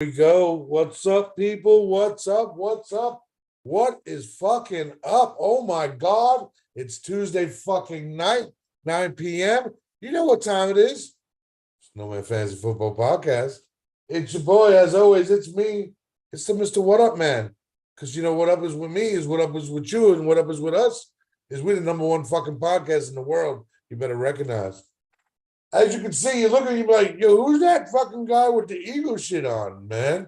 We go. What's up, people? What's up? What's up? What is fucking up? Oh my God. It's Tuesday fucking night, 9 p.m. You know what time it is? Snowman Fantasy Football Podcast. It's your boy, as always. It's me. It's the Mr. What Up Man. Because you know what up is with me is what up is with you, and what up is with us is we the number one fucking podcast in the world. You better recognize. As you can see, you look at you like, yo, who's that fucking guy with the ego shit on, man?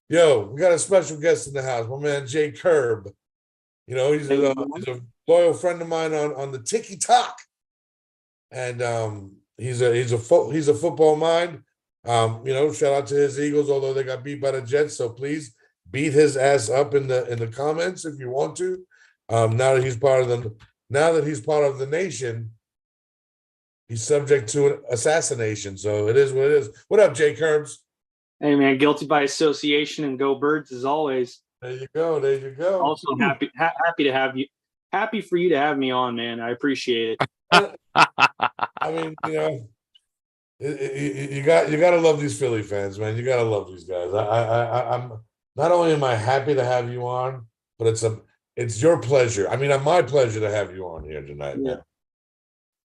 Yo, we got a special guest in the house, my man Jay Curb. You know, he's a loyal friend of mine on the TikTok, and he's a football mind. You know, shout out to his Eagles, although they got beat by the Jets. So please beat his ass up in the comments if you want to. Now that he's part of the nation. He's subject to an assassination, so it is what it is. What up, Jay Curbs? Hey man, guilty by association and go Birds as always. There you go. There you go. Also happy to have you. Happy for you to have me on, man. I appreciate it. I mean, you know, you got to love these Philly fans, man. You got to love these guys. I'm not only am I happy to have you on, but it's your pleasure. I mean, it's my pleasure to have you on here tonight, man.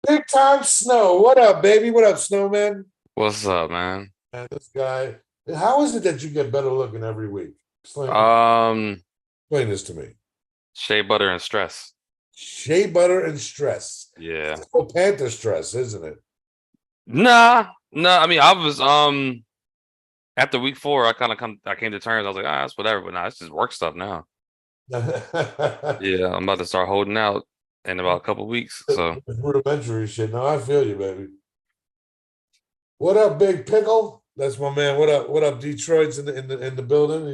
Big time Snow. What up, baby? What up, Snowman? What's up, man? And this guy. How is it that you get better looking every week? Explain this to me. Shea butter and stress. Shea butter and stress. Yeah. It's called Panther stress, isn't it? Nah. I mean, I was after week 4, I came to terms. I was like, it's whatever. But it's just work stuff now. Yeah, I'm about to start holding out in about a couple of weeks. So it's rudimentary shit. No, I feel you, baby. What up, Big Pickle? That's my man. What up? What up? Detroit's in the building.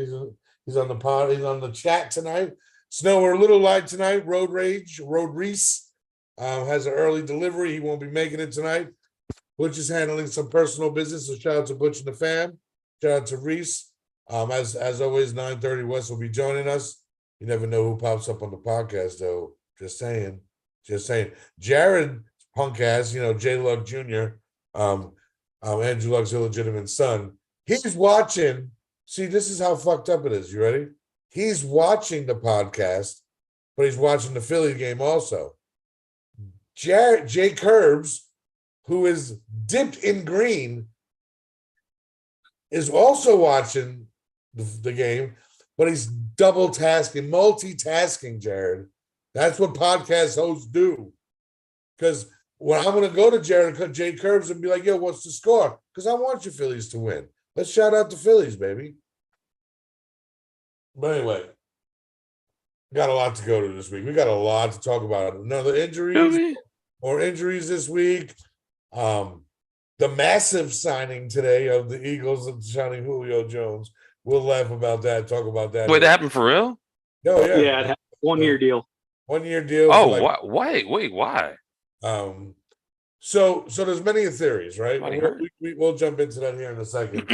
He's on the pod. He's on the chat tonight. Snow, we're a little light tonight. Road Reese has an early delivery. He won't be making it tonight. Butch is handling some personal business. So shout out to Butch and the fam. Shout out to Reese. As always, 9:30 West will be joining us. You never know who pops up on the podcast, though. Just saying. Jared, punk ass, you know, J Luck Jr., Andrew Luck's illegitimate son. He's watching. See, this is how fucked up it is. You ready? He's watching the podcast, but he's watching the Philly game also. Jay Curbs, who is dipped in green, is also watching the game, but he's multitasking, Jared. That's what podcast hosts do. Because when I'm going to go to Jay Curbs and be like, yo, what's the score? Because I want your Phillies to win. Let's shout out the Phillies, baby. But anyway, got a lot to go to this week. We got a lot to talk about. Another injuries, more injuries this week. The massive signing today of the Eagles of signing Julio Jones. We'll laugh about that, talk about that. Wait, that happened for real? Oh, yeah. Yeah, 1-year deal. 1-year deal. Oh, wait, why? So there's many theories, right? We'll jump into that here in a second.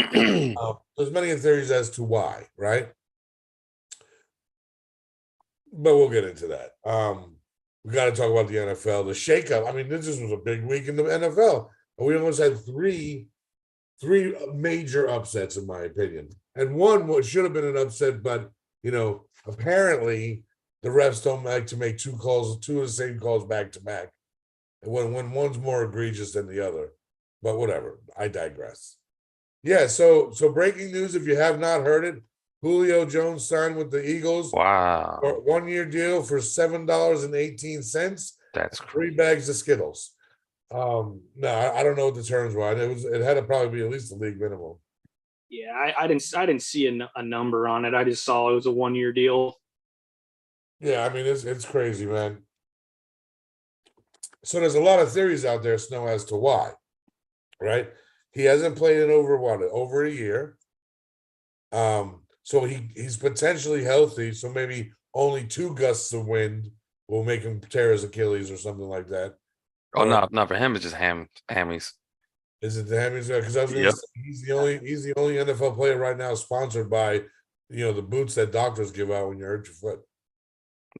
There's many theories as to why, right? But we'll get into that. We got to talk about the NFL, the shakeup. I mean, this was a big week in the NFL. We almost had three major upsets, in my opinion. And one should have been an upset, but, you know, apparently the refs don't like to make two of the same calls back to back. When one's more egregious than the other. But whatever, I digress. Yeah, so breaking news, if you have not heard it, Julio Jones signed with the Eagles. Wow. For a 1-year deal for $7.18. That's 3 bags of Skittles. No, I don't know what the terms were. It had to probably be at least the league minimum. Yeah, I didn't see a number on it. I just saw it was a 1-year deal. Yeah, I mean it's crazy, man. So there's a lot of theories out there, Snow, as to why, right? He hasn't played in over a year. So he's potentially healthy. So maybe only 2 gusts of wind will make him tear his Achilles or something like that. Oh, no, not for him. It's just hammies. Is it the hammies? Because I was going to say he's the only NFL player right now sponsored by, you know, the boots that doctors give out when you hurt your foot.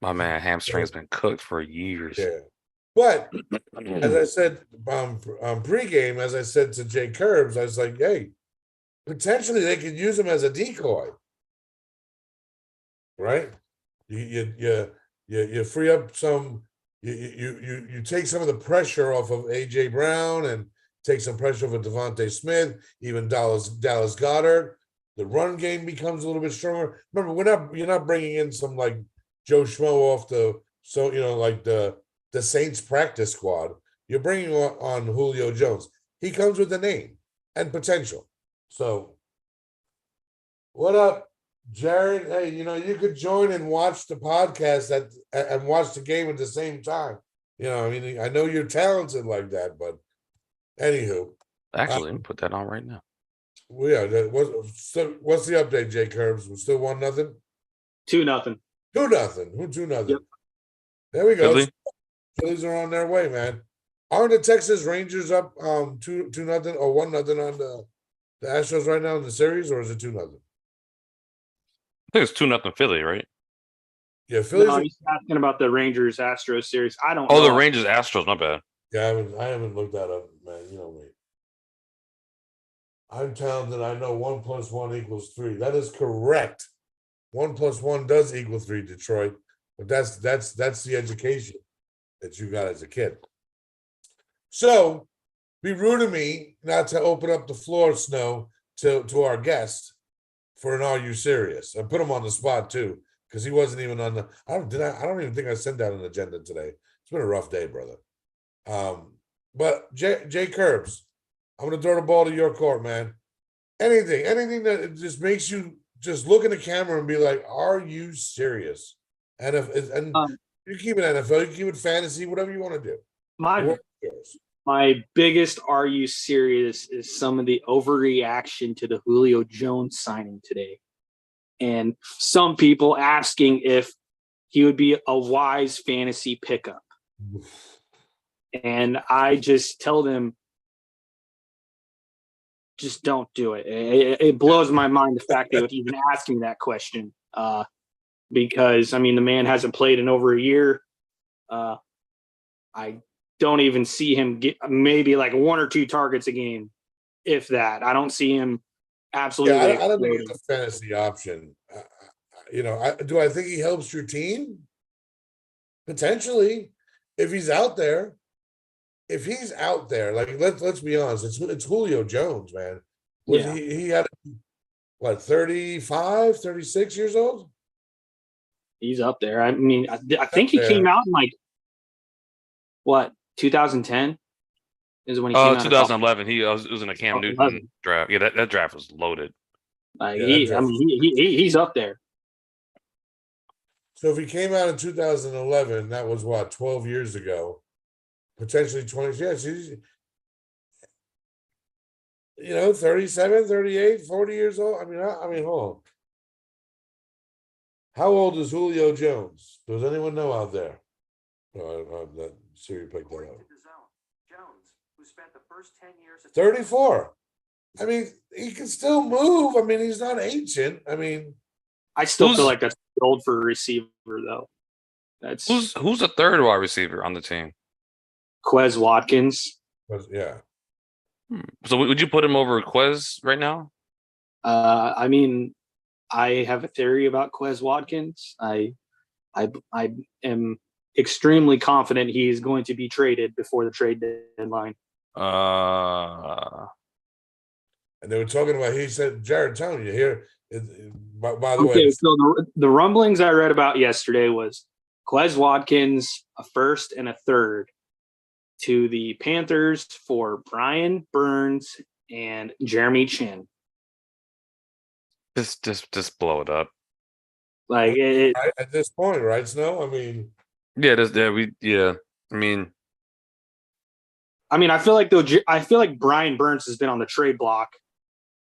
My man, hamstring's been cooked for years. Yeah. But as I said pregame, as I said to Jay Curbs, I was like, hey, potentially they could use him as a decoy, right? You free up some. You take some of the pressure off of AJ Brown and take some pressure off of Devontae Smith, even Dallas Goddard. The run game becomes a little bit stronger. Remember, you're not bringing in some like Joe Schmo off like the Saints practice squad. You're bringing on Julio Jones. He comes with a name and potential. So, what up, Jared? Hey, you could join and watch the podcast and watch the game at the same time. I mean, I know you're talented like that, but anywho, Actually, let me put that on right now. What's the update, Jay Curbs? We're still 1-0? 2-0. 2-0. Who 2-0? Yep. There we go. Philly? Phillies are on their way, man. Aren't the Texas Rangers up 2-0 or 1-0 on the Astros right now in the series, or is it 2-0? I think it's 2-0 Philly, right? Yeah, Phillies. No, he's asking about the Rangers Astros series. I don't. Oh, know. the Rangers Astros. Not bad. Yeah, I haven't looked that up, man. You know me. I'm talented. I know 1 + 1 = 3. That is correct. 1 + 1 does equal 3, Detroit. But that's the education that you got as a kid. So be rude to me not to open up the floor, Snow, to our guest for an Are You Serious? I put him on the spot too, because he wasn't even on the. I don't even think I sent out an agenda today. It's been a rough day, brother. But Jay Curbs, I'm gonna throw the ball to your court, man. Anything that just makes you just look in the camera and be like, "Are you serious?" And you keep it NFL, you keep it fantasy, whatever you want to do. My biggest "Are you serious?" is some of the overreaction to the Julio Jones signing today, and some people asking if he would be a wise fantasy pickup. And I just tell them, just don't do it. It blows my mind the fact they would even ask me that question. Because, I mean, the man hasn't played in over a year. I don't even see him get maybe like 1 or 2 targets a game, if that. I don't see him absolutely. Yeah, I don't think it's a fantasy option. Do I think he helps your team? Potentially, if he's out there. If he's out there, like let's be honest, it's Julio Jones, man. He had what, 35, 36 years old? He's up there. I mean, I think he came out in like what, 2010 is when he came out. 2011. He was in a Cam Newton draft. Yeah, that draft was loaded. He's up there. So if he came out in 2011, that was what, 12 years ago. Potentially 20, yes, 37, 38, 40 years old. I mean, hold on. How old is Julio Jones? Does anyone know out there? That Siri picked that up. Jones, who spent the first 10 years 34. I mean, he can still move. I mean, he's not ancient. I mean, I still feel like that's old for a receiver, though. That's who's the third wide receiver on the team? Quez Watkins. Yeah. So would you put him over Quez right now? I mean, I have a theory about Quez Watkins. I am extremely confident he is going to be traded before the trade deadline. And they were talking about, he said, Jared, telling you here, by the way. So the rumblings I read about yesterday was Quez Watkins, a first and a third, to the Panthers for Brian Burns and Jeremy Chin. Just blow it up. Like at this point, right, Snow? I mean, I feel like Brian Burns has been on the trade block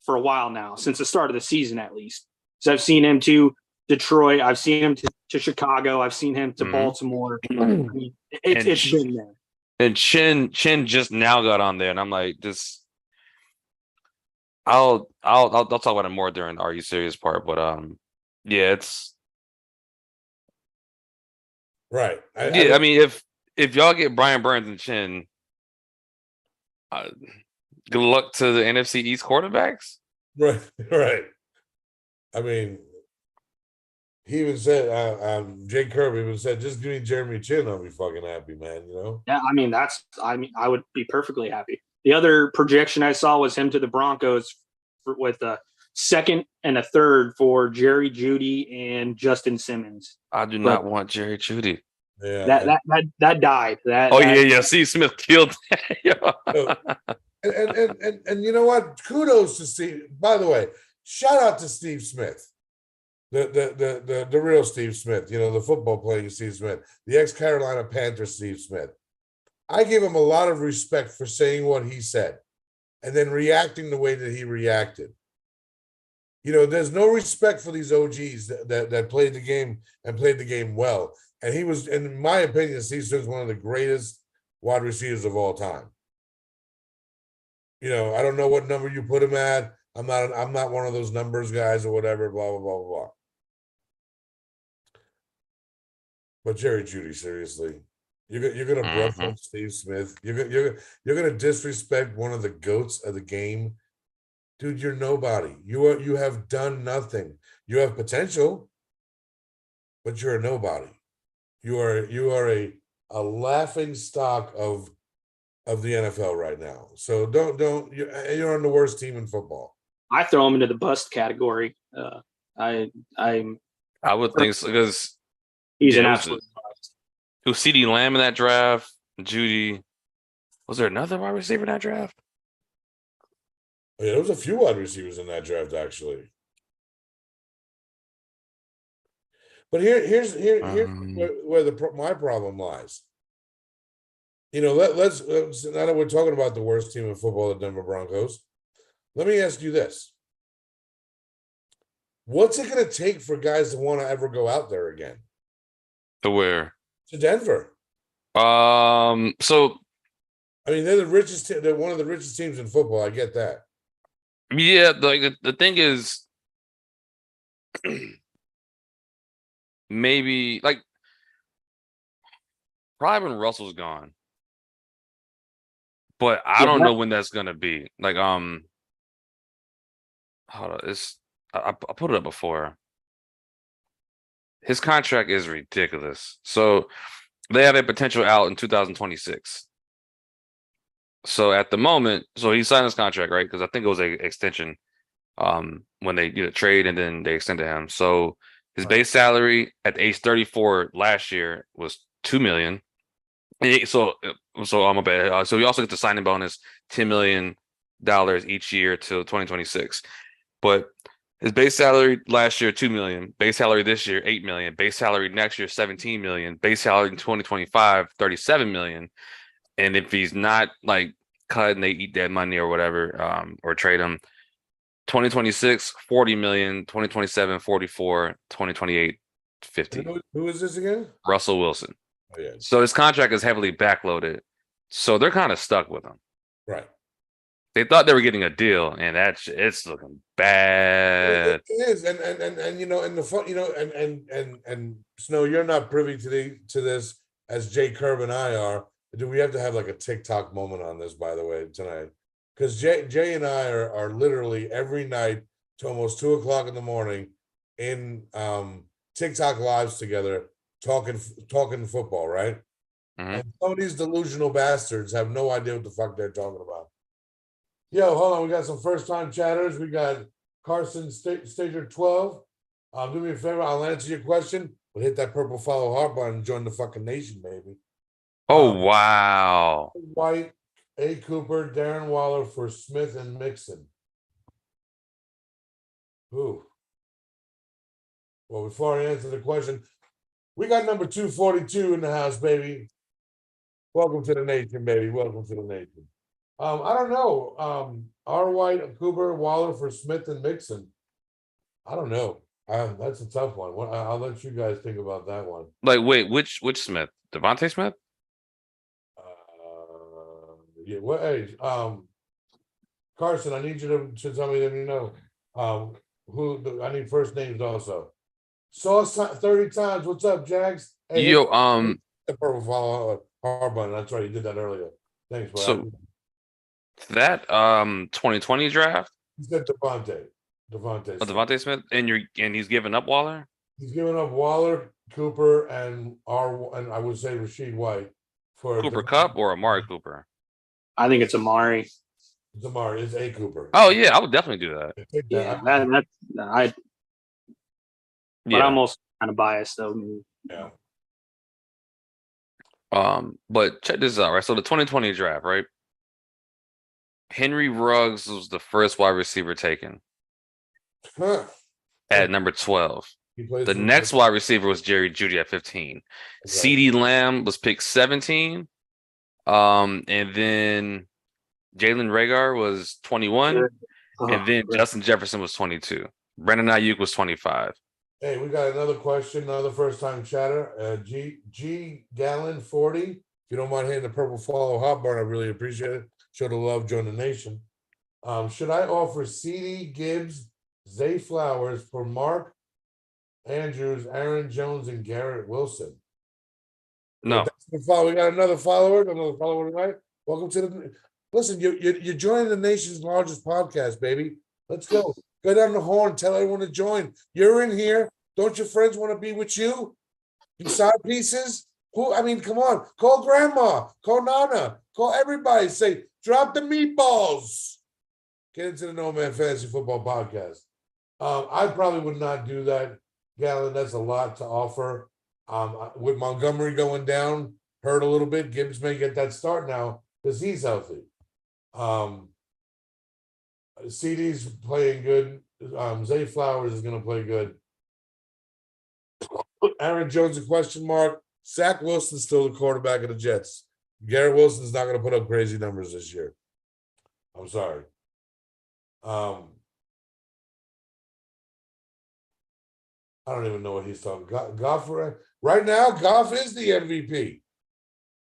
for a while now, since the start of the season at least. So I've seen him to Detroit, I've seen him to Chicago, I've seen him to Baltimore. It's been there. And Chin just now got on there, and I'm like, I'll talk about it more during the Are You Serious part, but it's right. I mean, if y'all get Brian Burns and Chin, good luck to the NFC East quarterbacks. Right, right. I mean, he even said, Jake Kirby even said, just give me Jeremy Chin, I'll be fucking happy, man. You know? Yeah, I would be perfectly happy. The other projection I saw was him to the Broncos with a second and a third for Jerry Judy and Justin Simmons. I do But not want Jerry Judy. Yeah. That died. Yeah. Steve Smith killed that. And you know what? Kudos to Steve. By the way, shout out to Steve Smith. The real Steve Smith, you know, the football playing Steve Smith, the ex-Carolina Panthers Steve Smith. I give him a lot of respect for saying what he said and then reacting the way that he reacted. You know, there's no respect for these OGs that played the game and played the game well. And he was, in my opinion, Steve Smith is one of the greatest wide receivers of all time. You know, I don't know what number you put him at. I'm not one of those numbers guys or whatever, blah, blah, blah, blah, blah. But Jerry Judy, seriously, you're gonna brush on Steve Smith. You're gonna disrespect one of the GOATs of the game, dude. You're nobody. You have done nothing. You have potential, but you're a nobody. You are a laughing stock of the NFL right now. So don't you're on the worst team in football. I throw him into the bust category. I would think so because he's an absolute bust. Who CeeDee Lamb in that draft? Judy. Was there another wide receiver in that draft? Yeah, there was a few wide receivers in that draft actually. But here's where my problem lies. You know, let's now that we're talking about the worst team in football, the Denver Broncos, let me ask you this. What's it going to take for guys to want to ever go out there again? To where? To Denver. So I mean, they're the richest. They're one of the richest teams in football. I get that. Yeah, like the thing is, maybe like probably when Russell's gone, but I don't know when that's gonna be. Like, hold on, I put it up before. His contract is ridiculous. So they have a potential out in 2026. So at the moment, so he signed his contract, right? Because I think it was an extension when they did a trade and then they extended him. So his base salary at age 34 last year was $2 million. So I'm a bad. So he also gets a signing bonus, $10 million each year till 2026. But his base salary last year, $2 million. Base salary this year, $8 million. Base salary next year, $17 million. Base salary in 2025, $37 million. And if he's not like cut and they eat that money or whatever, or trade him, 2026, $40 million. 2027, $44. 2028, $50. Who is this again? Russell Wilson. Oh, yeah. So his contract is heavily backloaded. So they're kind of stuck with him. Right. They thought they were getting a deal, and it's looking bad. It is, and you know, and the fun, you know, and Snow, you're not privy to this as Jay Curb and I are. Do we have to have like a TikTok moment on this, by the way, tonight? Because Jay and I are literally every night to almost 2:00 in the morning in TikTok lives together, talking football, right? Mm-hmm. And some of these delusional bastards have no idea what the fuck they're talking about. Yo, hold on. We got some first-time chatters. We got Carson Stager 12. Do me a favor. I'll answer your question, but hit that purple follow heart button and join the fucking nation, baby. Oh, wow. White, A. Cooper, Darren Waller for Smith and Mixon. Ooh. Well, before I answer the question, we got number 242 in the house, baby. Welcome to the nation, baby. Welcome to the nation. I don't know. R. White, Cooper, Waller for Smith and Mixon. I don't know. That's a tough one. I'll let you guys think about that one. Like, wait, which Smith? Devontae Smith? Yeah. What? Hey, Carson, I need you to tell me that you know. I need first names also. Saw 30 times. What's up, Jags? Hey, Yo, the purple follow hard button. That's right. You did that earlier. Thanks, bro. So that 2020 draft, He said Devontae. Devontae. Oh, Devontae Smith, and he's giving up Waller. He's giving up Waller, Cooper, and I would say Rashid White for Cooper Cup or Amari Cooper. I think it's Amari. Zamari. It's a Cooper. Oh yeah, I would definitely do that. Take Yeah, that. but I'm also kind of biased though. Yeah. But check this out, right? So the 2020 draft, right? Henry Ruggs was the first wide receiver taken Huh. at number 12. He plays The for next wide receiver was Jerry Jeudy at 15. Okay. CeeDee Lamb was picked 17. And then Jalen Reagor was 21. And then Justin Jefferson was 22. Brandon Ayuk was 25. Hey, we got another question, another first-time chatter. G Gallon 40. If you don't mind hitting the purple follow hot button, I really appreciate it. Show the love, join the nation. Should I offer CD Gibbs, Zay Flowers for Mark Andrews, Aaron Jones, and Garrett Wilson? No. We got another follower tonight. Welcome to the. Listen, you're joining the nation's largest podcast, baby. Let's go. Go down the horn. Tell everyone to join. You're in here. Don't your friends want to be with you? You side pieces? Who? I mean, come on. Call grandma. Call Nana. Call everybody. Say, drop the meatballs. Get into the No Man Fantasy Football Podcast. I probably would not do that, Gallon. That's a lot to offer. With Montgomery going down, hurt a little bit. Gibbs may get that start now because he's healthy. CD's playing good. Zay Flowers is going to play good. Aaron Jones, a question mark. Zach Wilson's still the quarterback of the Jets. Garrett Wilson's not going to put up crazy numbers this year. I'm sorry. I don't even know what he's talking. Goff right now, Goff is the MVP.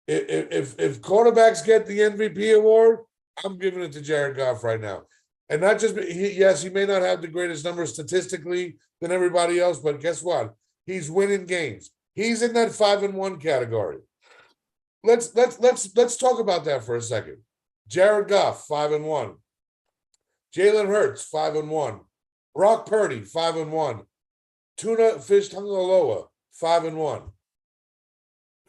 If quarterbacks get the MVP award, I'm giving it to Jared Goff right now. And not just he may not have the greatest numbers statistically than everybody else, but guess what? He's winning games. He's in that 5-1 category. Let's talk about that for a second. Jared Goff, 5-1. Jalen Hurts, 5-1. Brock Purdy, 5-1. Tuna Fish Tungaloa, 5-1.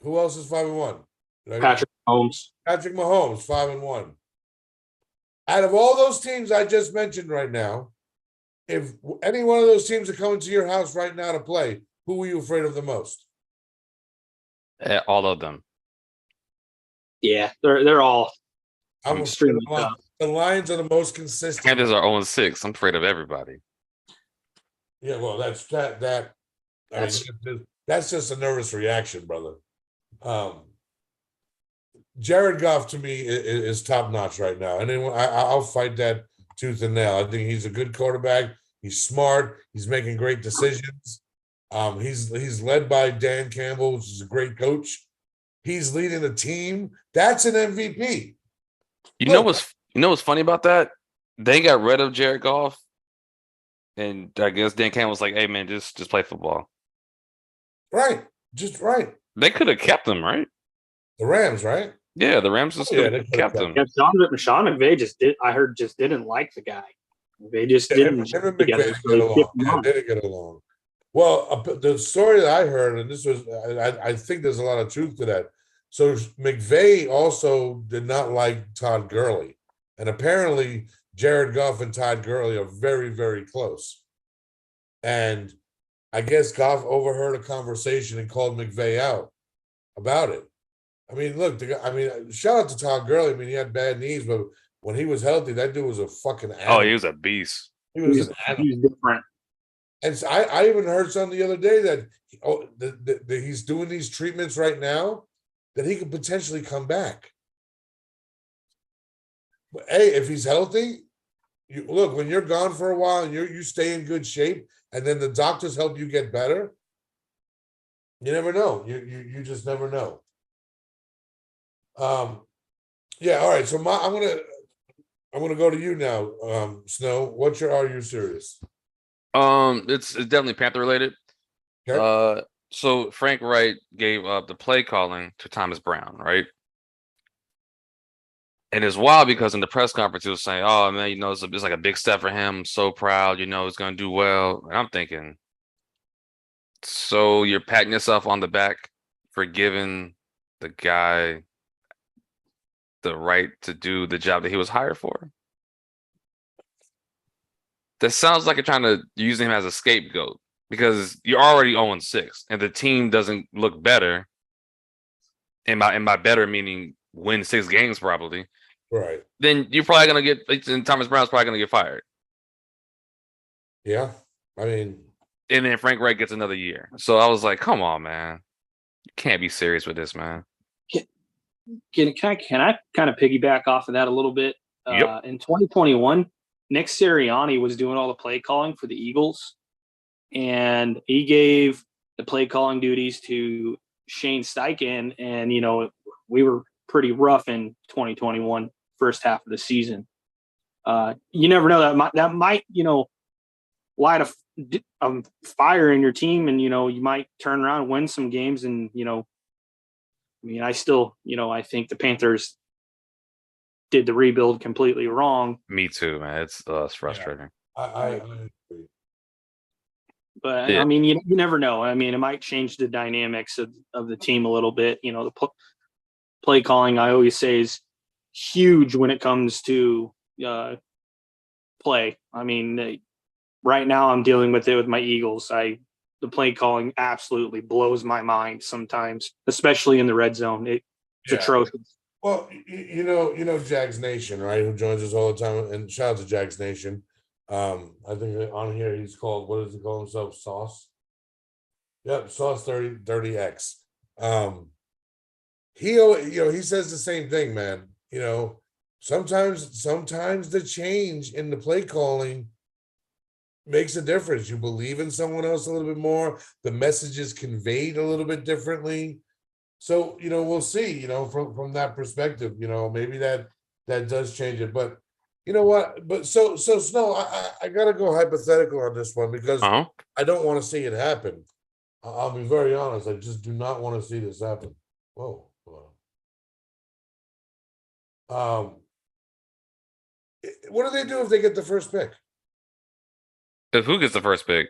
Who else is 5-1? Patrick Mahomes. Patrick Mahomes, 5-1. Out of all those teams I just mentioned right now, if any one of those teams are coming to your house right now to play, who are you afraid of the most? All of them. Yeah, they're all I'm extremely afraid tough. the Lions are the most consistent. Panthers are 0-6. I'm afraid of everybody. Yeah, well, that's just a nervous reaction, brother. Jared Goff to me is top notch right now, and I'll fight that tooth and nail. I think he's a good quarterback. He's smart. He's making great decisions. He's led by Dan Campbell, which is a great coach. He's leading the team. That's an MVP. You know what's funny about that? They got rid of Jared Goff, and I guess Dan Campbell was like, "Hey man, just play football." Right, just right. They could have kept him, right? The Rams, right? Yeah, the Rams just kept him. Yeah, Sean McVay just didn't like the guy. They just didn't. Him and McVay didn't get along. Yeah, they didn't get along. Well, the story that I heard, and this was, I think there's a lot of truth to that. So McVay also did not like Todd Gurley, and apparently Jared Goff and Todd Gurley are very, very close. And I guess Goff overheard a conversation and called McVay out about it. I mean, look, shout out to Todd Gurley. I mean, he had bad knees, but when he was healthy, that dude was a fucking animal. Oh, he was a beast. He was an animal. He's different. And so I even heard something the other day that he's doing these treatments right now, that he could potentially come back. But hey, if he's healthy, look, when you're gone for a while and you stay in good shape, and then the doctors help you get better, you never know. You just never know. Yeah, all right. So I'm gonna go to you now, Snow. What's your Are You Serious? It's definitely Panther related. Okay. So Frank Wright gave up the play calling to Thomas Brown, right? And it's wild because in the press conference, he was saying, "Oh man, it's like a big step for him. I'm so proud. He's going to do well." And I'm thinking, so you're patting yourself on the back for giving the guy the right to do the job that he was hired for? That sounds like you're trying to use him as a scapegoat because you're already 0-6 and the team doesn't look better. And by better meaning win 6 games probably. Right. Then you're probably gonna get, and Thomas Brown's probably gonna get fired. Yeah. I mean, And then Frank Reich gets another year. So I was like, come on, man. You can't be serious with this, man. Can I kind of piggyback off of that a little bit? Yep. In 2021, Nick Sirianni was doing all the play calling for the Eagles, and he gave the play calling duties to Shane Steichen, and we were pretty rough in 2021 first half of the season. You never know, that might light a fire in your team, and you might turn around and win some games. And I still I think the Panthers did the rebuild completely wrong. Me too, man. It's frustrating. Yeah, I agree. But Yeah. you never know. It might change the dynamics of the team a little bit. The play calling, I always say, is huge when it comes to play. Right now I'm dealing with it with my Eagles. The play calling absolutely blows my mind sometimes, especially in the red zone. It's atrocious. Well, you know Jags Nation, right? Who joins us all the time, and shout out to Jags Nation. I think on here he's called, what does he call himself? Sauce. Yep, Sauce 30X. He says the same thing, man. Sometimes the change in the play calling makes a difference. You believe in someone else a little bit more. The message is conveyed a little bit differently. So, we'll see, from that perspective, maybe that does change it. But you know what? But so Snow, I gotta go hypothetical on this one because I don't want to see it happen. I'll be very honest. I just do not want to see this happen. Whoa. What do they do if they get the first pick? If who gets the first pick?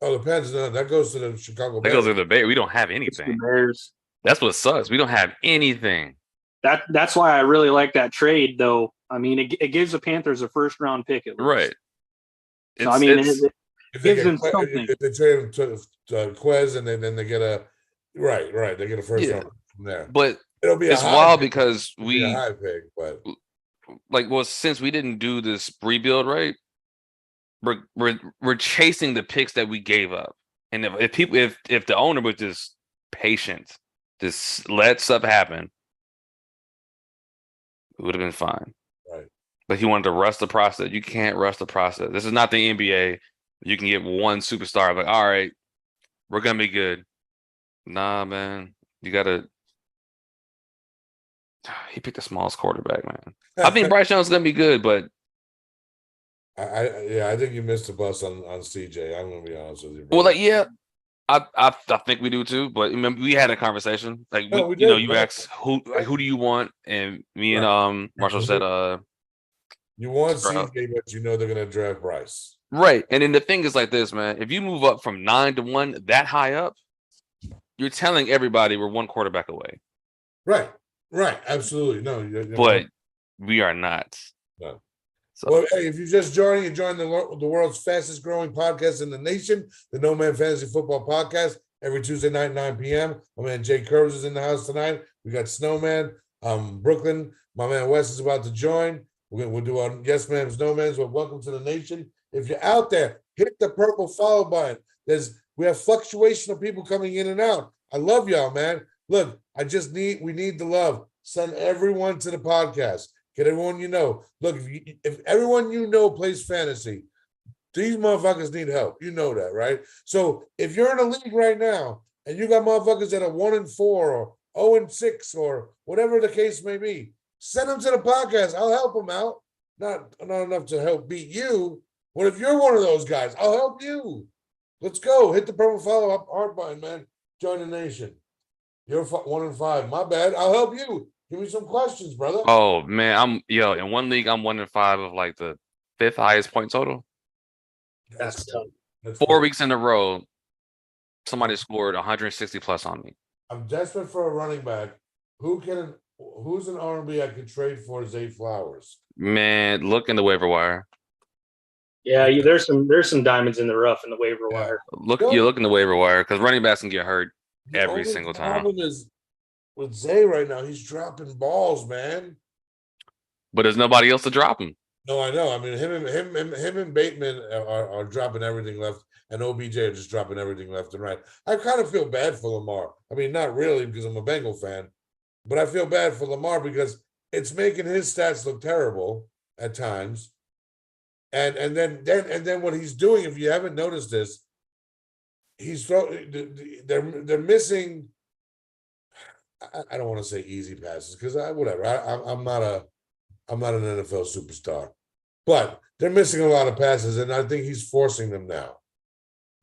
Oh, the Panthers. That goes to the Chicago Bears. That goes to the Bears. We don't have anything. Bears. That's what sucks. We don't have anything. That's why I really like that trade, though. It gives the Panthers a first round pick at least. Right. So, it gives them something. If they trade him to Quez and then they get a right, they get a first round from there. But it'll be it's wild because we a high pick, but since we didn't do this rebuild, right? We're chasing the picks that we gave up. And if the owner was just patient, just let stuff happen, it would have been fine. Right. But he wanted to rush the process. You can't rush the process. This is not the NBA. You can get one superstar, like, all right, we're gonna be good. Nah, man. You gotta. He picked the smallest quarterback, man. I think Bryce Young's gonna be good, but I think you missed the bus on CJ. I'm gonna be honest with you, bro. Well, I think we do too. But remember, we had a conversation. You asked who do you want, and me and Marshall said you want CJ, but they're gonna draft Bryce. Right. And then the thing is like this, man. If you move up from 9-1 that high up, you're telling everybody we're one quarterback away. Right. Absolutely. No, but we are not. No. So. Well, hey, if you just joined, you joined the world's fastest growing podcast in the nation, the No Man Fantasy Football Podcast, every Tuesday night, 9 p.m. My man Jay Curbs is in the house tonight. We got Snowman, Brooklyn. My man Wes is about to join. We'll do our Yes Man's, No Man's. Well, welcome to the nation. If you're out there, hit the purple follow button. We have fluctuation of people coming in and out. I love y'all, man. Look, we need the love. Send everyone to the podcast. Get everyone you know. Look, if everyone you know plays fantasy, these motherfuckers need help. You know that, right? So if you're in a league right now and you got motherfuckers that are 1-4 or 0-6 or whatever the case may be, send them to the podcast. I'll help them out. Not enough to help beat you. What if you're one of those guys? I'll help you. Let's go. Hit the purple follow-up heart button, man. Join the nation. You're 1-5. My bad. I'll help you. Give me some questions, brother. Oh man, in one league I'm 1-5 of like the 5th highest point total. That's tough. That's 4 cool. weeks in a row, somebody scored 160 plus on me. I'm desperate for a running back. Who's an R&B I could trade for Zay Flowers? Man, look in the waiver wire. Yeah, there's some diamonds in the rough in the waiver wire. Look in the waiver wire because running backs can get hurt every single time. The problem is with Zay right now, he's dropping balls, man. But there's nobody else to drop him. No, I know. I mean, him and Bateman are dropping everything left, and OBJ are just dropping everything left and right. I kind of feel bad for Lamar. I mean, not really because I'm a Bengal fan, but I feel bad for Lamar because it's making his stats look terrible at times. And then what he's doing, if you haven't noticed this, they're missing. I don't want to say easy passes because whatever. I'm not an NFL superstar, but they're missing a lot of passes, and I think he's forcing them now.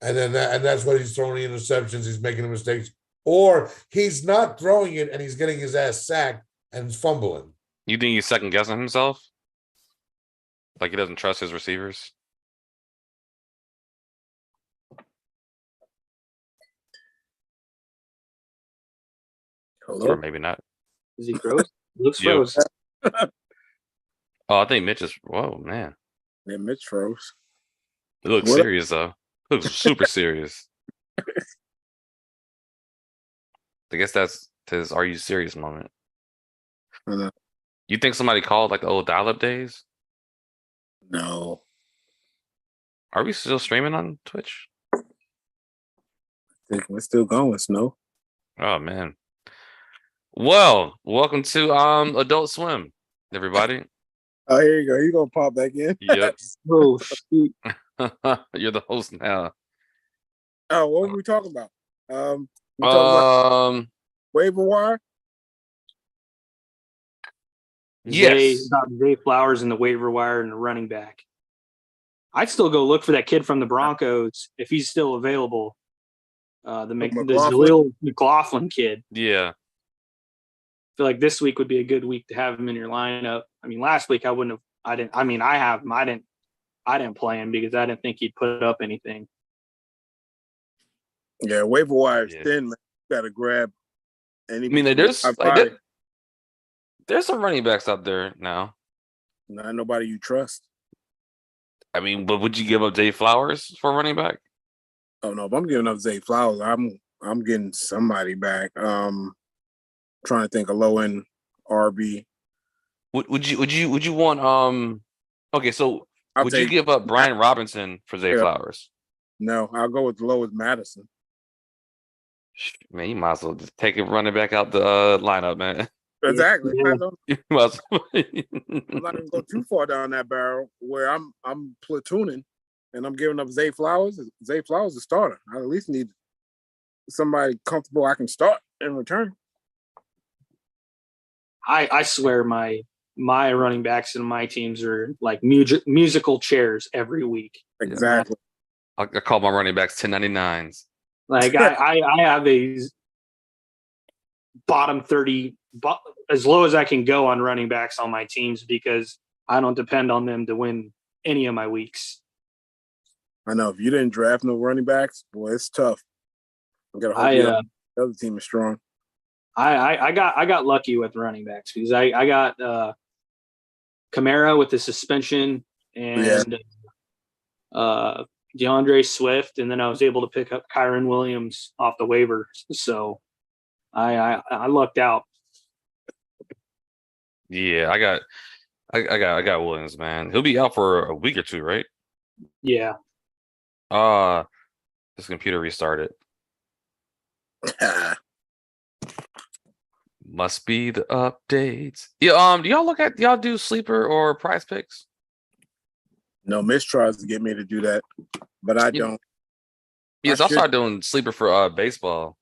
And that's why he's throwing the interceptions. He's making the mistakes, or he's not throwing it and he's getting his ass sacked and fumbling. You think he's second guessing himself? Like he doesn't trust his receivers? Hello? Or maybe not. Is he froze? Looks Yeah. froze. Oh, I think Mitch is. Whoa, man. Yeah, Mitch froze. It looks What? serious though. It looks super serious. I guess that's his "Are you serious" moment. You think somebody called like the old dial-up days? No. Are we still streaming on Twitch? I think we're still going, Snow. Oh man. Well, welcome to Adult Swim, everybody. Oh, here you go. You gonna pop back in? Yep. Oh, shoot. You're the host now. Oh, what were we talking about? We talking about waiver wire? Yes. Zay Flowers in the waiver wire and the running back. I'd still go look for that kid from the Broncos if he's still available. The Jaleel McLaughlin kid. Yeah. I feel like this week would be a good week to have him in your lineup. I mean, last week I wouldn't have. I have him. I didn't play him because I didn't think he'd put up anything. Yeah, waiver wire is thin, man. You gotta grab any. I mean, there's some running backs out there now. Not nobody you trust. I mean, but would you give up Zay Flowers for a running back? Oh no, if I'm giving up Zay Flowers, I'm getting somebody back. Trying to think of low end RB. Would you want okay, so would you give up Brian Robinson for Zay Flowers? No, I'll go with the lowest Madison. Man, you might as well just take a running back out the lineup, man. Exactly. Yeah. I'm not gonna go too far down that barrel where I'm platooning and I'm giving up Zay Flowers. Zay Flowers is a starter. I at least need somebody comfortable I can start in return. I swear my running backs and my teams are like musical chairs every week. Exactly. I call my running backs 1099s. Like I have a bottom 30, as low as I can go on running backs on my teams because I don't depend on them to win any of my weeks. I know if you didn't draft no running backs, boy, it's tough. I gotta hope the other team is strong. I got lucky with running backs because I got Kamara with the suspension and DeAndre Swift, and then I was able to pick up Kyron Williams off the waivers. So I lucked out. Yeah, I got Williams, man. He'll be out for a week or two, right? Yeah. This computer restarted. Must be the updates. Yeah, do y'all do sleeper or prize picks? No, Miss tries to get me to do that, but I don't. Yes, I'll start doing sleeper for baseball.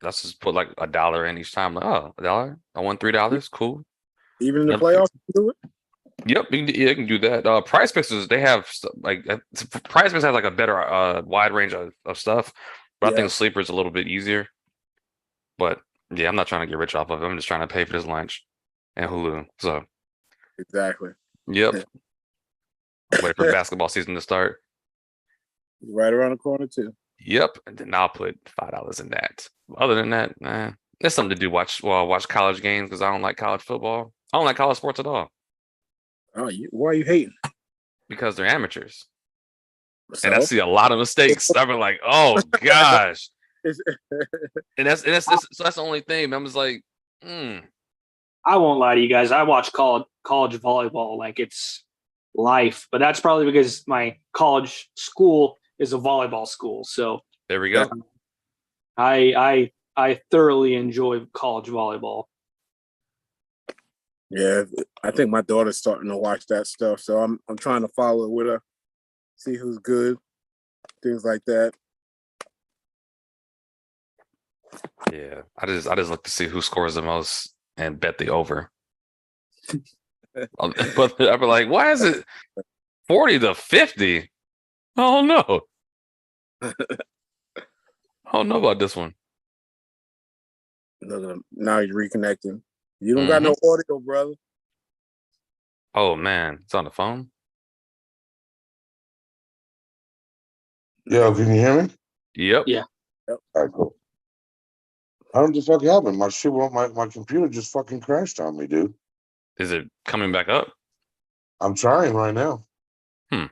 Let's just put like $1 in each time. Like, oh, $1. I won $3. Cool. Even in the playoffs, you do it. Yep, you can do that. Prize picks they have like prize picks have like a better wide range of stuff, but I think sleeper is a little bit easier. But Yeah, I'm not trying to get rich off of it. I'm just trying to pay for this lunch and Hulu. So, Exactly. yep. Wait for basketball season to start. Right around the corner too. Yep. And then I'll put $5 in that. Other than that, there's something to do. Watch college games because I don't like college football. I don't like college sports at all Oh, why are you hating? because they're amateurs. And I So see a lot of mistakes. I've been like, oh gosh. And that's the only thing. I'm just like, I won't lie to you guys. I watch college volleyball like it's life, but that's probably because my college school is a volleyball school. So there we go. I thoroughly enjoy college volleyball. yeah, I think my daughter's starting to watch that stuff. So I'm trying to follow it with her, see who's good, things like that. Yeah. I just look to see who scores the most and bet the over. But I'd be like, why is it 40-50? Oh no. I don't know about this one. Look at him. Now he's reconnecting. You don't got no audio, brother. Oh man, it's on the phone. Yo, can you hear me? Yep. Yeah. All right, cool. I don't know what the fuck happened. My shit, my computer just fucking crashed on me, dude. Is it coming back up? I'm trying right now. Hmm.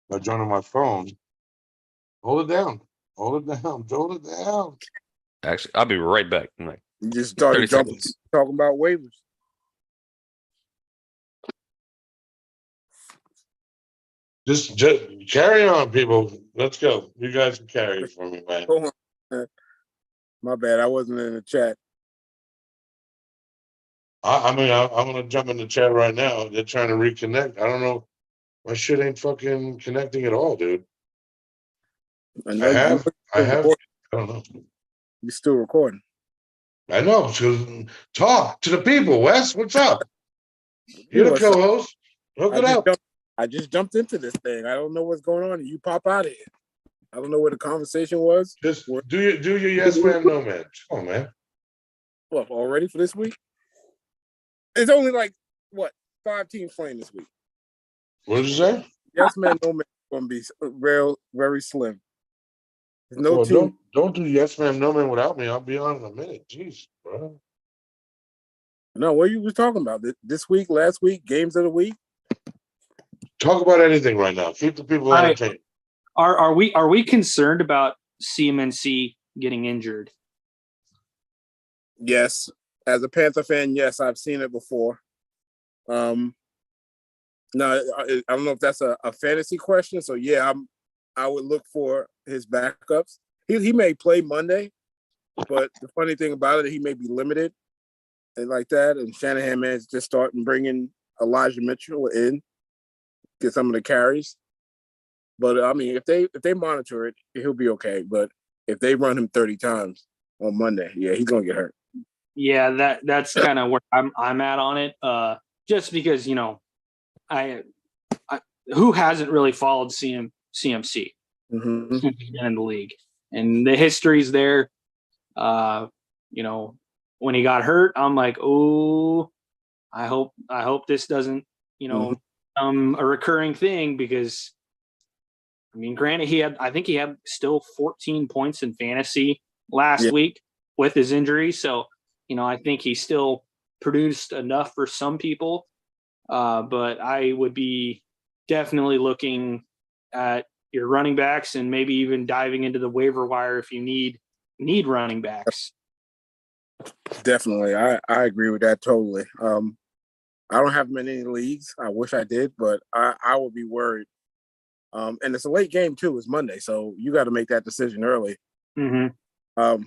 By joining my phone. Hold it down. Hold it down. Hold it down. Actually, I'll be right back. I'm like You just started 30 jumping, seconds. talking about waivers. Just carry on, people. Let's go. You guys can carry it for me, man. Hold on. My bad. I wasn't in the chat. I'm gonna jump in the chat right now. They're trying to reconnect. I don't know. My shit ain't fucking connecting at all, dude. I know I have. recording. I don't know. You're still recording. I know. So talk to the people, Wes. What's up? You're the co-host. Hook it up. I just jumped into this thing. I don't know what's going on. And you pop out of here. I don't know where the conversation was. Just do your yes man, no man. Come on, man. What, already for this week? It's only like, what, 5 teams playing this week. What did you say? Yes man, no man is going to be very slim. There's no Well, team. don't do yes man, no man without me. I'll be on in a minute. Jeez, bro. No, what you was talking about? This week, last week, games of the week? Talk about anything right now. Keep the people entertained. Are we concerned about CMNC getting injured? Yes. As a Panther fan, yes, I've seen it before. No, I don't know if that's a fantasy question. So yeah, I would look for his backups. He may play Monday, but the funny thing about it, he may be limited and like that. And Shanahan may just start and bringing Elijah Mitchell in, get some of the carries. But I mean, if they monitor it, he'll be okay. But if they run him 30 times on Monday, yeah, he's gonna get hurt. Yeah, that's kind of where I'm at on it. Just because I who hasn't really followed CMC Mm-hmm. since he's been in the league, and the history's there. When he got hurt, I'm like, oh, I hope this doesn't a recurring thing, because I mean, granted, I think he had still 14 points in fantasy last week with his injury, so I think he still produced enough for some people. But I would be definitely looking at your running backs and maybe even diving into the waiver wire if you need running backs. Definitely. I agree with that totally. I don't have many leagues. I wish I did, but I would be worried. And it's a late game too. It's Monday, so you got to make that decision early. Mm-hmm.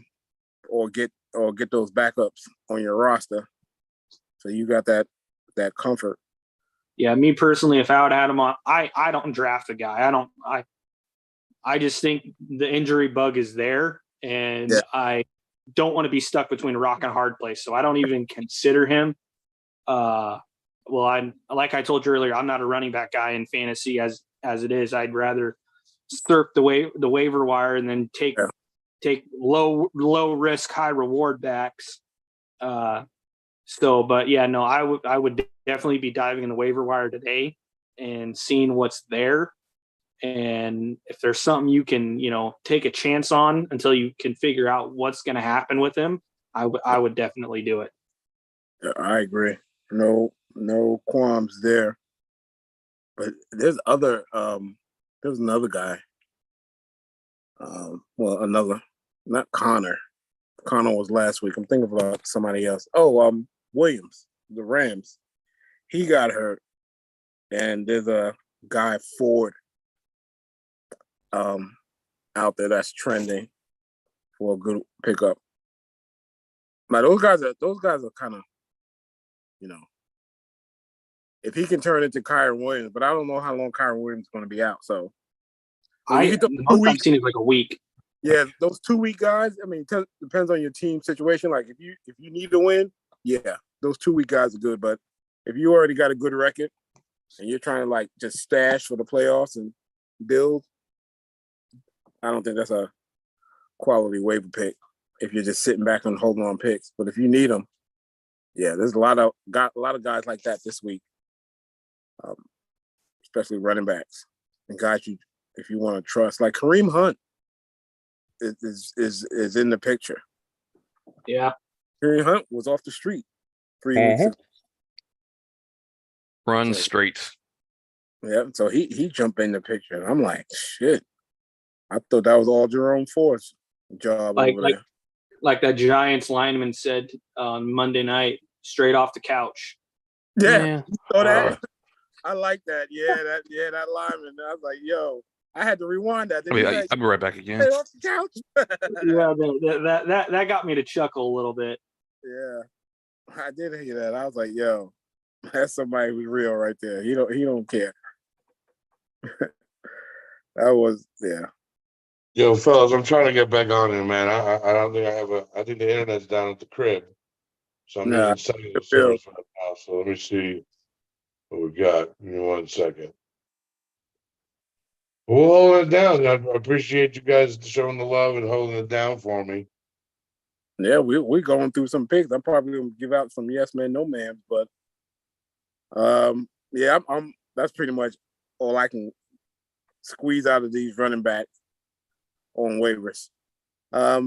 Or get those backups on your roster, so you got that comfort. Yeah, me personally, if I would have had him on, I don't draft a guy. I just think the injury bug is there, and I don't want to be stuck between a rock and a hard place. So I don't even consider him. I'm like I told you earlier, I'm not a running back guy in fantasy as it is. I'd rather surf the waiver wire and then take low risk, high reward backs But yeah, no, I would definitely be diving in the waiver wire today and seeing what's there. And if there's something you can, take a chance on until you can figure out what's going to happen with him, I would definitely do it. I agree. No qualms there. But there's another guy. Not Connor. Connor was last week. I'm thinking about somebody else. Williams, the Rams. He got hurt. And there's a guy, Ford, out there that's trending for a good pickup. Now those guys are kind of, if he can turn into Kyron Williams, but I don't know how long Kyron Williams is going to be out. So I've seen it like a week. Yeah, those 2 week guys. I mean, depends on your team situation. Like if you need to win, yeah, those 2 week guys are good. But if you already got a good record and you're trying to like just stash for the playoffs and build, I don't think that's a quality waiver pick. If you're just sitting back and holding on picks, but if you need them, yeah, there's a lot of guys like that this week, especially running backs and guys if you want to trust, like Kareem Hunt is in the picture. Yeah, Kareem Hunt was off the street 3 weeks ago. Run straight. Yeah, so he jumped in the picture. I'm like, shit. I thought that was all Jerome Ford's job over there. Like that Giants lineman said on Monday night, straight off the couch. Yeah. You saw that? I like that. That lineman. I was like, yo, I had to rewind that. I'll be right back again. Straight off the couch. Yeah, that got me to chuckle a little bit. Yeah, I did hear that. I was like, yo, that's somebody who's real right there. He don't care. That was, yeah. Yo, fellas, I'm trying to get back on here, man. I don't think I think the internet's down at the crib. So I'm using cellular service right now. So let me see what we got. Give me 1 second. We'll hold it down. I appreciate you guys showing the love and holding it down for me. Yeah, we're going through some picks. I'm probably gonna give out some yes man, no man, but yeah, I'm that's pretty much all I can squeeze out of these running backs on waivers. Let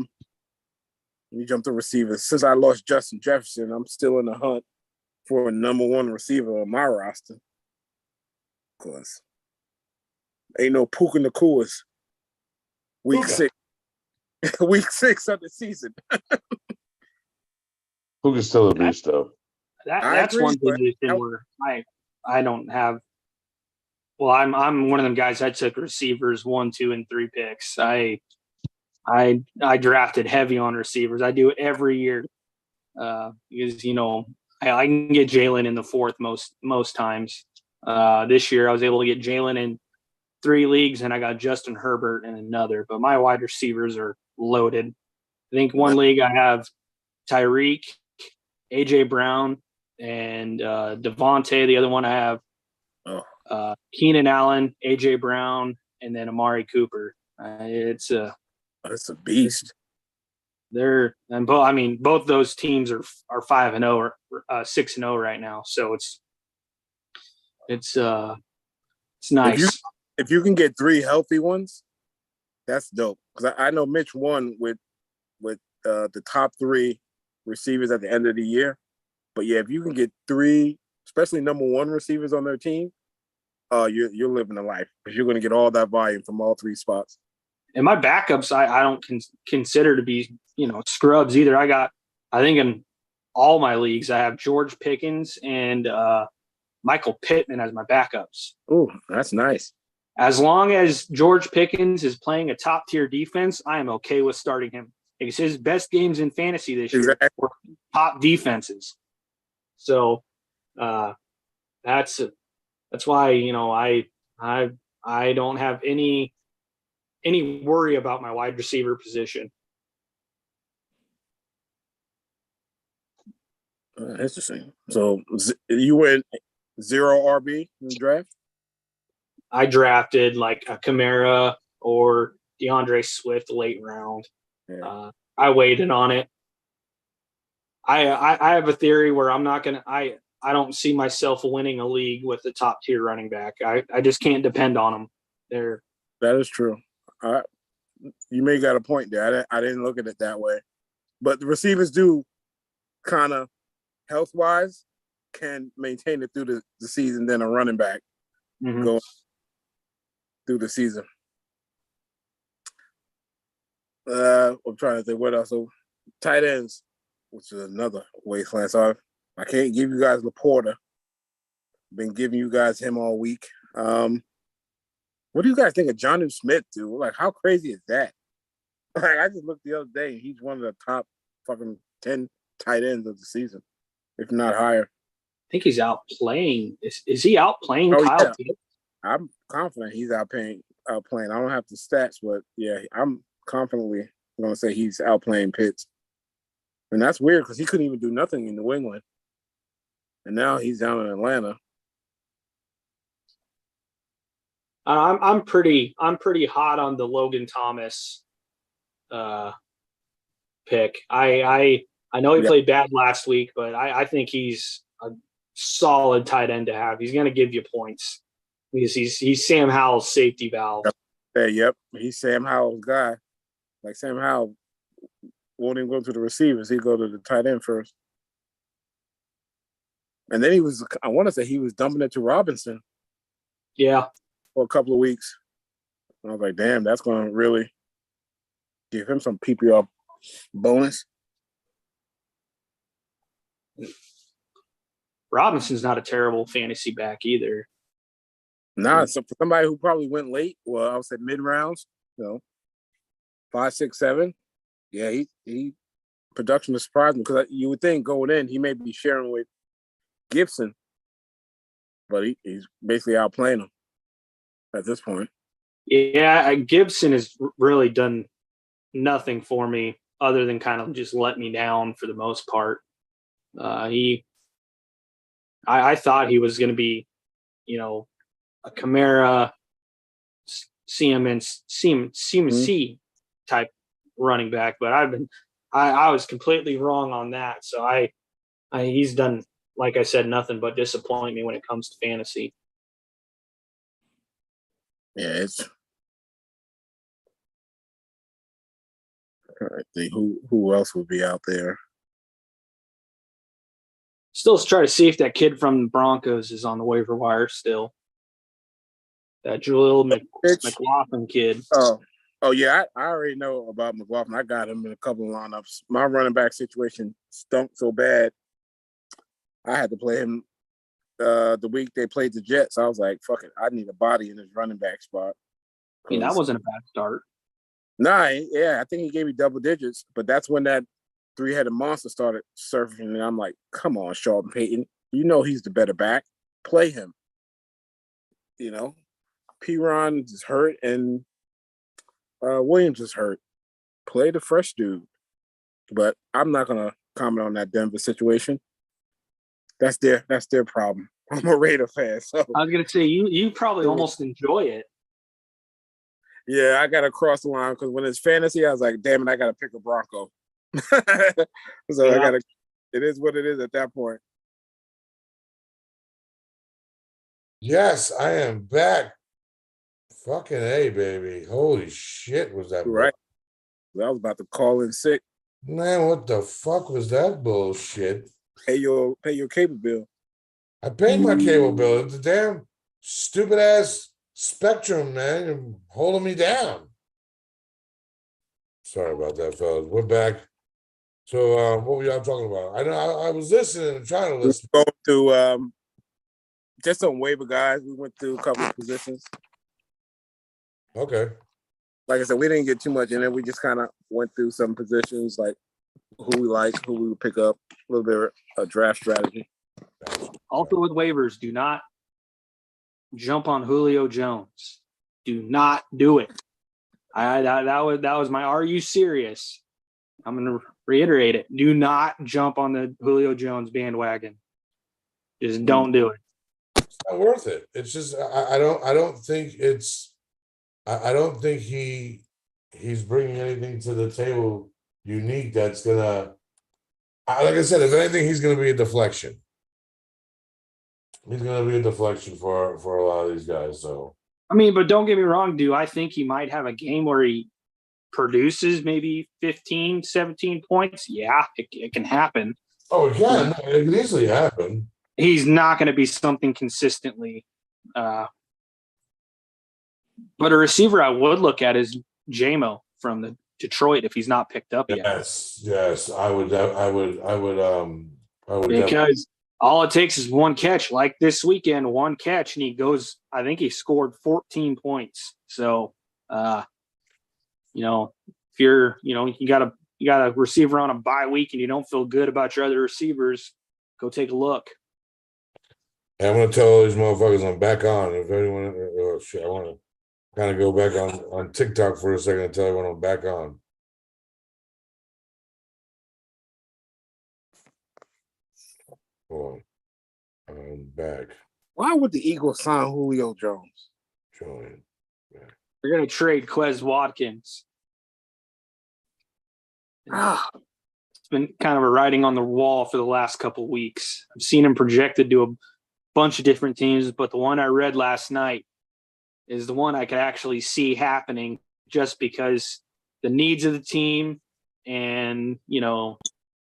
me jump to receivers. Since I lost Justin Jefferson, I'm still in the hunt for a number one receiver on my roster. Cause ain't no Puka Nakua's week 6. Week 6 of the season. Puka's still a beast, though. That's agree, one position where I don't have. Well, I'm one of them guys. I took receivers 1, 2, and 3 picks. I drafted heavy on receivers. I do it every year because I can get Jalen in the 4th most times. This year I was able to get Jalen in 3 leagues, and I got Justin Herbert in another. But my wide receivers are loaded. I think one league I have Tyreek, AJ Brown, and Devontae. The other one I have Keenan Allen, AJ Brown, and then Amari Cooper. It's a beast. Both those teams are 5-0 or 6-0 right now. So it's nice. If you can get 3 healthy ones, that's dope. Because I know Mitch won with the top 3 receivers at the end of the year. But yeah, if you can get 3, especially number 1 receivers on their team, you're living a life because you're going to get all that volume from all 3 spots. And my backups, I don't consider to be scrubs either. I think in all my leagues, I have George Pickens and Michael Pittman as my backups. Oh, that's nice. As long as George Pickens is playing a top-tier defense, I am okay with starting him. Because his best games in fantasy this year were top defenses. So that's why I don't have any worry about my wide receiver position. Interesting. So you went 0 RB in the draft? I drafted like a Kamara or DeAndre Swift late round. Yeah. I waited on it. I have a theory where I'm not gonna. I don't see myself winning a league with a top tier running back. I just can't depend on them. They're That is true. You may got a point there. I didn't look at it that way, but the receivers do kind of health wise can maintain it through the season than a running back go through the season. I'm trying to think what else. So tight ends, which is another wasteland. So I can't give you guys Laporta. Been giving you guys him all week. What do you guys think of Jonnu Smith, dude? Like, how crazy is that? Like, I just looked the other day, and he's one of the top fucking 10 tight ends of the season, if not higher. I think he's outplaying. Is he outplaying Kyle Yeah. Pitts? I'm confident he's outplaying. I don't have the stats, but yeah, I'm confidently going to say he's outplaying Pitts. And that's weird because he couldn't even do nothing in New England. And now he's down in Atlanta. I'm pretty hot on the Logan Thomas pick. I know he played bad last week, but I think he's a solid tight end to have. He's going to give you points because he's Sam Howell's safety valve. Yep. He's Sam Howell's guy. Like Sam Howell won't even go to the receivers. He'd go to the tight end first. And then I want to say he was dumping it to Robinson. Yeah. For a couple of weeks. And I was like, damn, that's going to really give him some PPR bonus. Robinson's not a terrible fantasy back either. Nah, so for somebody who probably went late, well, I would say mid rounds, 5, 6, 7. Yeah, he production is surprising because you would think going in he may be sharing with Gibson, but he's basically outplaying him at this point. Yeah, Gibson has really done nothing for me other than kind of just let me down for the most part. I thought he was going to be, a Kamara, CMC type running back, but I was completely wrong on that. So he's done, like I said, nothing but disappoint me when it comes to fantasy. Yeah, it's. I think who else would be out there? Still try to see if that kid from the Broncos is on the waiver wire still. That Jaleel McLaughlin kid. Oh yeah, I already know about McLaughlin. I got him in a couple of lineups. My running back situation stunk so bad, I had to play him the week they played the Jets. I was like, fuck it, I need a body in his running back spot. I mean, that wasn't a bad start. Nah, yeah, I think he gave me double digits, but that's when that three-headed monster started surfing, and I'm like, come on, Sean Payton. You know he's the better back. Play him. P-Ron is hurt, and Williams is hurt. Play the fresh dude. But I'm not going to comment on that Denver situation. That's their problem. I'm a Raider fan. So I was going to say, you probably almost enjoy it. Yeah, I got to cross the line because when it's fantasy, I was like, damn it, I got to pick a Bronco. So yeah. It is what it is at that point. Yes, I am back. Fucking A, baby. Holy shit, was that right? I was about to call in sick. Man, what the fuck was that bullshit? Pay your cable bill. I paid my cable bill. It's a damn stupid ass Spectrum, man. You're holding me down. Sorry about that, fellas. We're back. So what were y'all talking about? I was listening and trying to listen. We go through just some waiver guys. We went through a couple of positions. Okay. Like I said, we didn't get too much in it. We just kind of went through some positions, like who we like, who we would pick up, a little bit of draft strategy. Also with waivers, do not jump on Julio Jones. Do not do it. That was my "Are you serious?" I'm going to reiterate it. Do not jump on the Julio Jones bandwagon. Just don't do it. It's not worth it. It's just I don't think it's. I don't think he's bringing anything to the table unique that's gonna Like I said, if anything, he's going to be a deflection. He's going to be a deflection for a lot of these guys. So I mean, but don't get me wrong, do I think he might have a game where he produces maybe 15, 17 points? Yeah, it can happen. it can. It can easily happen. He's not going to be something consistently. But a receiver I would look at is JMO from the Detroit if he's not picked up yet. Yes, I would because all it takes is one catch. Like this weekend, one catch, and he goes. I think he scored 14 points. So, if you're, you got a receiver on a bye week and you don't feel good about your other receivers, go take a look. I'm gonna tell all these motherfuckers I'm back on. If anyone, oh shit, I want to kind of go back on TikTok for a second and tell everyone I'm back on. Hold on. I'm back. Why would the Eagles sign Julio Jones? Join. They're going to trade Quez Watkins. It's been kind of a writing on the wall for the last couple of weeks. I've seen him projected to a bunch of different teams, but the one I read last night is the one I could actually see happening just because the needs of the team and,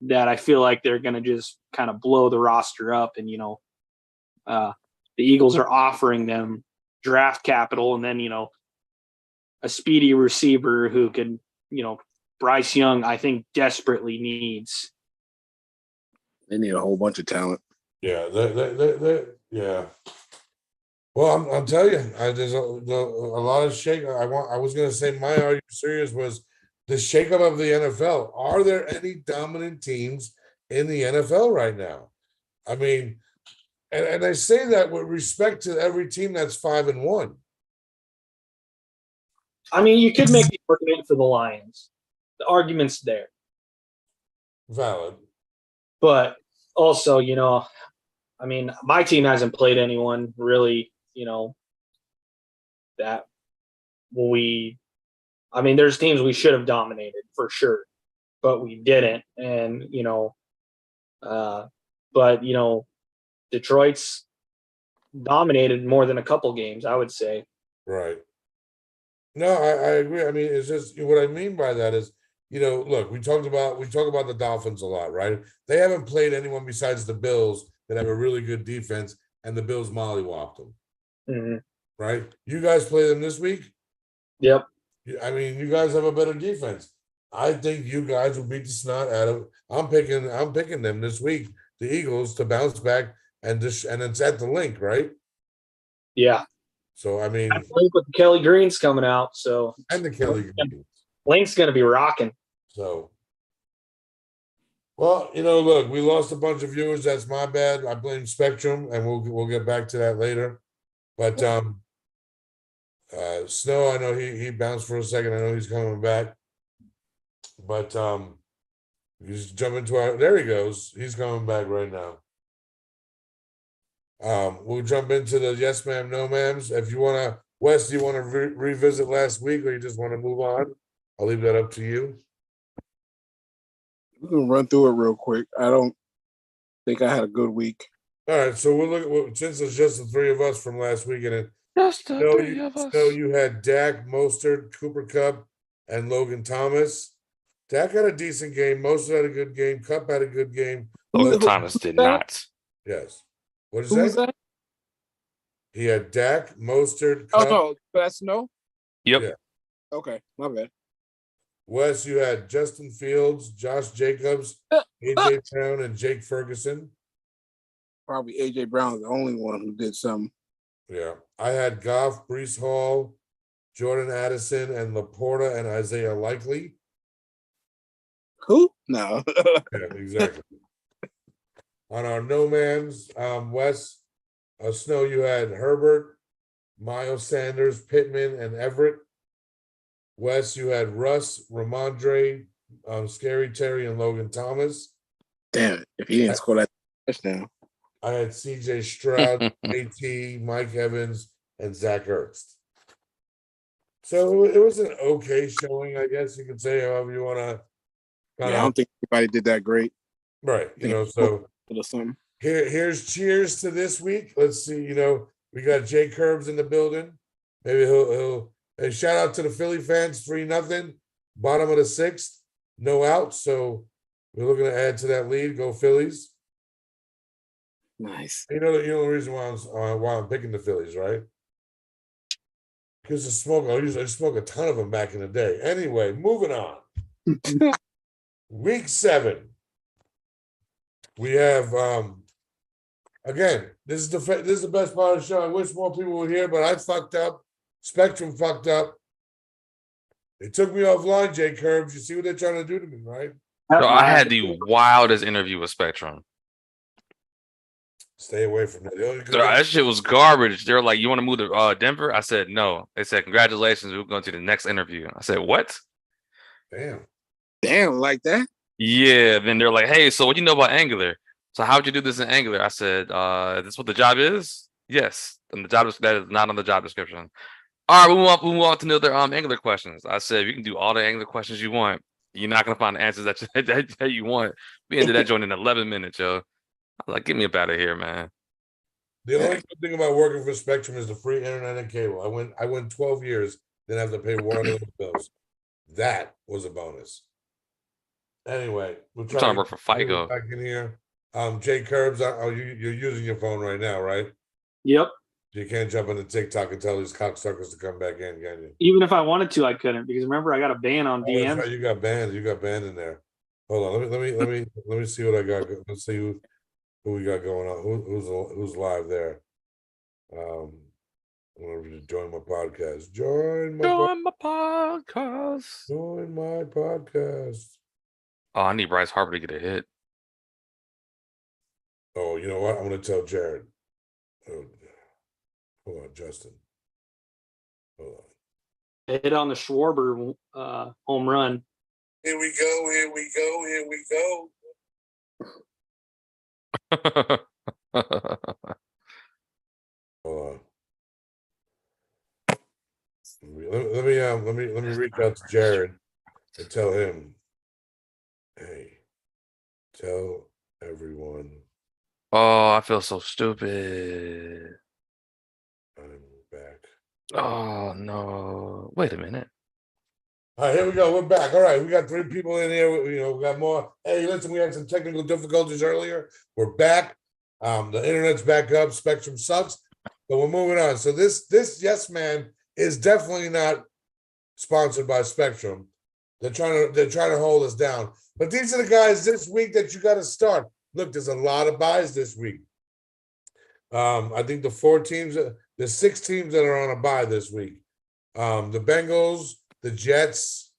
that I feel like they're going to just kind of blow the roster up. And, the Eagles are offering them draft capital and then, a speedy receiver who can, Bryce Young, I think, desperately needs. They need a whole bunch of talent. Yeah, yeah. Well, I'll tell you, there's a lot of shake. I was going to say my Are You Serious was the shakeup of the NFL. Are there any dominant teams in the NFL right now? I mean, and I say that with respect to every team that's 5-1. I mean, you could make the argument for the Lions. The argument's there. Valid. But also, I mean, my team hasn't played anyone really, that there's teams we should have dominated for sure, but we didn't. And, Detroit's dominated more than a couple games, I would say. Right. No, I agree. I mean, it's just what I mean by that is, look, we talk about the Dolphins a lot, right? They haven't played anyone besides the Bills that have a really good defense, and the Bills mollywopped them. Mm-hmm. Right? You guys play them this week? Yep. I mean, you guys have a better defense. I think you guys will beat the snot out of. I'm picking them this week, the Eagles, to bounce back, and it's at the Link, right? Yeah. So I mean, I think with the Kelly Greens coming out, so and the Kelly Greens. Link's going to be rocking. So, well, look, we lost a bunch of viewers. That's my bad. I blame Spectrum, and we'll get back to that later. But Snow, I know he bounced for a second. I know he's coming back. But you just jump into there he goes. He's coming back right now. We'll jump into the yes ma'am, no ma'ams. If you want to, Wes, do you want to revisit last week or you just want to move on? I'll leave that up to you. We can run through it real quick. I don't think I had a good week. All right, so we'll look at since it's just the three of us from last week, and Just the three of us. So you had Dak, Mostert, Cooper Kupp, and Logan Thomas. Dak had a decent game. Mostert had a good game. Kupp had a good game. Logan Thomas did not. Yes. What is Who that? was that? He had Dak, Mostert, Kupp. Oh, that's no. Yep. Yeah. Okay, my bad. Wes, you had Justin Fields, Josh Jacobs, AJ Brown, and Jake Ferguson. Probably AJ Brown is the only one who did something. Yeah. I had Goff, Brees Hall, Jordan Addison, and Laporta and Isaiah Likely. Who? No. Yeah, exactly. On our no man's, Wes, Snow, you had Herbert, Miles Sanders, Pittman, and Everett. Wes, you had Russ, Ramondre, Scary Terry, and Logan Thomas. Damn it. If he didn't score that touchdown. I had CJ Stroud, AT, Mike Evans, and Zach Ertz. So it was an okay showing, I guess you could say, however you want to. Yeah, I don't think anybody did that great. Right. So or something. here's cheers to this week. Let's see. We got Jay Curbs in the building. Maybe he'll hey, shout out to the Philly fans, 3-0, bottom of the sixth, no outs. So we're looking to add to that lead. Go Phillies. Nice. You know the reason why I'm picking the Phillies, right? Because I used to smoke a ton of them back in the day. Anyway, moving on. Week 7. We have again, this is the best part of the show. I wish more people were here, but I fucked up. Spectrum fucked up. They took me offline, Jay Curbs. You see what they're trying to do to me, right? So I had the wildest interview with Spectrum. Stay away from that. The only good So that shit was garbage. They were like, "You want to move to Denver?" I said, "No." They said, "Congratulations, we're going to the next interview." I said, "What?" Damn, like that? Yeah. Then they're like, "Hey, so what do you know about Angular? So how'd you do this in Angular?" I said, "Is this what the job is?" Yes. And that is not on the job description. All right, we move on to another Angular questions. I said, "You can do all the Angular questions you want. You're not gonna find the answers that you want." We ended that joint in 11 minutes, yo. I was like, "Get me up out of here, man." The only good thing about working for Spectrum is the free internet and cable. I went 12 years, didn't have to pay one of those bills. That was a bonus. Anyway, we're trying to trying work for FICO. back in here. Jay Curbs, you're using your phone right now, right? Yep. You can't jump into TikTok and tell these cocksuckers to come back in, can you? Even if I wanted to, I couldn't because remember I got a ban on Oh, that's DMs. right. You got banned. You got banned in there. Hold on. Let me see what I got. Let's see who we got going on. Who's live there? I'm gonna join my podcast. Join my podcast. join my podcast. Oh, I need Bryce Harper to get a hit. Oh, you know what? I'm gonna tell Jared. Oh, hold on, Justin. Hold on. Hit on the Schwarber home run. Here we go. Here we go. Here we go. Hold on. Let me reach out to Jared and tell him, hey, tell everyone Oh, I feel so stupid. I'm back. Oh no! Wait a minute. All right, here we go. We're back. All right, we got 3 people in here. We got more. Hey, listen, we had some technical difficulties earlier. We're back. The internet's back up. Spectrum sucks, but we're moving on. So this Yes Man is definitely not sponsored by Spectrum. They're trying to hold us down. But these are the guys this week that you got to start. Look, there's a lot of buys this week. I think there's 6 teams that are on a buy this week. The Bengals, the Jets,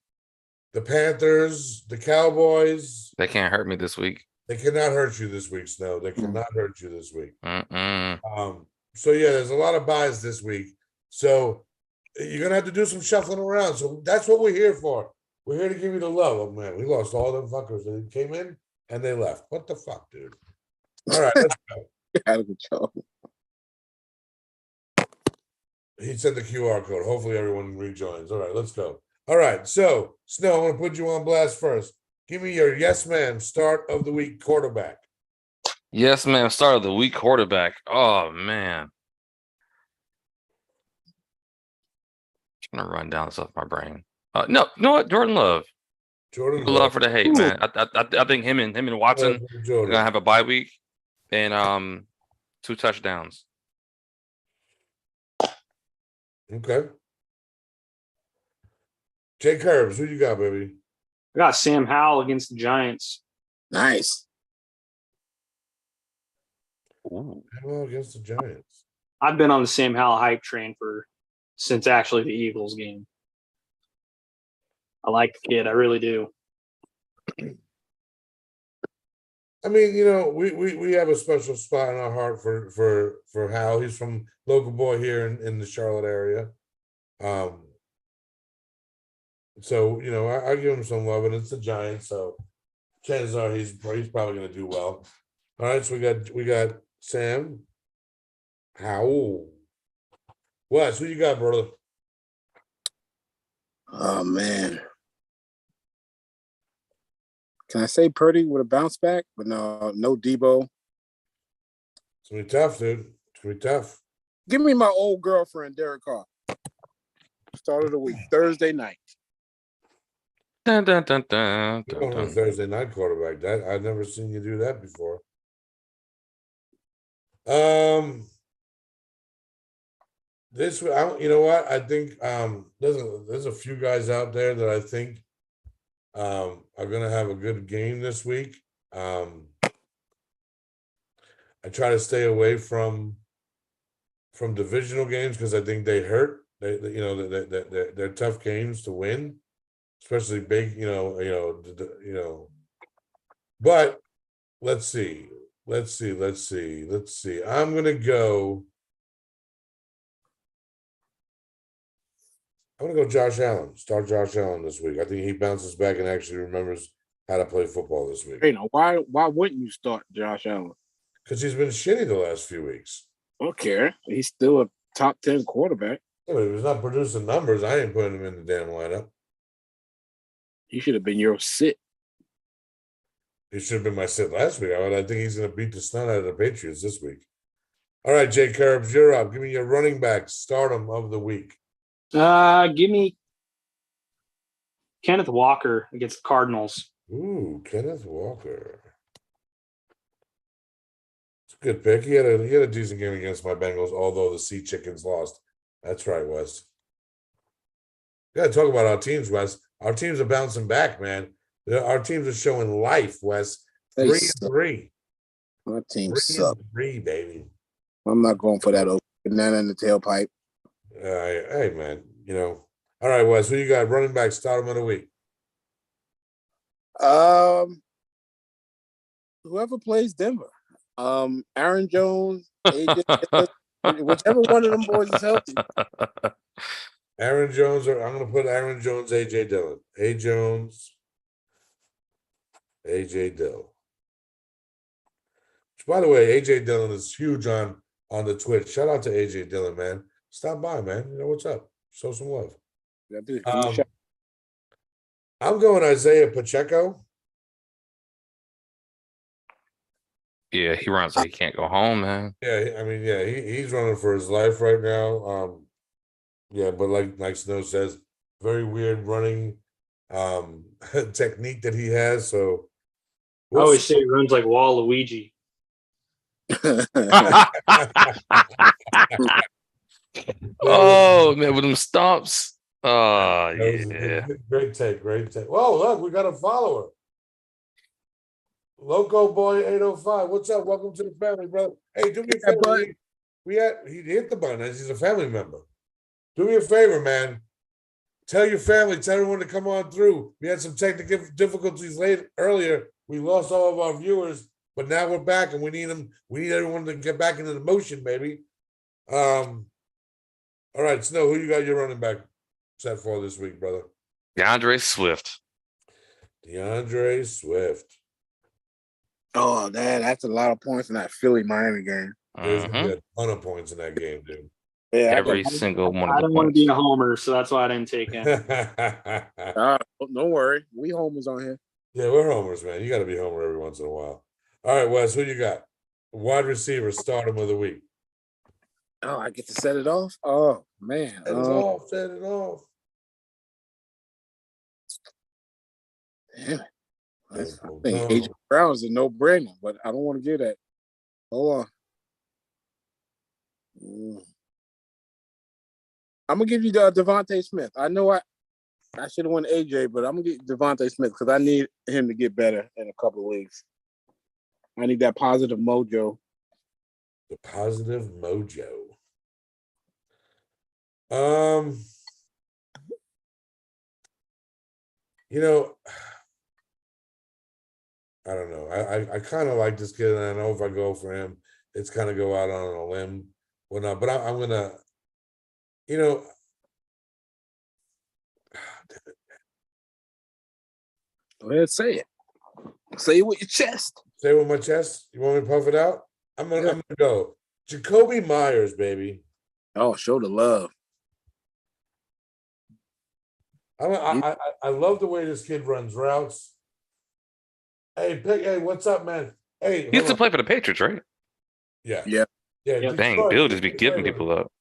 the Panthers, the Cowboys. They can't hurt me this week. They cannot hurt you this week, Snow. They cannot hurt you this week. Mm-mm. So yeah, there's a lot of buys this week. So you're gonna have to do some shuffling around. So that's what we're here for. We're here to give you the love. Oh man, we lost all them fuckers. They came in and they left. What the fuck, dude? All right, let's go. Out of control. He sent the QR code. Hopefully everyone rejoins. All right, let's go. All right, so Snow, I'm gonna put you on blast first. Give me your yes man start of the week quarterback. Yes, man. Start of the week quarterback. Oh man. I'm gonna run down this off my brain. No, you know what? Jordan Love. Jordan Love for the hate, man. I think him and Watson are Jordan. gonna have a bye week and 2 touchdowns. Okay. Jay Curbs, who you got, baby? I got Sam Howell against the Giants. Nice. Ooh. Well, against the Giants. I've been on the Sam Howell hype train since actually the Eagles game. I like the kid, I really do. I mean, we have a special spot in our heart for Hal. He's from local boy here in the Charlotte area. So I give him some love, and it's the Giants, so chances are he's probably going to do well. All right, so we got Sam Howell. Wes, who you got, brother? Oh man. Can I say Purdy with a bounce back? But no Debo. It's gonna be tough, dude. It's gonna be tough. Give me my old girlfriend, Derek Carr. Start of the week, Thursday night. Dun, dun, dun, dun, You dun, don't know a dun. Thursday night quarterback. That I've never seen you do that before. You know what? I think there's a few guys out there that I think are gonna have a good game this week. I try to stay away from divisional games because I think they hurt. They're tough games to win, especially big. But let's see. I'm gonna go Josh Allen. Start Josh Allen this week. I think he bounces back and actually remembers how to play football this week. You know, why wouldn't you start Josh Allen? Because he's been shitty the last few weeks. I don't care. He's still a top 10 quarterback. Yeah, but if he's not producing numbers, I ain't putting him in the damn lineup. He should have been your sit. He should have been my sit last week. I think he's going to beat the snot out of the Patriots this week. All right, Jay Curbs, you're up. Give me your running back stardom of the week. Give me Kenneth Walker against the Cardinals. Ooh, Kenneth Walker. It's a good pick. He had a decent game against my Bengals, although the Sea Chickens lost. That's right, Wes. We got to talk about our teams, Wes. Our teams are bouncing back, man. Our teams are showing life, Wes. 3-3. My team sucks. 3-3, baby. I'm not going for that banana in the tailpipe. Hey, man. All right, Wes. Who you got? Running back stardom of the week. Whoever plays Denver. Aaron Jones, AJ, whichever one of them boys is healthy. Aaron Jones, or I'm going to put Aaron Jones, AJ Dillon. A Jones, AJ Dillon. Which, by the way, AJ Dillon is huge on the Twitch. Shout out to AJ Dillon, man. Stop by, man. You know what's up. Show some love. I'm going Isaiah Pacheco. Yeah, he runs like he can't go home, man. Yeah, I mean, yeah, he's running for his life right now. Yeah, but like Snow says, very weird running technique that he has. So I always say he runs like Waluigi. Oh man, with them stomps. Oh yeah. Great take. Whoa, look, we got a follower. Loco Boy 805. What's up? Welcome to the family, brother. Hey, do me a favor. He hit the button as he's a family member. Do me a favor, man. Tell your family, tell everyone to come on through. We had some technical difficulties earlier. We lost all of our viewers, but now we're back and we need them. We need everyone to get back into the motion, baby. All right, Snow, who you got your running back set for this week, brother? DeAndre Swift. Oh, that's a lot of points in that Philly-Miami game. There's going to be a ton of points in that game, dude. Yeah, every single one. I don't want to be a homer, so that's why I didn't take him. Don't worry, we homers on here. Yeah, we're homers, man. You got to be homer every once in a while. All right, Wes, who you got? Wide receiver stardom of the week. Oh, I get to set it off. Oh man, Set it off. Damn it. I think AJ Brown is a no-brainer, but I don't want to give that. Hold on. I'm gonna give you Devontae Smith. I know I should have won AJ, but I'm gonna get Devontae Smith because I need him to get better in a couple of weeks. I need that positive mojo. The positive mojo. I don't know. I kind of like this kid, and I know if I go for him, it's kind of go out on a limb. Well, no, but I'm gonna. Go ahead, say it. Say it with your chest. Say it with my chest. You want me to puff it out? I'm gonna go Jacoby Myers, baby. Oh, show the love. I love the way this kid runs routes. Hey, what's up, man? Hey, He used hold to on. play for the Patriots, right? Yeah, Yeah. yeah. Yep. Dang, Detroit, Bill do just be me a giving favor. people up.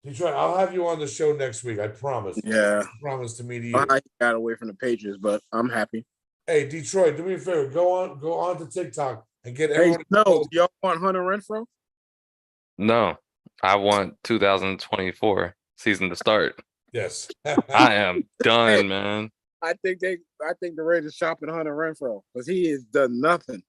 Detroit, I'll have you on the show next week. I promise. Yeah. I promise to meet you. I got away from the Patriots, but I'm happy. Hey, Detroit, do me a favor. Go on to TikTok and get Hey, everyone. no, do y'all want Hunter Renfro? No, I want 2024 season to start. Yes. I am Hey, done, man. I think the Raiders shopping Hunter Renfro because he has done nothing.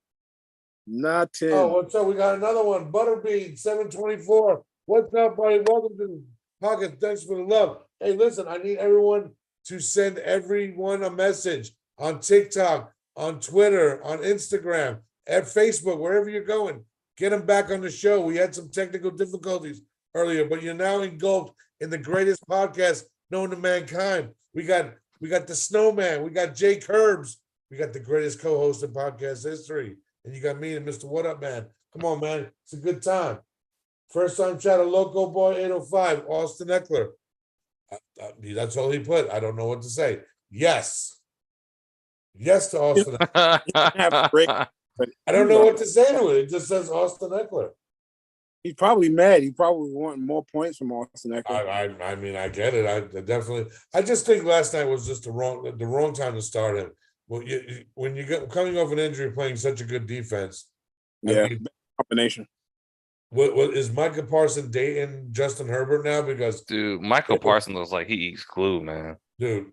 Nothing. Oh, what's up? We got another one. Butterbean 724. What's up, buddy? Welcome to Pocket. Thanks for the love. Hey, listen, I need everyone to send everyone a message on TikTok, on Twitter, on Instagram, at Facebook, wherever you're going. Get them back on the show. We had some technical difficulties earlier, but you're now engulfed in the greatest podcast known to mankind. We got the Snowman. We got Jay Curbs. We got the greatest co-host in podcast history. And you got me and Mr. What Up, man. Come on, man. It's a good time. First time chat, a Loco Boy 805, Austin Eckler. That's all he put. I don't know what to say. Yes. Yes to Austin. Have great, but I don't know what to say to it. It just says Austin Eckler. he's probably mad. He probably wanting more points from Austin Eckler. I mean, I get it. I definitely. I just think last night was just the wrong time to start him. Well, when you get coming off an injury, playing such a good defense. Yeah, I mean, combination. what is Micah Parsons dating Justin Herbert now? Because Dude, Michael Parsons looks like he eats glue, man. dude,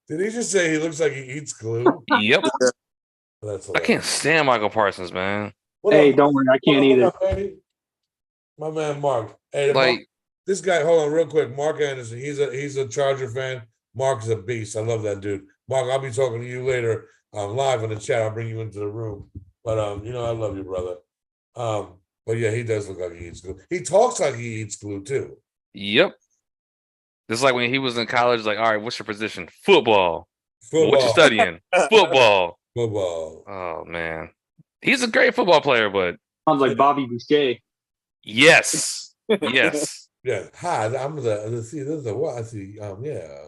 did he just say he looks like he eats glue? Yep. That's I can't stand Michael Parsons, man. Hey, don't worry, I can't either. Up, baby? My man Mark. Hey, Like, Mark, this guy. Hold on, real quick. Mark Anderson. He's a Charger fan. Mark is a beast. I love that dude. Mark, I'll be talking to you later. Live in the chat. I'll bring you into the room. But I love you, brother. But yeah, he does look like he eats glue. He talks like he eats glue too. yep. Just like when he was in college, like, all right, what's your position? Football. Football. What you studying? Football. Football. Oh man, he's a great football player, but Sounds like Bobby Boucher. yes, yes. Yeah. Hi, I'm this is the what I see. Yeah.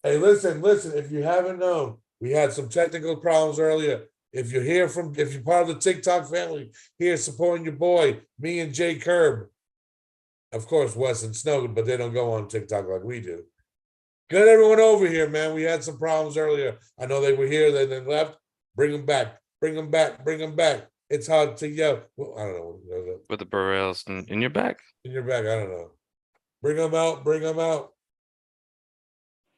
Hey, listen. If you haven't known, we had some technical problems earlier. If you're part of the TikTok family, here supporting your boy, me and Jay Curb. Of course, Wes and Snowden, but they don't go on TikTok like we do. Get everyone over here, man. We had some problems earlier. I know they were here, then they left. Bring them back. Bring them back. Bring them back. It's hard to yell. Well, I don't know. With the Burrells in your back. In your back, I don't know. Bring them out. Bring them out.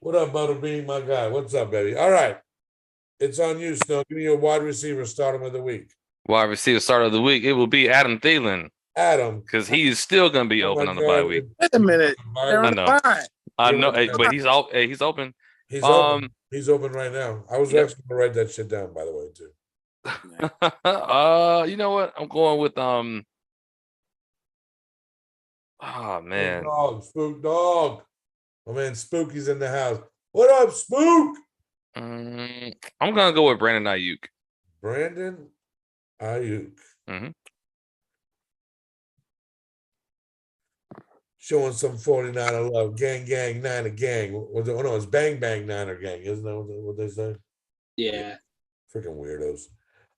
What up, Butterbean, my guy? What's up, baby? All right. It's on you, Snow. Give me your wide receiver stardom of the week. Wide receiver start of the week. It will be Adam Thielen Adam. because he's still going to be Oh open my on the God. bye week. Wait a minute. I know. Why? I know, but he's out. Hey, he's open. He's open. He's open right now. I was actually going to write that shit down, by the way, too. You know what? I'm going with Oh man. Spook dog. My man Spooky's in the house. What up, Spook? I'm gonna go with Brandon Ayuk. Brandon Ayuk. Mm-hmm. Showing some 49er love. Gang, Niner gang. Oh, no, it's Bang, Niner gang. Isn't that what they say? Yeah. Freaking weirdos.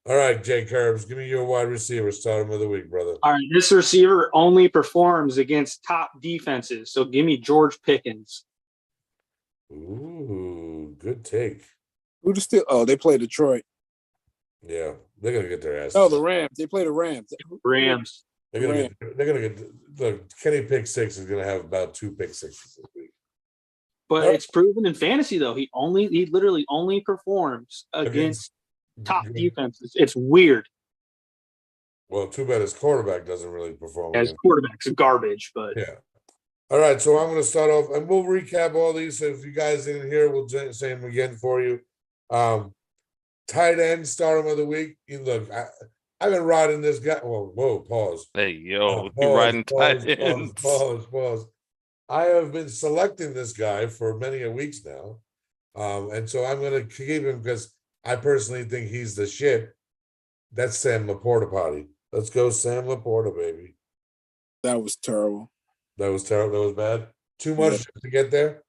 All right, Jay Curbs, give me your wide receiver. Start him of the week, brother. All right, this receiver only performs against top defenses. So give me George Pickens. Ooh, good take. Who just still? Oh, they play Detroit. Yeah, they're gonna get their ass. Oh, the Rams. They play the Rams. Rams. They're gonna get. Look, Kenny Pick Six is gonna have about 2 pick sixes this week. But it's proven in fantasy though. He literally only performs against top defenses. It's weird. Well, too bad his quarterback doesn't really perform. As quarterback's garbage, but yeah. All right, so I'm going to start off, and we'll recap all these. So if you guys didn't hear, we'll say them again for you. Tight end stardom of the week. You look, I've been riding this guy. Whoa, pause. Hey, yo, Pause, riding tight ends. Pause. I have been selecting this guy for many weeks now, and so I'm going to keep him because I personally think he's the shit. That's Sam Laporta potty. Let's go, Sam Laporta, baby. That was terrible. That was terrible. That was bad. Too much to get there.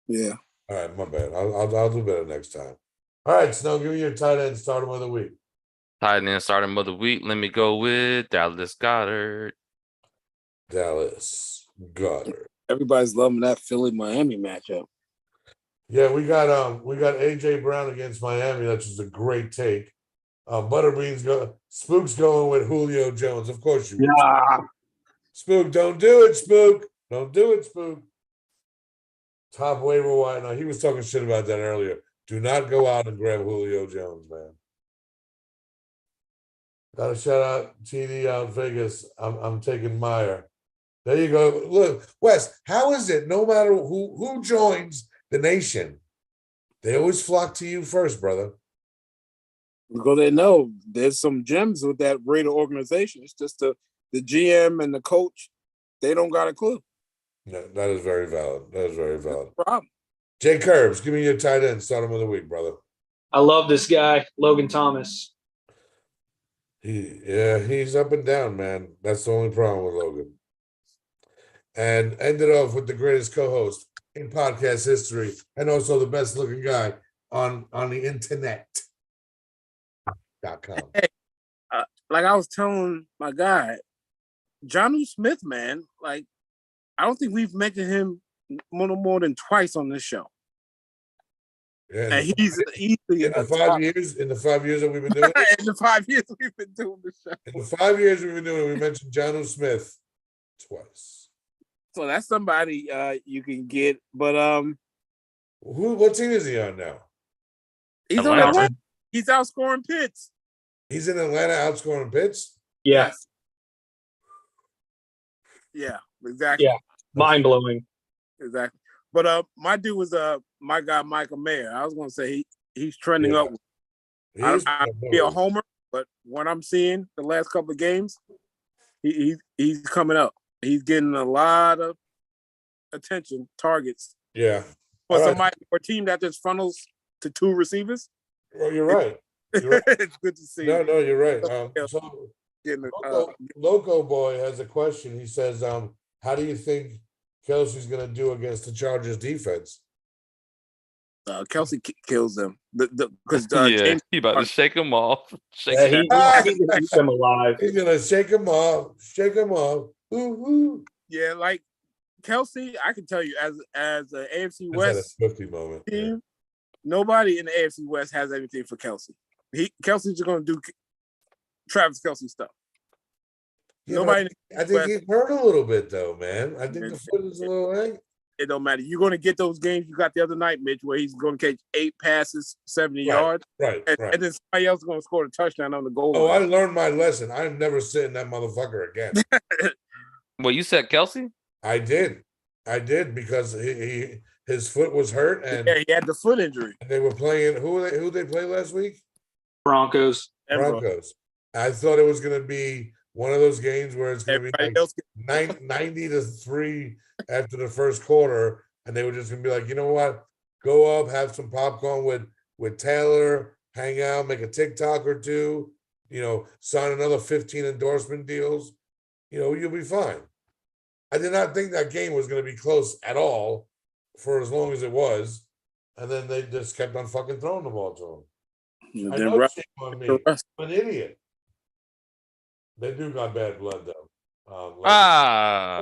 Yeah. All right, my bad. I'll do better next time. All right, Snow, give me your tight end stardom of the week. Tight end starting of the week. Let me go with Dallas Goddard. Dallas Goddard. Everybody's loving that Philly Miami matchup. Yeah, we got AJ Brown against Miami. That's just a great take. Spook's going with Julio Jones. Of course you will. Yeah. Spook, don't do it, Spook. Don't do it, Spook. Top waiver wire. Now he was talking shit about that earlier. Do not go out and grab Julio Jones, man. Got to shout out TD out Vegas. I'm taking Meyer. There you go. Look, Wes, how is it? No matter who joins the nation, they always flock to you first, brother. Because they know there's some gems with that Raider organization. It's just the GM and the coach, they don't got a clue. No, that is very valid. That is very valid. Problem. Jay Curbs, give me your tight end. Start him of the week, brother. I love this guy, Logan Thomas. He's up and down, man. That's the only problem with Logan. And ended off with the greatest co-host in podcast history, and also the best looking guy on the internet.com. Hey, like I was telling my guy, Jonnu Smith, man, like I don't think we've mentioned him more than twice on this show. Yeah, And he's easily in the 5 years that we've been doing it, in the 5 years we've been doing the show. in the 5 years we've been doing it, we mentioned Jonnu Smith twice. So that's somebody you can get, but What team is he on now? he's Atlanta. on Atlanta. He's outscoring Pitts. He's in Atlanta outscoring Pitts. Yeah. Yeah, exactly. Yeah. Mind blowing. Exactly. But my dude was my guy Michael Mayer. I was gonna say he's trending up. I'm be a homer, but what I'm seeing the last couple of games, he's coming up. He's getting a lot of attention, targets. Yeah. For somebody or a team that just funnels to two receivers. Well, you're right. You're right. It's good to see. No, you're right. Getting Loco Boy has a question. He says, how do you think Kelsey's going to do against the Chargers defense? Kelsey kills them because he about to shake them off. He's gonna keep them alive. He's going to shake them off. Ooh. Yeah, like Kelsey, I can tell you as an AFC West moment. team, nobody in the AFC West has anything for Kelsey. Kelsey's just going to do Travis Kelsey stuff. Yeah, I think he hurt a little bit though, man. I think the foot is a little right. It don't matter. You're going to get those games you got the other night, Mitch, where he's going to catch 8 passes, 70 yards. Right. And then somebody else is going to score a touchdown on the goal line. Oh, I learned my lesson. I'm never sitting that motherfucker again. Well, you said Kelsey? I did because his foot was hurt and he had the foot injury. And they were playing who they played last week? Broncos. I thought it was going to be one of those games where it's going to be like 90-3 after the first quarter, and they were just going to be like, you know what? Go up, have some popcorn with Taylor, hang out, make a TikTok or two, sign another 15 endorsement deals. You'll be fine. I did not think that game was going to be close at all for as long as it was, and then they just kept on fucking throwing the ball to him. I know shame on me. I'm an idiot. They do got bad blood though.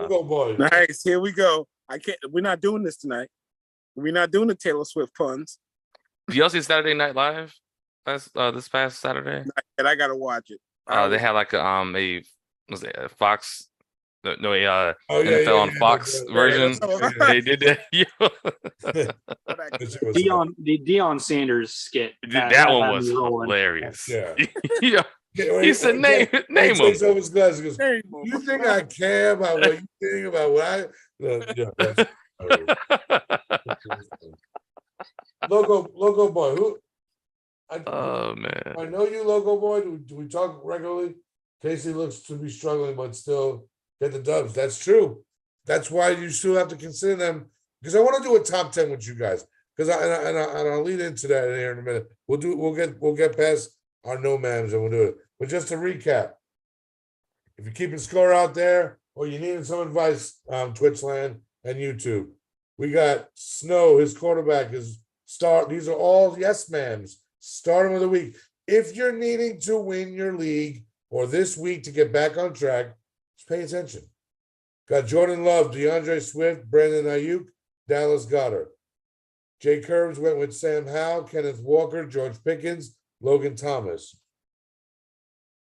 Go boys. Nice. Here we go. We're not doing this tonight. We're not doing the Taylor Swift puns. Do y'all see Saturday Night Live? This past Saturday. And I gotta watch it. They had like a Fox. NFL on Fox version. They did that. The Deion Sanders skit. That one was hilarious. Yeah. He said, "Name him." Takes off his glasses. He goes, you think I care about what you think about what I? Loco boy. Who? Oh man. I know you, Loco boy. Do we talk regularly? Casey looks to be struggling, but still get the dubs. That's true. That's why you still have to consider them. Because I want to do a top 10 with you guys. Because I'll lead into that here in a minute. We'll get past our no mans and we'll do it. But just to recap, if you're keeping score out there or you needed some advice, Twitch land and YouTube, We got Snow, his quarterback is start. These are all yes mans. Start of the week. If you're needing to win your league or this week to get back on track, just pay attention. Got Jordan Love, DeAndre Swift, Brandon Ayuk, Dallas Goedert. Jay Curbs went with Sam Howell, Kenneth Walker, George Pickens, Logan Thomas.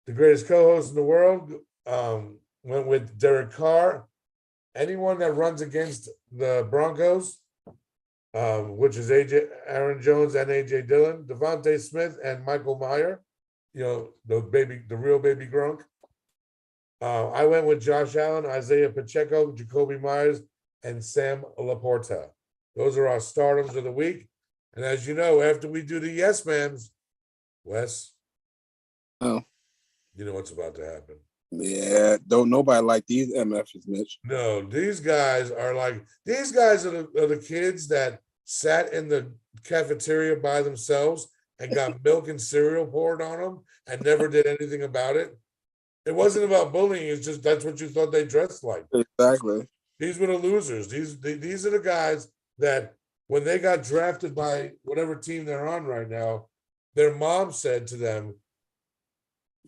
The greatest co-host in the world went with Derek Carr. Anyone that runs against the Broncos, which is Aaron Jones and AJ Dillon, Devontae Smith and Michael Meyer, the real baby Gronk. I went with Josh Allen, Isaiah Pacheco, Jacoby Myers, and Sam Laporta. Those are our stardoms of the week. And as you know, after we do the yes ma'ams, Wes, Oh, you know what's about to happen. yeah. Don't nobody like these MFs, Mitch. No, these guys are the kids that sat in the cafeteria by themselves and got milk and cereal poured on them and never did anything about it. It wasn't about bullying. It's just that's what you thought they dressed like. Exactly. These were the losers. These are the guys that when they got drafted by whatever team they're on right now, their mom said to them,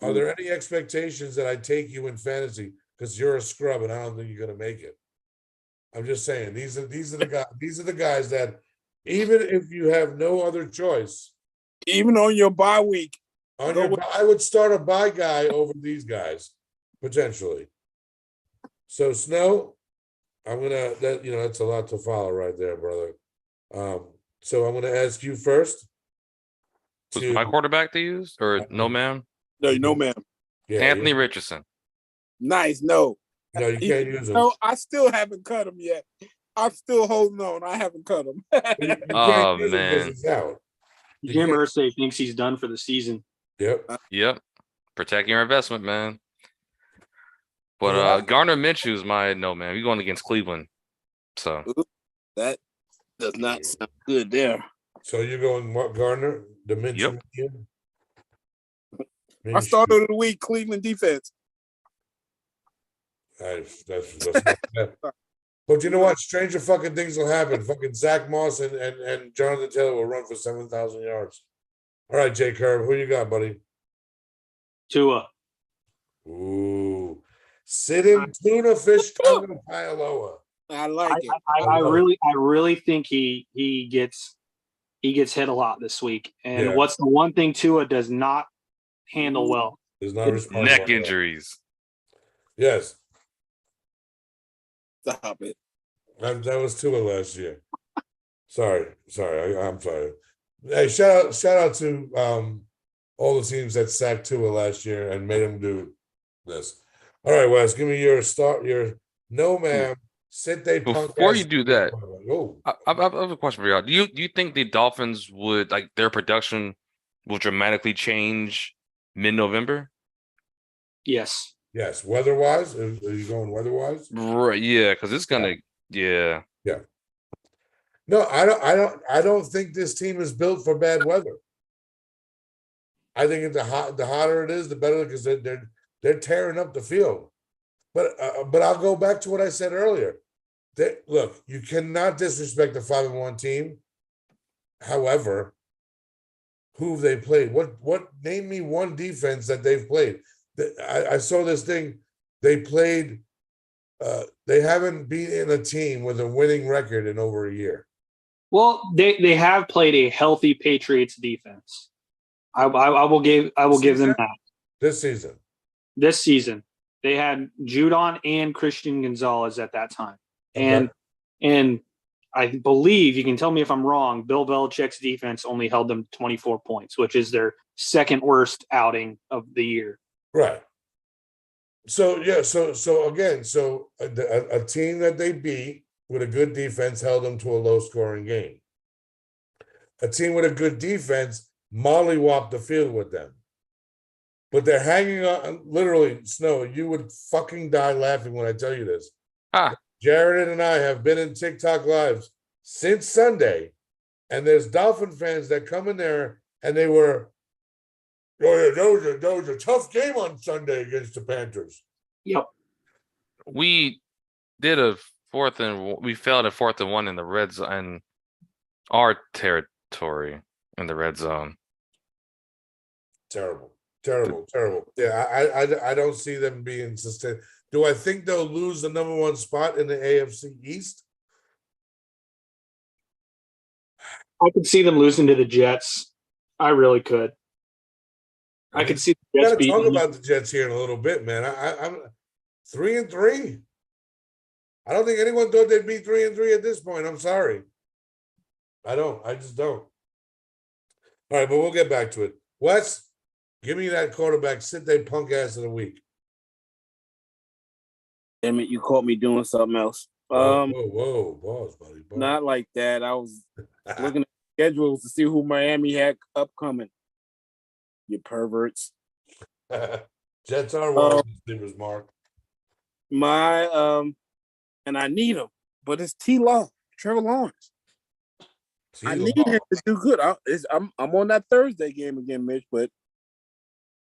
"Are there any expectations that I take you in fantasy because you're a scrub and I don't think you're going to make it?" I'm just saying these are the guys. These are the guys that even if you have no other choice, Even on your bye week, I would start a bye guy over these guys potentially. So Snow, that's a lot to follow right there, brother. So I'm gonna ask you first. Who's my quarterback to use or no, ma'am? no, ma'am. Yeah, Anthony Richardson. Nice. No. No, you can't use him. No, I still haven't cut him yet. I'm still holding on. I haven't cut him. You Oh, can't use him because man. he's out. You Jim can't- Irsay thinks he's done for the season. Yep. Yep. Protect your investment, man. But Yeah. Garner Minshew's my no, man. We're going against Cleveland. So That does not sound good there. So you're going what, Gardner? The Minshew? I started of the week, Cleveland defense. That's not bad. But you know what? Stranger fucking things will happen. Fucking Zach Moss and Jonathan Taylor will run for 7,000 yards. All right, Jay Curb, who you got, buddy? Tua. Ooh. Sitting tuna fish tongue Paialoa. I like it. I really think he gets hit a lot this week. And Yeah. what's the one thing Tua does not handle well? Is not responsible. neck injuries. Yes. Stop it. That was Tua last year. Sorry. I'm sorry. Hey, shout out to all the teams that sacked Tua last year and made him do this. All right, Wes, give me your start. Your no, ma'am. Sit they punk. Before you do that, Oh, I have a question for y'all. Do you think the Dolphins would like their production will dramatically change mid-November? Yes. yes. Weather-wise, are you going weather-wise? Right. Yeah, because it's gonna. Yeah. No, I don't think this team is built for bad weather. I think the hotter it is, the better, because they're tearing up the field. But I'll go back to what I said earlier. Look, you cannot disrespect the 5-1 team. However, who have they played? What name me one defense that they've played? I saw this thing. They played. They haven't beaten a team with a winning record in over a year. Well, they have played a healthy Patriots defense. I will give them that. This season. This season, they had Judon and Christian Gonzalez at that time, Okay. and I believe, you can tell me if I'm wrong, Bill Belichick's defense only held them to 24 points, which is their second worst outing of the year. Right. So yeah, so again, a team that they beat with a good defense held them to a low-scoring game. A team with a good defense mollywopped the field with them. But they're hanging on, literally, Snow, you would fucking die laughing when I tell you this. Jared and I have been in TikTok lives since Sunday, and there's Dolphin fans that come in there and they were, that was a tough game on Sunday against the Panthers. Yep. We did a We failed at 4th and 1 in the red zone, in our territory in the red zone. Terrible. Yeah, I don't see them being sustained. Do I think they'll lose the number 1 spot in the AFC East? I could see them losing to the Jets. I really could. I could see the We Jets gotta talk beating. about the Jets here in a little bit, man. I'm 3-3. I don't think anyone thought they'd be 3-3 at this point. I'm sorry. I just don't. All right, but we'll get back to it. Wes, give me that quarterback sit they punk ass of the week. Damn it, you caught me doing something else. Whoa, pause, buddy. Pause. Not like that. I was looking at schedules to see who Miami had upcoming. You perverts. Jets are wide receivers, Mark. And I need him, but it's Trevor Lawrence. I need him to do good. I'm on that Thursday game again, Mitch, but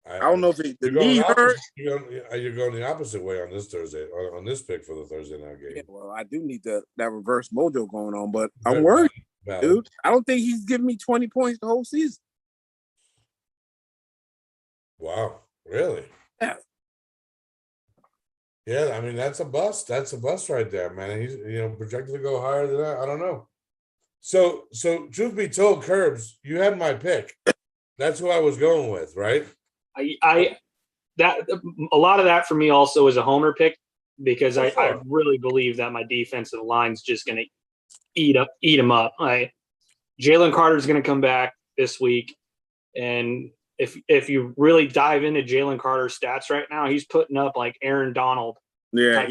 I don't know if the knee hurt. You're going the opposite way on this Thursday, on this pick for the Thursday night game. Yeah, well, I do need that reverse mojo going on, but I'm worried, dude. I don't think he's giving me 20 points the whole season. Wow, really? Yeah. Yeah, I mean, that's a bust. That's a bust right there, man. He's projected to go higher than that. I don't know. So truth be told, Curbs, you had my pick. That's who I was going with, right? A lot of that for me also is a homer pick because I really believe that my defensive line's just going to eat him up. Jalen Carter's going to come back this week, and if you really dive into Jalen Carter's stats right now, he's putting up like Aaron Donald. Yeah,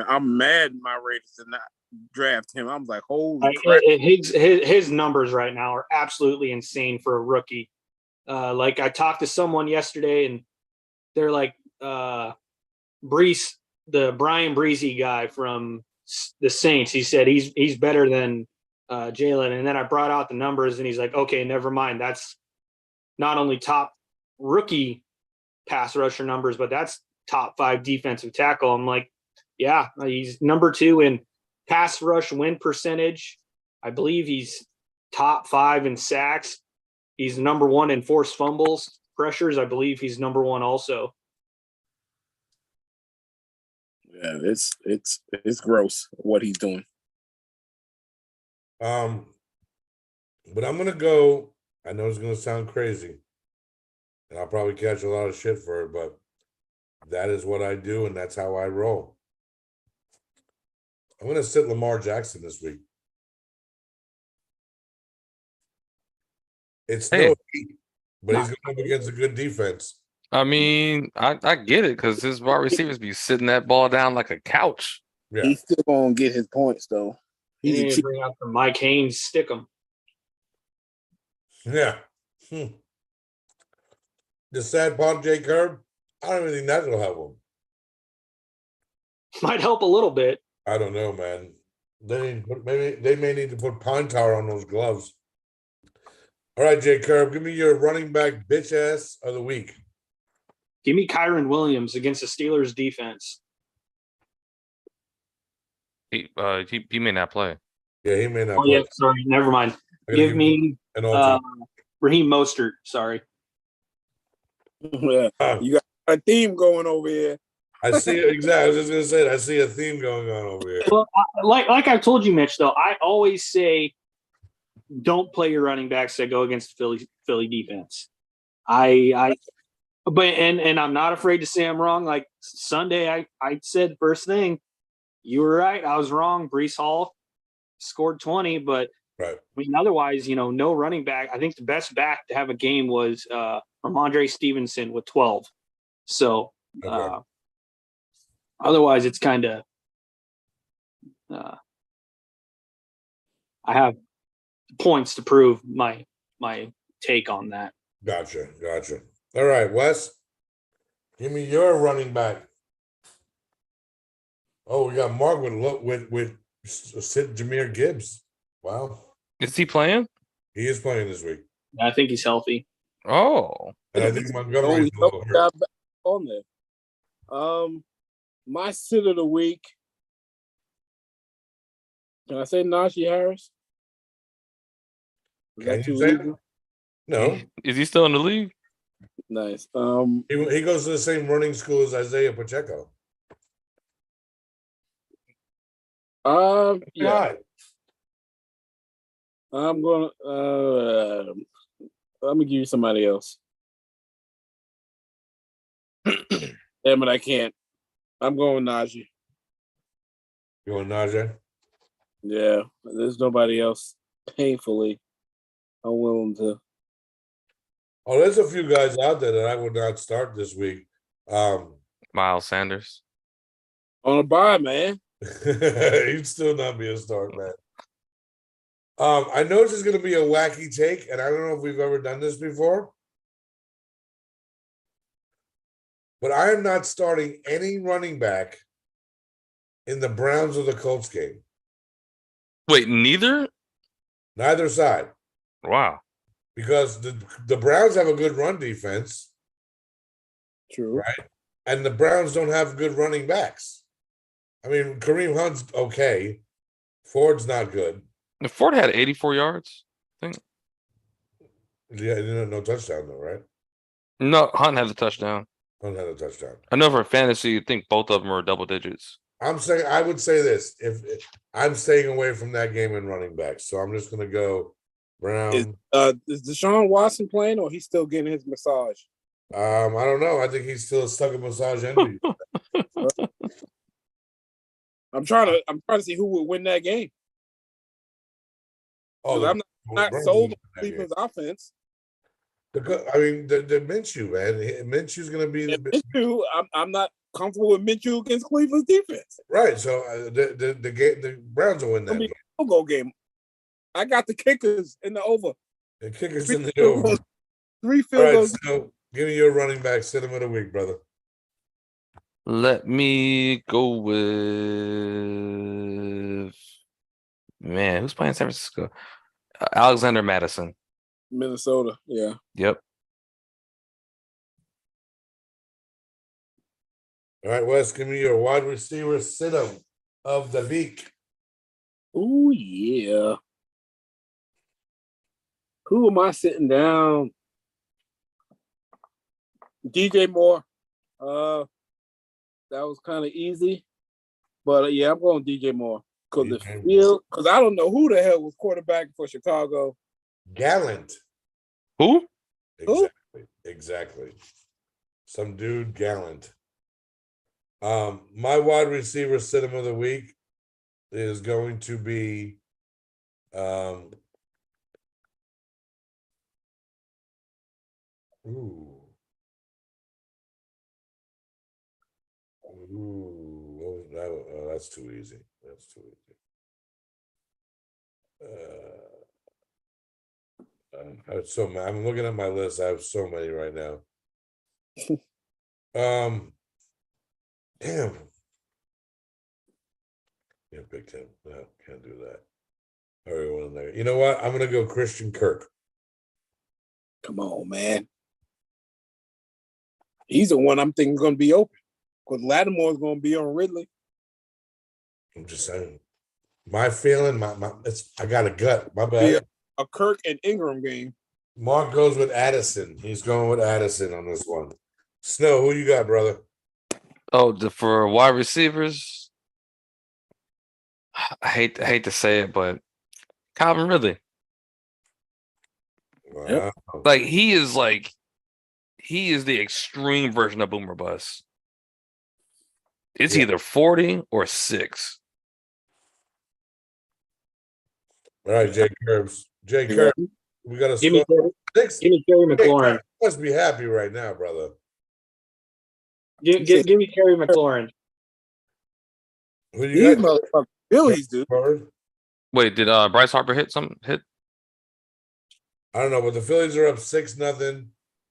I'm mad my Raiders did not draft him. I was like, holy crap. His numbers right now are absolutely insane for a rookie. Like I talked to someone yesterday, and they're like, Brees, the Brian Breezy guy from the Saints. He said he's better than Jalen, and then I brought out the numbers, and he's like, okay, never mind. That's not only top rookie pass rusher numbers, but that's top 5 defensive tackle. I'm like, yeah, he's number 2 in pass rush win percentage. I believe he's top 5 in sacks. He's number 1 in forced fumbles, pressures. I believe he's number 1 also. Yeah, it's gross what he's doing. But I'm gonna go. I know it's gonna sound crazy, and I'll probably catch a lot of shit for it, but that is what I do, and that's how I roll. I'm gonna sit Lamar Jackson this week. It's still heat, but he's going up against a good defense. I mean, I get it because his wide receivers be sitting that ball down like a couch. Yeah. He's still gonna get his points though. You need to bring out the Mike Haynes stick 'em. Yeah. The sad part, J. Curb, I don't even think that will help him. Might help a little bit. I don't know, man. Maybe they may need to put pine tar on those gloves. All right, J. Curb, give me your running back bitch ass of the week. Give me Kyron Williams against the Steelers defense. He may not play. Yeah, he may not play. Yeah, sorry, never mind. Give me Raheem Mostert. Sorry. Yeah, you got a theme going over here. I see it exactly. I was just gonna say that. I see a theme going on over here. Well, like I've told you, Mitch, though, I always say don't play your running backs that go against the Philly defense. But I'm not afraid to say I'm wrong. Like Sunday, I said first thing, you were right. I was wrong. Brees Hall scored 20, but right. I mean, otherwise, no running back. I think the best back to have a game was Ramondre Stevenson with 12. So otherwise, it's kind of I have points to prove my take on that. Gotcha. All right, Wes, give me your running back. Oh, we got Mark with Sid Jahmyr Gibbs. Wow. Is he playing? He is playing this week. I think he's healthy. Oh. And I think Montgomery's a little hurt. On there. My sit of the week, Can I say Najee Harris? Is Can that you too say easy? it? No. Is he still in the league? Nice. He goes to the same running school as Isaiah Pacheco. Yeah. Yeah. I'm gonna let me give you somebody else. Damn it, I can't. I'm going Najee. You want Najee? Yeah, there's nobody else painfully unwilling to. Oh, there's a few guys out there that I would not start this week. Miles Sanders. On a bye, man. He'd still not be a start, man. I know this is going to be a wacky take, and I don't know if we've ever done this before, but I am not starting any running back in the Browns or the Colts game. Wait, neither? Neither side, Wow. because the Browns have a good run defense, True. right? And the Browns don't have good running backs. I mean, Kareem Hunt's okay. Ford's not good. Ford had 84 yards. I think. Yeah, no touchdown though, right? No, Hunt had a touchdown. Hunt had a touchdown. I know for fantasy, you think both of them are double digits. I'm saying I would say this: if I'm staying away from that game in running backs, so I'm just going to go Brown. Is Deshaun Watson playing, or he's still getting his massage? I don't know. I think he's still stuck in massage envy. I'm trying to see who would win that game. Oh, I'm not Browns sold will on win that Cleveland's offense. I mean, the Minshew, man. Minshew's going to be And Minshew, I'm not comfortable with Minshew against Cleveland's defense. right. So the Browns will win that game. Go game. I got the kickers in the over. The kickers in the over. 3 field All right, goals. so give me your running back. Sit him of the week, brother. Let me go with man, who's playing San Francisco? Alexander Madison. Minnesota, yeah. Yep. All right, Wes, give me your wide receiver sit him of the week. Oh yeah. Who am I sitting down? DJ Moore. That was kind of easy, but yeah, I'm going DJ Moore because I don't know who the hell was quarterback for Chicago. Gallant. Who? Exactly. Some dude Gallant. My wide receiver sit him of the week is going to be what was that? Oh, that's too easy. That's too easy. I have so many. I'm looking at my list. I have so many right now. Damn. Yeah, Big Ten. No, can't do that. Everyone there. You know what? I'm gonna go Christian Kirk. Come on, man. He's the one I'm thinking going to be open because Lattimore's going to be on Ridley. I'm just saying. My feeling, I got a gut. My bad. A Kirk and Ingram game. Mark goes with Addison. He's going with Addison on this one. Snow, who you got, brother? Oh, for wide receivers, I hate to say it, but Calvin Ridley. Wow. Yep. Like he is the extreme version of Boomer Bust. It's either 40 or 6. All right, Jay Curbs. Jay Curbs, we got a Give me score. Give me Terry McLaurin. You must be happy right now, brother. Give me Terry McLaurin. Who you got? Phillies, dude. Wait, did Bryce Harper hit? I don't know, but the Phillies are up 6-0.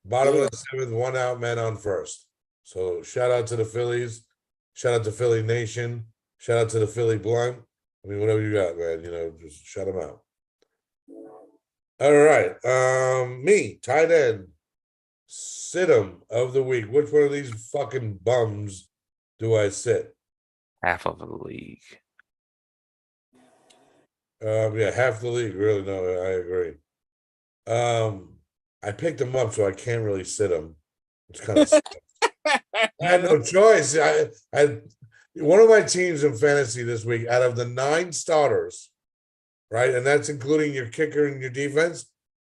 Bottom of the 7th, 1 out, man on first. So shout out to the Phillies. Shout out to Philly Nation. Shout out to the Philly Blunt. I mean, whatever you got, man, just shut them out. All right. Me, tight end. Sit 'em of the week. Which one of these fucking bums do I sit? Half of the league. Yeah, half the league. Really, no, I agree. I picked him up, so I can't really sit him. It's kind of. I had no choice. I one of my teams in fantasy this week, out of the 9 starters, right, and that's including your kicker and your defense.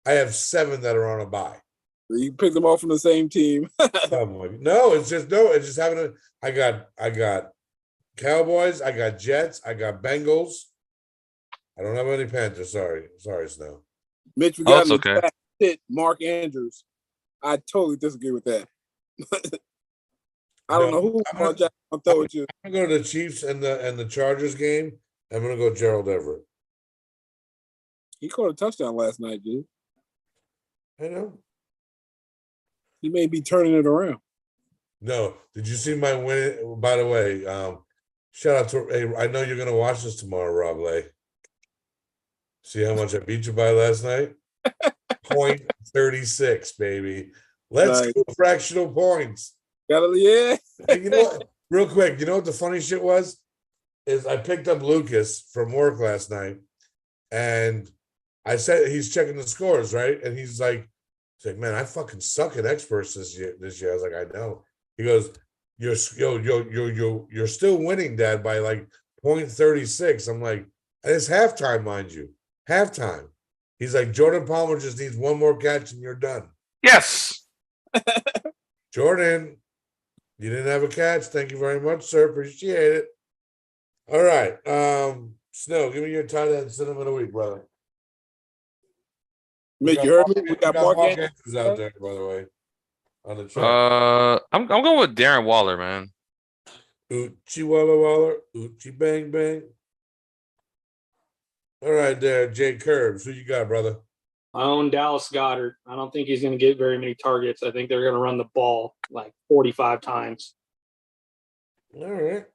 I have 7 that are on a bye. You picked them all from the same team. No, it's just having a. I got Cowboys. I got Jets. I got Bengals. I don't have any Panthers. Sorry, Snow. Mitch, we Oh, got it's in okay. the chat, hit Mark Andrews. I totally disagree with that. I don't know who I'm gonna, I'll throw at you. I'm gonna go to the Chiefs and the Chargers game. I'm gonna go Gerald Everett. He caught a touchdown last night, dude. I know. He may be turning it around. No, did you see my win? By the way, shout out to. Hey, I know you're gonna watch this tomorrow, Rob Lay. See how much I beat you by last night? 0.36, baby. Let's Nice. go fractional points. Yeah. And you know what? Real quick, you know what the funny shit was? Is I picked up Lucas from work last night, and I said he's checking the scores, right? And he's like, man, I fucking suck at experts this year. I was like, I know. He goes, you're still winning, Dad, by like 0.36. I'm like, and it's halftime, mind you. Halftime. He's like, Jordan Palmer just needs one more catch and you're done. Yes. Jordan, you didn't have a catch. Thank you very much, sir. Appreciate it. All right. Snow, give me your tight end cinema of the week, brother. Mitch, you heard me? We got Mark Andrews out there, by the way, on the chat. I'm going with Darren Waller, man. Oochie Walla Waller, Oochie Bang Bang. All right, there, Jay Curbs. Who you got, brother? I own Dallas Goedert. I don't think he's going to get very many targets. I think they're going to run the ball like 45 times. All right.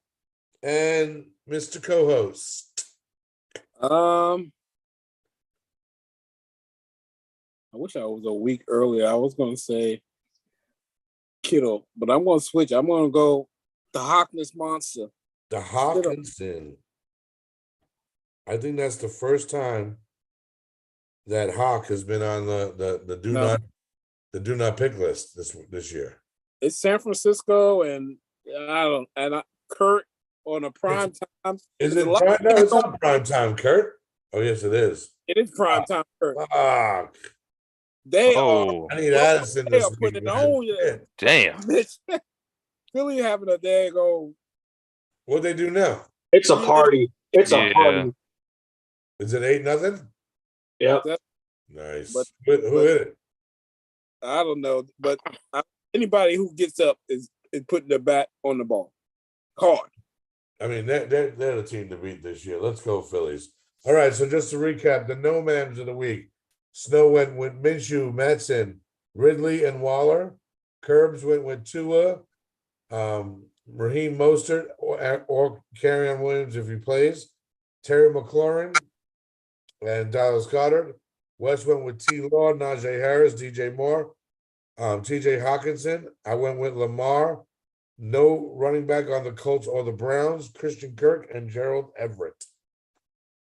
And Mr. Co-host. I wish I was a week earlier. I was going to say Kittle, but I'm going to switch. I'm going to go the Hawkins monster. The Hawkinson. I think that's the first time that Hawk has been on the do not pick list this year. It's San Francisco and Kurt on a prime time. Is it prime? No, it's not prime time, Kurt. Oh yes, it is. It is prime time, Kurt. Fuck. They Oh. I need Addison they this are week. putting it man. on you. Damn. Philly having a daggone. What they do now? It's a party. It's a Yeah. party. Is it 8-0? Yep. Nice. But- Who hit it? I don't know, but anybody who gets up is putting their bat on the ball. Hard. I mean, they're the team to beat this year. Let's go, Phillies. All right, so just to recap, the no-mans of the week. Snow went with Minshew, Metzen, Ridley, and Waller. Curbs went with Tua, Raheem Mostert, or Kerryon Williams if he plays, Terry McLaurin, and Dallas Goedert. West went with T. Law, Najee Harris, DJ Moore, TJ Hawkinson. I went with Lamar. No running back on the Colts or the Browns, Christian Kirk and Gerald Everett.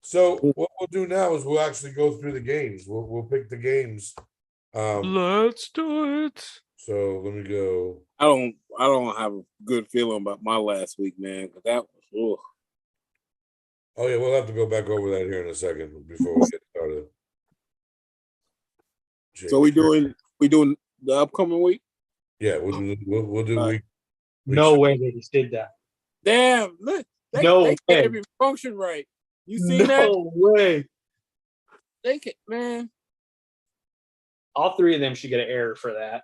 So what we'll do now is we'll actually go through the games. We'll pick the games. Let's do it. So let me go. I don't have a good feeling about my last week, man. Because that was. Ugh. Oh yeah, we'll have to go back over that here in a second before we get started. So we doing the upcoming week? Yeah, we'll do week. No way they just did that. Damn, look, they way. can't even function right. You see that? No way. They can, man. All 3 of them should get an error for that.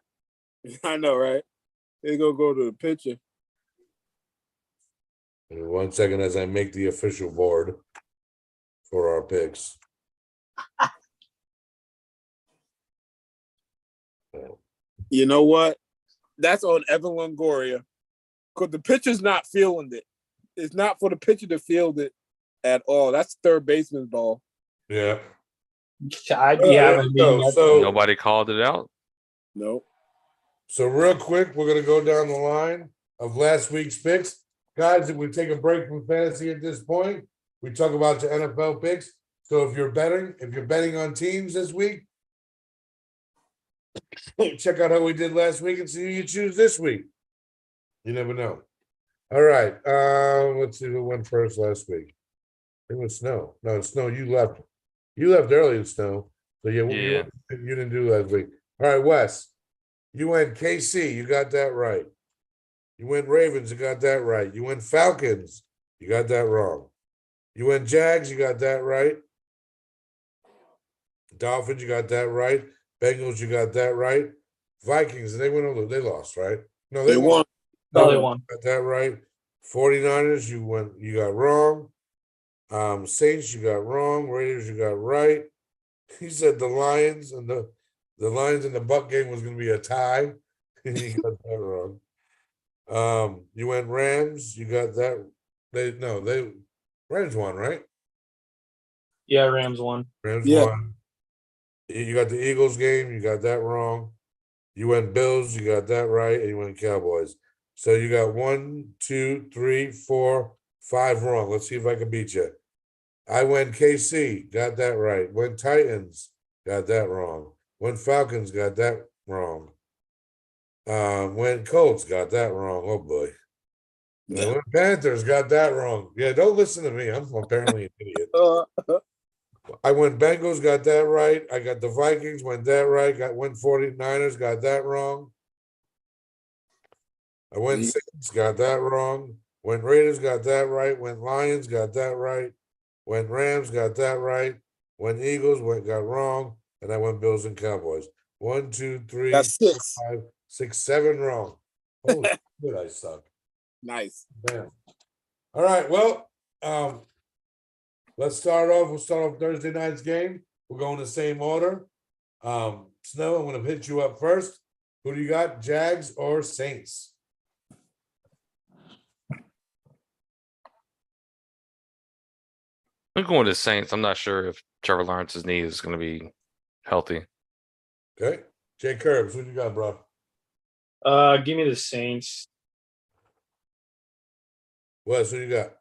I know, right? They gonna go to the picture. In 1 second as I make the official board for our picks. You know what? That's on Evan Longoria. Because the pitcher's not feeling it. It's not for the pitcher to field it at all. That's third baseman's ball. Yeah. I'd be having so Nobody called it out. No. So real quick, we're gonna go down the line of last week's picks. Guys, if we take a break from fantasy at this point, we talk about the NFL picks. So if you're betting on teams this week, check out how we did last week and see who you choose this week. You never know. All right. Let's see who went first last week. It was Snow. No, Snow, you left. You left early, Snow. So yeah, Yeah. you didn't do last week. All right, Wes. You went KC, you got that right. You went Ravens, you got that right. You went Falcons, you got that wrong. You went Jags, you got that right. Dolphins, you got that right. Bengals, you got that right. Vikings, they went over, they lost, right? No, They won. No, they won. Got that right. 49ers, you got wrong. Saints, you got wrong. Raiders, you got right. He said the Lions and the Lions and the Buck game was gonna be a tie. He got that wrong. You went Rams, you got that. Rams won, right? Yeah, Rams won. Rams Yeah. won. You got the Eagles game, you got that wrong. You went Bills, you got that right, and you went Cowboys. So you got 1, 2, 3, 4, 5 wrong. Let's see if I can beat you. I went KC, got that right. Went Titans, got that wrong. Went Falcons, got that wrong. Went Colts, got that wrong. Oh boy. And I went Panthers, got that wrong. Yeah, don't listen to me. I'm apparently an idiot. I went Bengals, got that right. I got the Vikings, went that right. Went 49ers, got that wrong. I went Saints, got that wrong. Went Raiders, got that right. Went Lions, got that right. Went Rams, got that right. Went Eagles, got wrong. And I went Bills and Cowboys. 1, 2, 3, That's 4, 6. 5, 6, 7 wrong. Holy shit, I suck. Nice. Damn. All right, well, let's start off. We'll start off Thursday night's game. We'll go in the same order. Snow, I'm gonna hit you up first. Who do you got? Jags or Saints? I'm going with the Saints. I'm not sure if Trevor Lawrence's knee is going to be healthy. Okay. Jay Curbs, who you got, bro? Give me the Saints. Wes, who you got?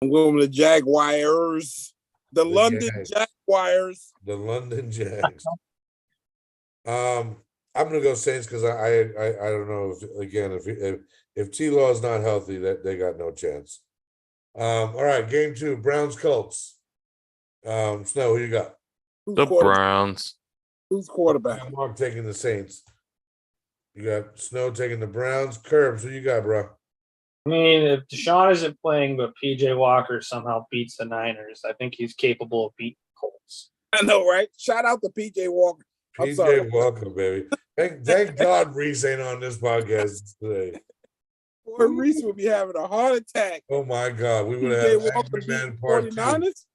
I'm going with the Jaguars. The London Jags. Jaguars. The London Jags. I'm gonna go Saints because I don't know if T-Law is not healthy, that they got no chance. All right, game 2, Browns Colts. Snow, who you got? The Browns. Who's quarterback? I got Mark taking the Saints. You got Snow taking the Browns. Curbs, who you got, bro? I mean, if Deshaun isn't playing, but PJ Walker somehow beats the Niners, I think he's capable of beating the Colts. I know, right? Shout out to PJ Walker. I'm sorry. PJ Walker, baby. Thank God Reese ain't on this podcast today. Boy, Reese would be having a heart attack. Oh my God, we would PJ have Walker Angry beat Man Part 2. 49ers.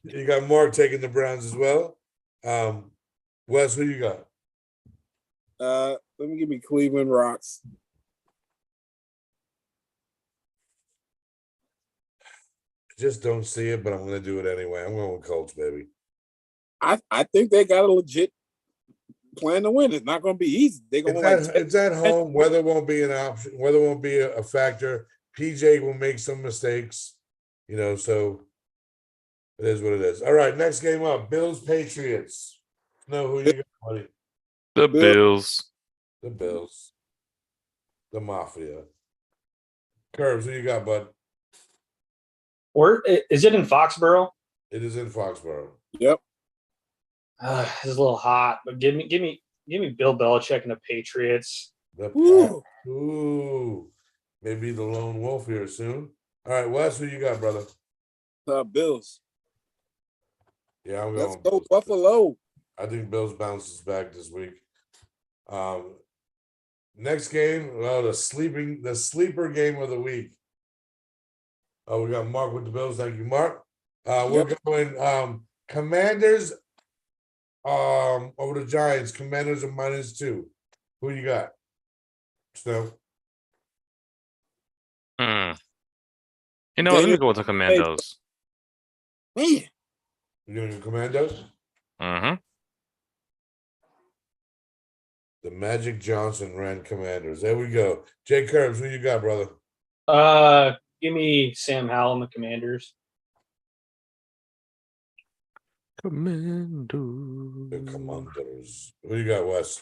You got Mark taking the Browns as well. Wes, who you got? Let me give me Cleveland Rocks. Just don't see it, but I'm going to do it anyway. I'm going with Colts, baby. I think they got a legit plan to win. It's not going to be easy. They're going to It's at home. Weather won't be an option. Weather won't be a factor. PJ will make some mistakes, so it is what it is. All right, next game up, Bills Patriots. No, who you got, buddy? The Bills. The Bills. The Mafia. Curbs, who you got, bud? Or is it in Foxborough? It is in Foxborough. Yep. It's a little hot, but give me Bill Belichick and the Patriots. Ooh, maybe the lone wolf here soon. All right, Wes, who you got, brother? Bills. Yeah, I'm Let's going. go Bills. Buffalo. I think Bills bounces back this week. Next game, the sleeper game of the week. Oh, we got Mark with the Bills. Thank you, Mark. We're going Commanders over the Giants. Commanders are -2. Who you got? Snow. I'm gonna go with the Commandos. Man. You doing your Commandos? Mm-hmm. The Magic Johnson ran Commanders. There we go. Jay Curbs, who you got, brother? Give me Sam Howell and the Commanders. The Commando. Commanders. Who you got, Wes?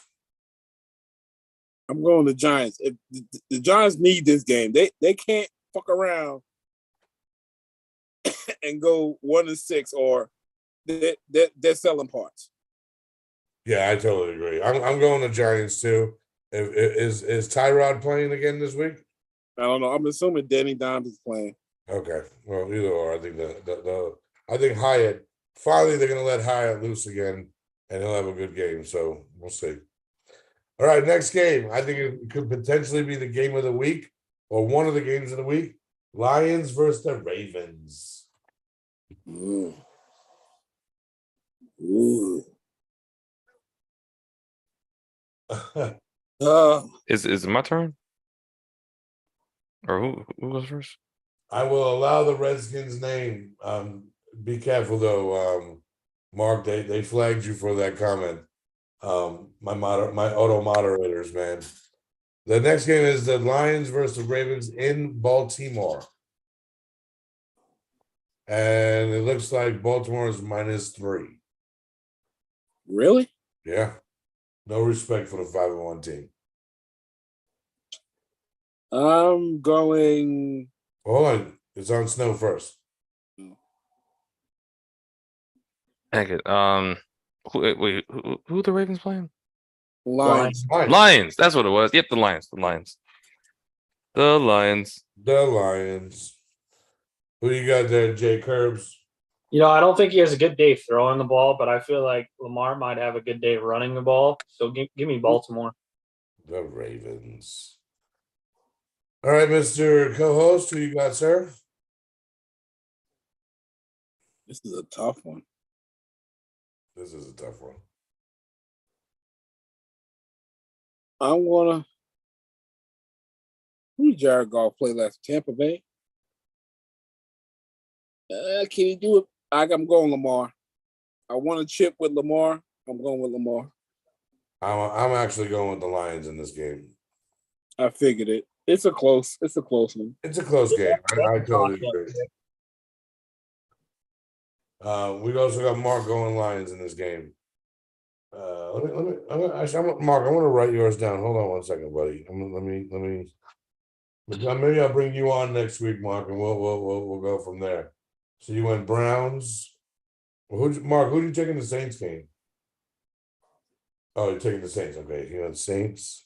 I'm going to Giants. If the Giants need this game, they can't fuck around and go 1-6, or they're selling parts. Yeah, I totally agree. I'm going to Giants too. Is Tyrod playing again this week? I don't know. I'm assuming Danny Dimes is playing. Okay. Well, either or. I think I think Hyatt finally they're gonna let Hyatt loose again, and he'll have a good game. So we'll see. All right, next game. I think it could potentially be the game of the week or one of the games of the week. Lions versus the Ravens. Ooh. Ooh. Is it my turn? Or who goes first? I will allow the Redskins name. Be careful though, Mark. They flagged you for that comment. My auto moderators, man. The next game is the Lions versus the Ravens in Baltimore. And it looks like Baltimore is -3. Really? Yeah. No respect for the 5-1 team. I'm going. Hold on. It's on Snow first. Heck it. Who are the Ravens playing? Lions. Lions. That's what it was. Yep, the Lions. The Lions. The Lions. The Lions. Who you got there, Jay Curbs? I don't think he has a good day throwing the ball, but I feel like Lamar might have a good day running the ball. So give me Baltimore. The Ravens. All right, Mr. Co-host, who you got, sir? This is a tough one. This is a tough one. I'm gonna. Who did Jared Goff play last? Tampa Bay. Can he do it? I'm going Lamar. I want to chip with Lamar. I'm going with Lamar. I'm actually going with the Lions in this game. I figured it. It's a close one. It's a close game. I totally agree. We also got Mark going Lions in this game. Mark, I want to write yours down. Hold on one second, buddy. Let me. Maybe I'll bring you on next week, Mark, and we'll go from there. So you went Browns. Mark, who'd you take in the Saints game? Oh, you're taking the Saints. Okay, you went Saints,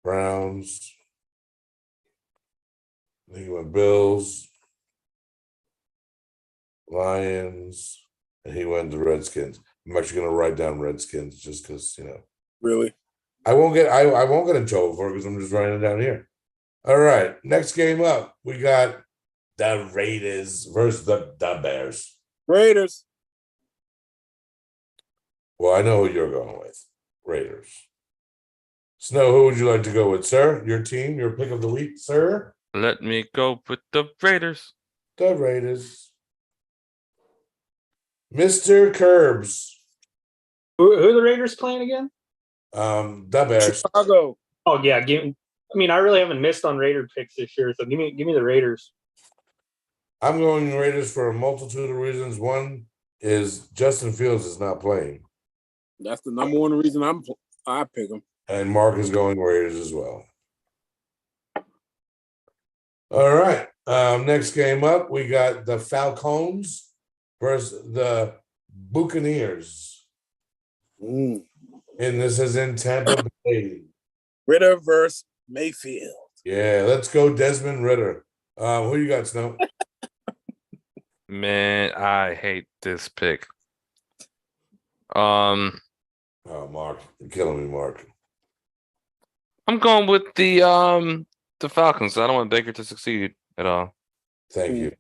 Browns. Then you went Bills, Lions, and he went the Redskins. I'm actually gonna write down Redskins just because Really? I won't get in trouble for it because I'm just writing it down here. All right, next game up, we got the Raiders versus the Bears. Raiders. Well, I know who you're going with. Raiders. Snow, who would you like to go with, sir? Your team, your pick of the week, sir? Let me go with the Raiders. The Raiders. Mr. Curbs. Who are the Raiders playing again? The Bears. Chicago. Oh yeah, I really haven't missed on Raider picks this year, so give me the Raiders. I'm going Raiders for a multitude of reasons. One is Justin Fields is not playing. That's the number one reason I pick them. And Mark is going Raiders as well. All right. Next game up, we got the Falcons versus the Buccaneers. And this is in Tampa Bay. Ritter versus Mayfield. Yeah, let's go Desmond Ritter. Who you got, Snow? Man, I hate this pick. Oh, Mark, you're killing me, Mark. I'm going with the Falcons. I don't want Baker to succeed at all. Thank you.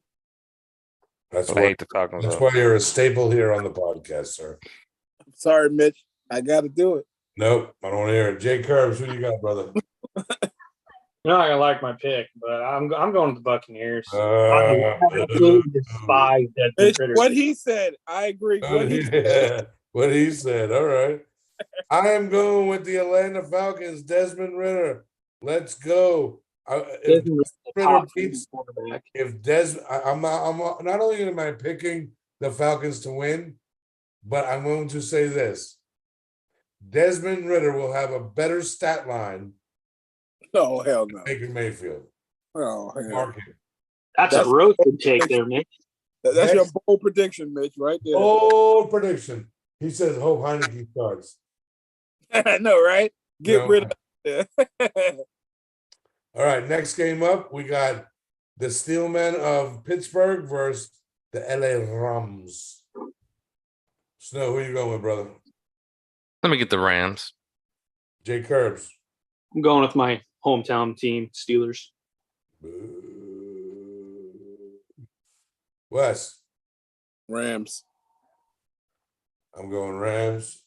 That's I why hate the Falcons. That's why you're a staple here on the podcast, sir. Sorry, Mitch. I got to do it. Nope, I don't want to hear it. Jay Curbs, who you got, brother? You're not gonna like my pick, but I'm going with the Buccaneers. I absolutely despise Mitch, Desmond Ritter. what he said, I agree. What he said. All right. I am going with the Atlanta Falcons, Desmond Ritter. Let's go. if Desmond Ritter's the Ritter top beats, quarterback. if Des, I'm not only am I picking the Falcons to win, but I'm going to say this: Desmond Ritter will have a better stat line Oh hell no. than Baker Mayfield. Oh hell. Mark it. That's a That's- roasted take there, Mitch. That's your Next. bold prediction, Mitch, right there. Bold prediction. He says Hope Heineke starts. I know, right? Get No. rid of it. All right, next game up, we got the Steelmen of Pittsburgh versus the LA Rams. Snow, who you going with, brother? Let me get the Rams. Jay Curbs. I'm going with my hometown team, Steelers. Wes. Rams. I'm going Rams.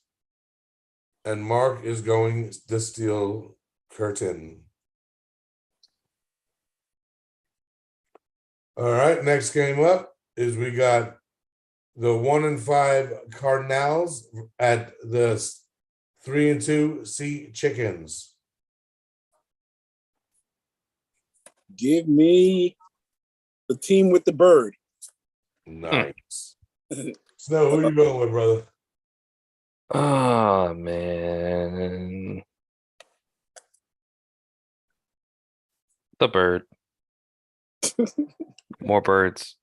And Mark is going the Steel Curtain. All right, next game up is we got the 1-5 Cardinals at the 3-2 Sea Chickens. Give me the team with the bird. Nice. Snow, who you going with, brother? Oh man. The bird. More birds.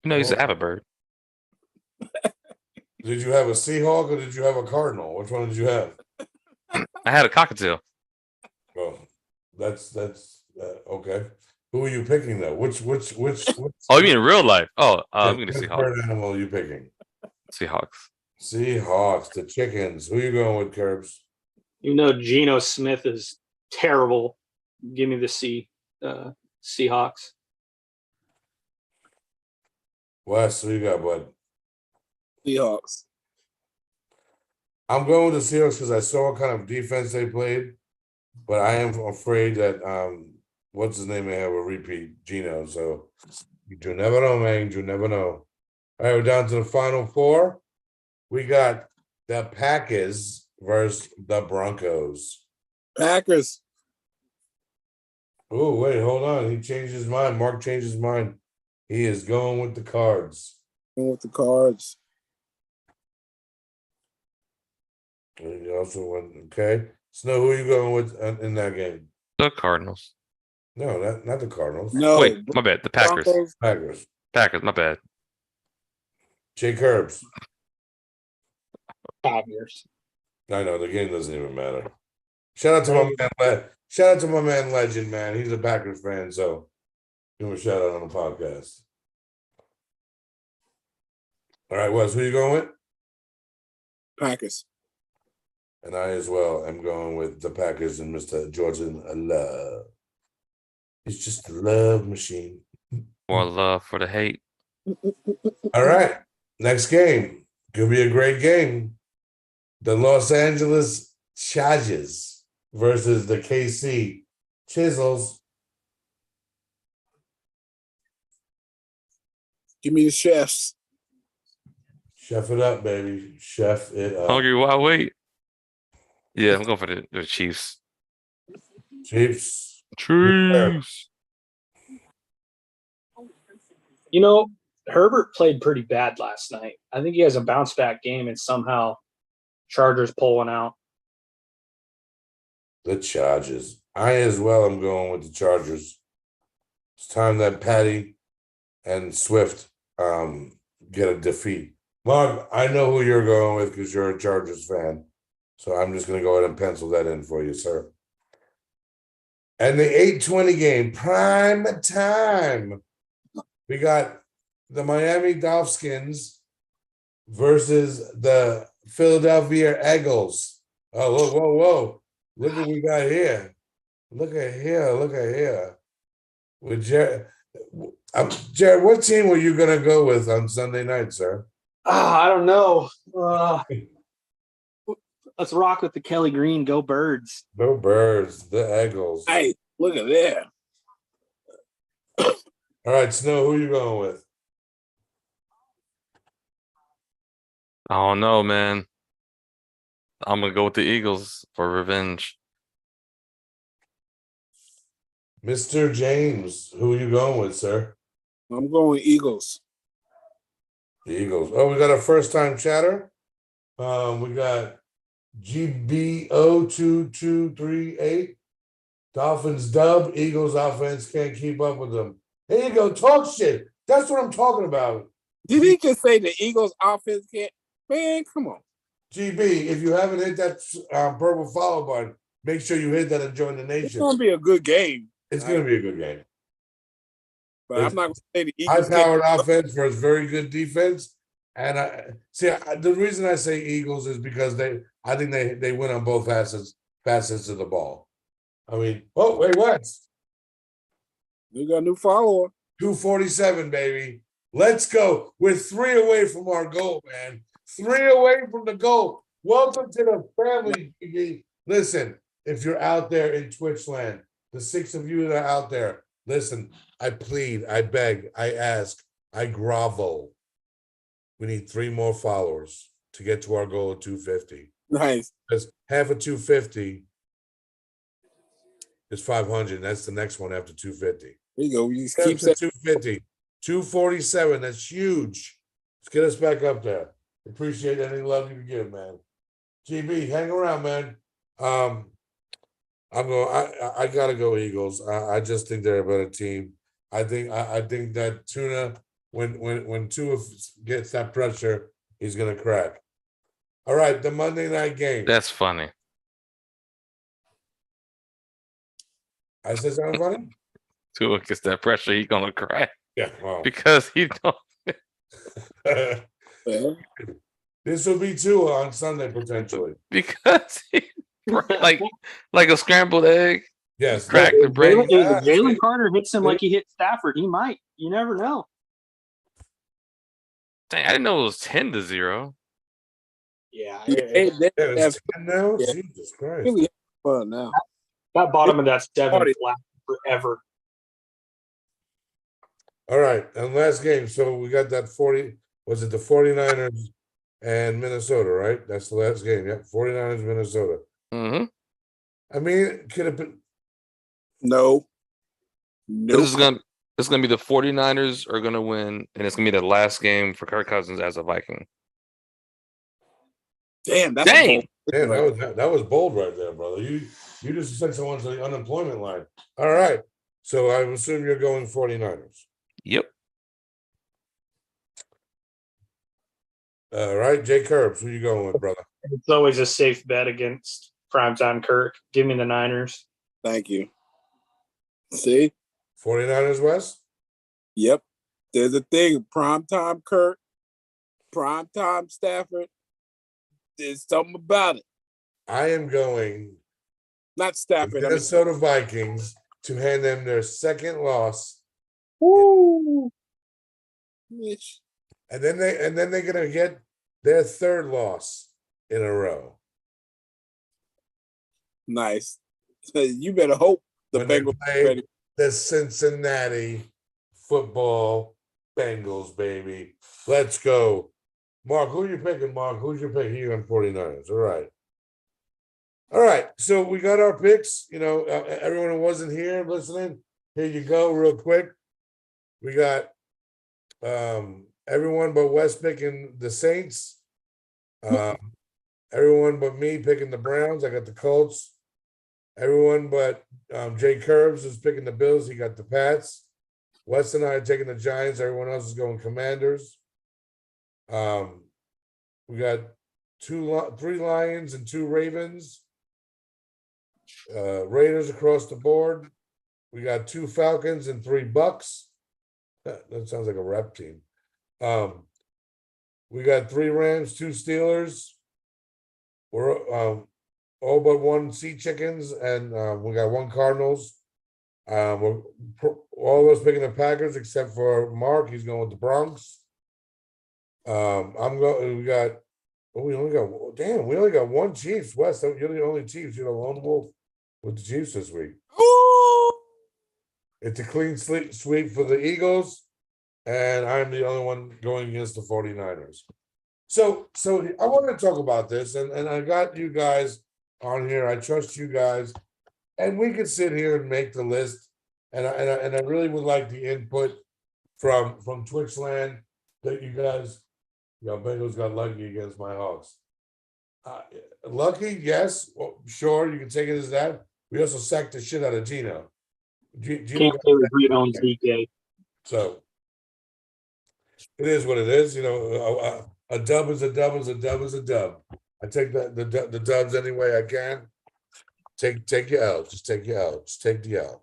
You know, I used to have a bird. Did you have a Seahawk or did you have a Cardinal? Which one did you have? I had a cockatiel. Oh, that's okay. Who are you picking though? Which Oh, you mean in real life? Oh, I'm gonna which Seahawks. bird animal are you picking? Seahawks. Seahawks, the chickens. Who you going with, Curbs? You know, Geno Smith is terrible. Give me the Seahawks. Wes, who you got, bud? Seahawks. I'm going with the Seahawks because I saw what kind of defense they played, but I am afraid that what's his name may have a repeat, Gino. So you never know, man. You never know. All right, we're down to the final four. We got the Packers versus the Broncos. Packers. Oh, wait, hold on. He changed his mind. Mark changed his mind. He is going with the Cards. Going with the Cards. And he also went, okay. Snow, who are you going with in that game? The Cardinals. No, not the Cardinals. No. Wait, my bad. The Packers. Broncos. Packers. Packers, my bad. Jay Curbs. Packers. I know the game doesn't even matter. Shout out to my man. Shout out to my man Legend, man. He's a Packers fan, so give him a shout out on the podcast. All right, Wes, who you going with? Packers. And I as well am going with the Packers and Mr. Jordan Love. He's just a love machine. More love for the hate. All right, next game. Could be a great game. The Los Angeles Chargers versus the KC Chisels. Give me the Chefs. Chef it up, baby. Chef it up. Hungry while wait. Yeah, I'm going for the Chiefs. Chiefs. Chiefs. You know, Herbert played pretty bad last night. I think he has a bounce back game, and somehow Chargers pulling out. The Chargers. I as well am going with the Chargers. It's time that Patty and Swift get a defeat. Mark, I know who you're going with because you're a Chargers fan. So I'm just going to go ahead and pencil that in for you, sir. And the 8:20 game, prime time. We got the Miami Dolphins versus the Philadelphia Eagles. Oh, whoa. Look what we got here. Look at here. With Jared, Jared, what team were you going to go with on Sunday night, sir? I don't know. Let's rock with the Kelly Green. Go Birds. No Birds, the Eagles. Hey, look at there. All right, Snow, who you going with? I don't know, man. I'm gonna go with the Eagles for revenge. Mr. James, who are you going with, sir? I'm going Eagles. The Eagles. Oh, we got a first time chatter. We got GBO2238. Dolphins dub. Eagles offense can't keep up with them. Here you go. Talk shit. That's what I'm talking about. Did he just say the Eagles offense can't? Man, come on. GB, if you haven't hit that purple follow button, make sure you hit that and join the It's nation. gonna be a good game. It's going to be a good game. But I'm not gonna say the High Eagles powered can't. offense versus very good defense. And the reason I say Eagles is because I think they win on both facets of the ball. I mean, oh wait, what? We got a new follower. 247, baby. Let's go. We're 3 away from our goal, man. 3 away from the goal. Welcome to the family, GB. Listen, if you're out there in Twitch land, the 6 of you that are out there, listen, I plead, I beg, I ask, I grovel. We need 3 more followers to get to our goal of 250. Nice. Because half of 250 is 500. That's the next one after 250. There you go. You just Keep keep saying 250. 247. That's huge. Let's get us back up there. Appreciate any love you can give, man. GB, hang around, man. I'm going. I gotta go Eagles. I just think they're a better team. I think that Tuna, when Tua gets that pressure, he's gonna crack. All right, the Monday night game. That's funny. I said something funny. Tua gets that pressure, he gonna crack Yeah. Well, because he don't. this will be Tua on Sunday potentially. Because he like a scrambled egg. Yes. Crack the brain. If Jalen Carter hits him like he hit Stafford, he might. You never know. Dang, I didn't know it was 10-0. Yeah. It's 10 now. Yeah. Jesus Christ. really fun now. That bottom of that 7 lasted forever. All right, and last game. So we got that 40. Was it the 49ers and Minnesota, right? That's the last game. Yep, 49ers, Minnesota. Mm-hmm. I mean, it could have been. No. Nope. This is gonna be the 49ers are gonna win, and it's gonna be the last game for Kirk Cousins as a Viking. Damn, that's Dang. a bold pick right Damn, that was bold right there, brother. You just sent someone to the unemployment line. All right. So I assume you're going 49ers. Yep. All right, Jay Curbs, who you going with, brother? It's always a safe bet against primetime Kirk. Give me the Niners. Thank you. See? 49ers, Wes? Yep. There's a thing. Primetime Kirk, primetime Stafford. There's something about it. I am going Not the Stafford. I mean, Minnesota Vikings to hand them their second loss. woo. Mitch. And then they're gonna get their third loss in a row. Nice. So you better hope the When they Bengals play ready. the Cincinnati football Bengals, baby. Let's go. Mark, who you picking, Mark? Who's your pick? You on 49ers. All right. All right. So we got our picks. You know, everyone who wasn't here listening, here you go, real quick. We got everyone but Wes picking the Saints. Everyone but me picking the Browns. I got the Colts. Everyone but Jay Curbs is picking the Bills. He got the Pats. Wes and I are taking the Giants. Everyone else is going Commanders. We got 3 Lions and 2 Ravens. Raiders across the board. We got 2 Falcons and 3 Bucks. That sounds like a rep team. We got 3 Rams, 2 Steelers. We're all but 1 Sea Chickens, and we got 1 Cardinals. We're all of us picking the Packers except for Mark. He's going with the Bronx. I'm going. We only got 1 Chiefs. West, you're the only Chiefs. You're the lone wolf with the Chiefs this week. Ooh. It's a clean sweep for the Eagles, and I'm the only one going against the 49ers. So I want to talk about this, and I got you guys on here. I trust you guys, and we can sit here and make the list and I really would like the input from Twitch land that you guys, Bengals got lucky against my Hawks. Lucky, yes, well, sure, you can take it as that. We also sacked the shit out of Gino. Gino Can't say we agreed on Zeke. so it is what it is. A dub is a dub is a dub is a dub. I take the dubs any way I can. Take your L. Just take your L. Just take the L.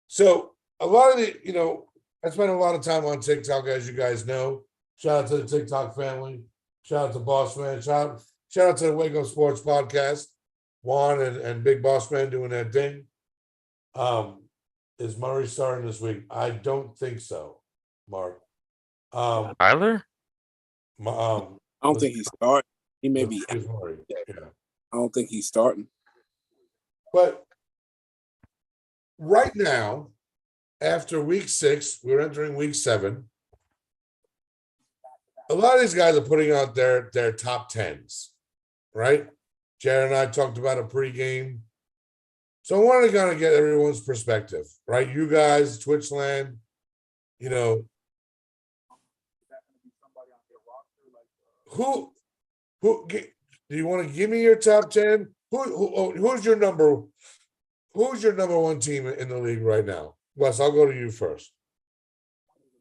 So a lot of the, I spend a lot of time on TikTok, as you guys know. Shout out to the TikTok family. Shout out to Boss Man. Shout out to the Wake Up Sports Podcast. Juan and Big Boss Man doing their thing. Is Murray starting this week? I don't think so, Mark. Tyler? I don't think he's starting. He may be. Murray. Yeah. I don't think he's starting. But right now, after week 6, we're entering week 7. A lot of these guys are putting out their top 10s, right? Jared and I talked about a pregame. So I wanted to kind of get everyone's perspective, right? You guys, Twitchland, who do you want to give me your top 10? Who's your number 1 team in the league right now? Wes, I'll go to you first.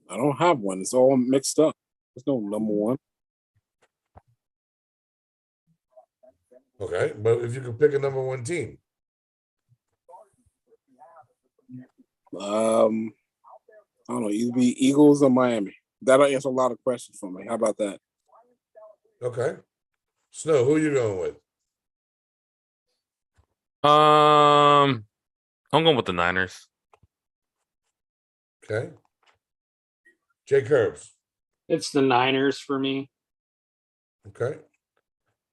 I don't have one. It's all mixed up. There's no number 1. Okay, but if you could pick a number 1 team. I don't know. Either be Eagles or Miami. That'll answer a lot of questions for me. How about that? Okay. Snow, who are you going with? I'm going with the Niners. Okay. Jay Curbs. It's the Niners for me. Okay.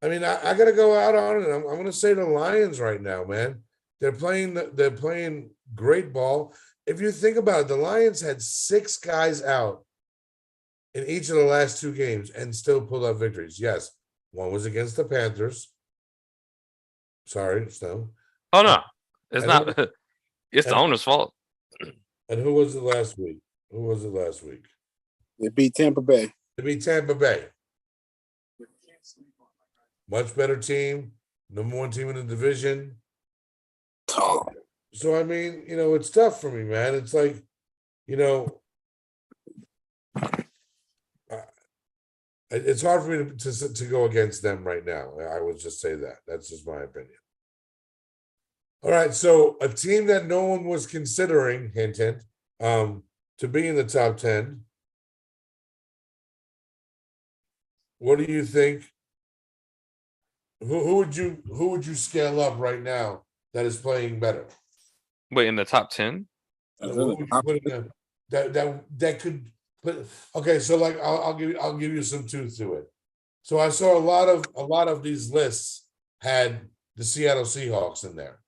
I mean, I got to go out on it. I'm going to say the Lions right now, man. They're playing great ball. If you think about it, the Lions had 6 guys out in each of the last 2 games and still pulled out victories. Yes, one was against the Panthers. Sorry, Snow. Oh no, it's And not. who- It's the and- owner's fault. And who was it last week? They beat Tampa Bay. They beat Tampa Bay. Much better team, number 1 team in the division. Oh, So I mean, it's tough for me, man. It's like, it's hard for me to go against them right now. I would just say that. That's just my opinion. All right, so a team that no one was considering, hint, hint, to be in the top 10. What do you think? Who would you scale up right now that is playing better? Wait, in the top 10? Who would you put in that could put? Okay, so like I'll give you some truth to it. So I saw a lot of these lists had the Seattle Seahawks in there.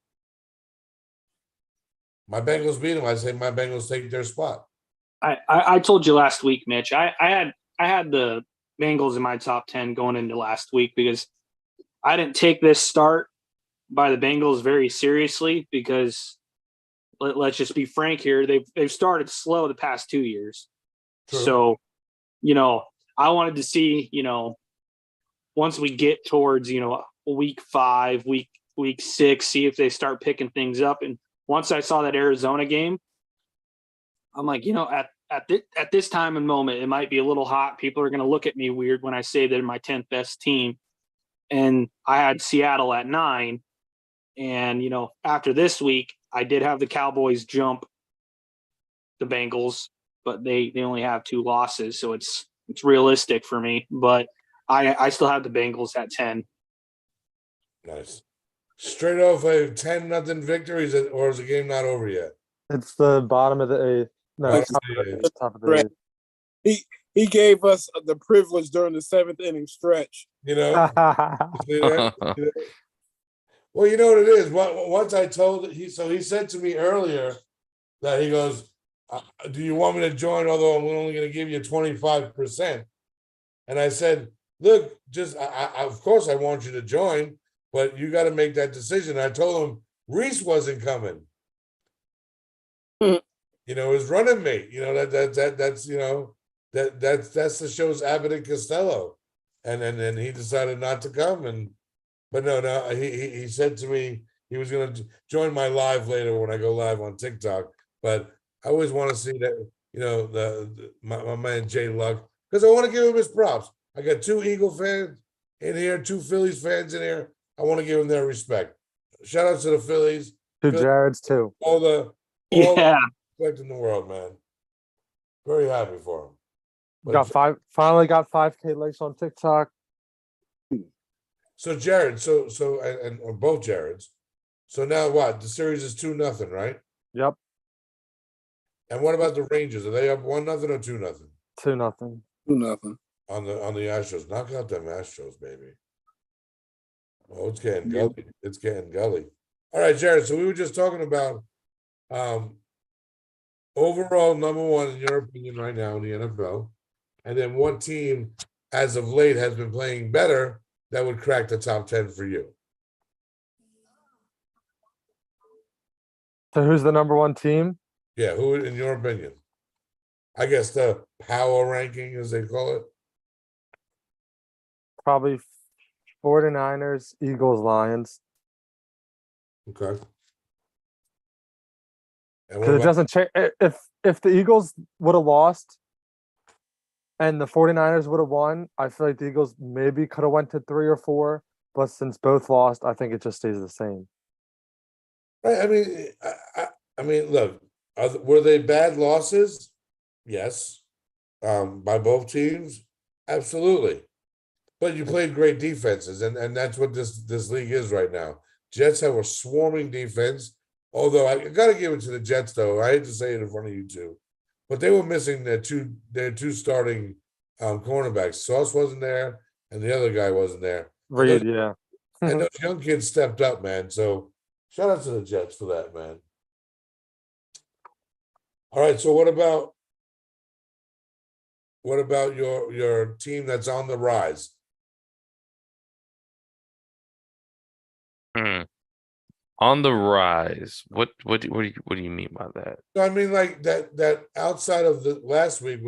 My Bengals beat them. I say my Bengals take their spot. I told you last week, Mitch. I had the Bengals in my top 10 going into last week because I didn't take this start by the Bengals very seriously because let's just be frank here. They've started slow the past 2 years. True. So, I wanted to see, once we get towards, week 5, week 6, see if they start picking things up. And once I saw that Arizona game, I'm like, at this time and moment, it might be a little hot. People are going to look at me weird when I say they're my 10th best team. And I had Seattle at 9. And, after this week, I did have the Cowboys jump the Bengals, but they only have 2 losses. So it's realistic for me. But I still have the Bengals at 10. Nice. Straight off a 10-0 victory, or is the game not over yet? It's the bottom of the 8th. No, Bottom it's top of of the the, eighth. it's top of the 8th. he gave us the privilege during the 7th inning stretch. You know? See that? You know? Well, you know what it is. Once I told he said to me earlier that he goes, "Do you want me to join? Although I'm only going to give you 25%." And I said, "Look, just I of course I want you to join, but you got to make that decision." I told him Reese wasn't coming. you know, his running mate. You know, that's you know, that's the show's Abbott and Costello. And then he decided not to come. But no, he said to me he was gonna join my live later when I go live on TikTok. But I always want to see that, you know, my man Jay Luck, because I want to give him his props. I got 2 Eagle fans in here, 2 Phillies fans in here. I want to give them their respect. Shout out to the Phillies. To Phil- Jared's too. all the Yeah. respect in the world, man. Very happy for him. Got finally got 5K likes on TikTok. So Jared, and or both Jareds. So now what? The series is 2-0, right? Yep, And what about the Rangers? Are they up 1-0 or 2-0 2-0. 2-0. on the Astros? Knock out them Astros, baby. Oh, it's getting Yeah. gully. It's getting gully. All right, Jared. So we were just talking about overall number one in your opinion right now in the NFL, and then what team as of late has been playing better that would crack the top 10 for you. So who's the number 1 team? Yeah, who in your opinion? I guess the power ranking, as they call it. Probably 49ers, Eagles, Lions. Okay. And what Because it about doesn't change. If the Eagles would have lost and the 49ers would have won, I feel like the Eagles maybe could have went to 3 or 4. But since both lost, I think it just stays the same. right? I mean, look, were they bad losses? Yes. By both teams, absolutely. But you played great defenses, and that's what this league is right now. Jets have a swarming defense. Although I got to give it to the Jets, though. I hate to say it in front of you two, but they were missing their two starting cornerbacks. Sauce wasn't there, and the other guy wasn't there. Reed, yeah. And those young kids stepped up, man. So shout out to the Jets for that, man. All right. So what about your team that's on the rise? On the rise. What do you mean by that? So I mean, like that outside of the last week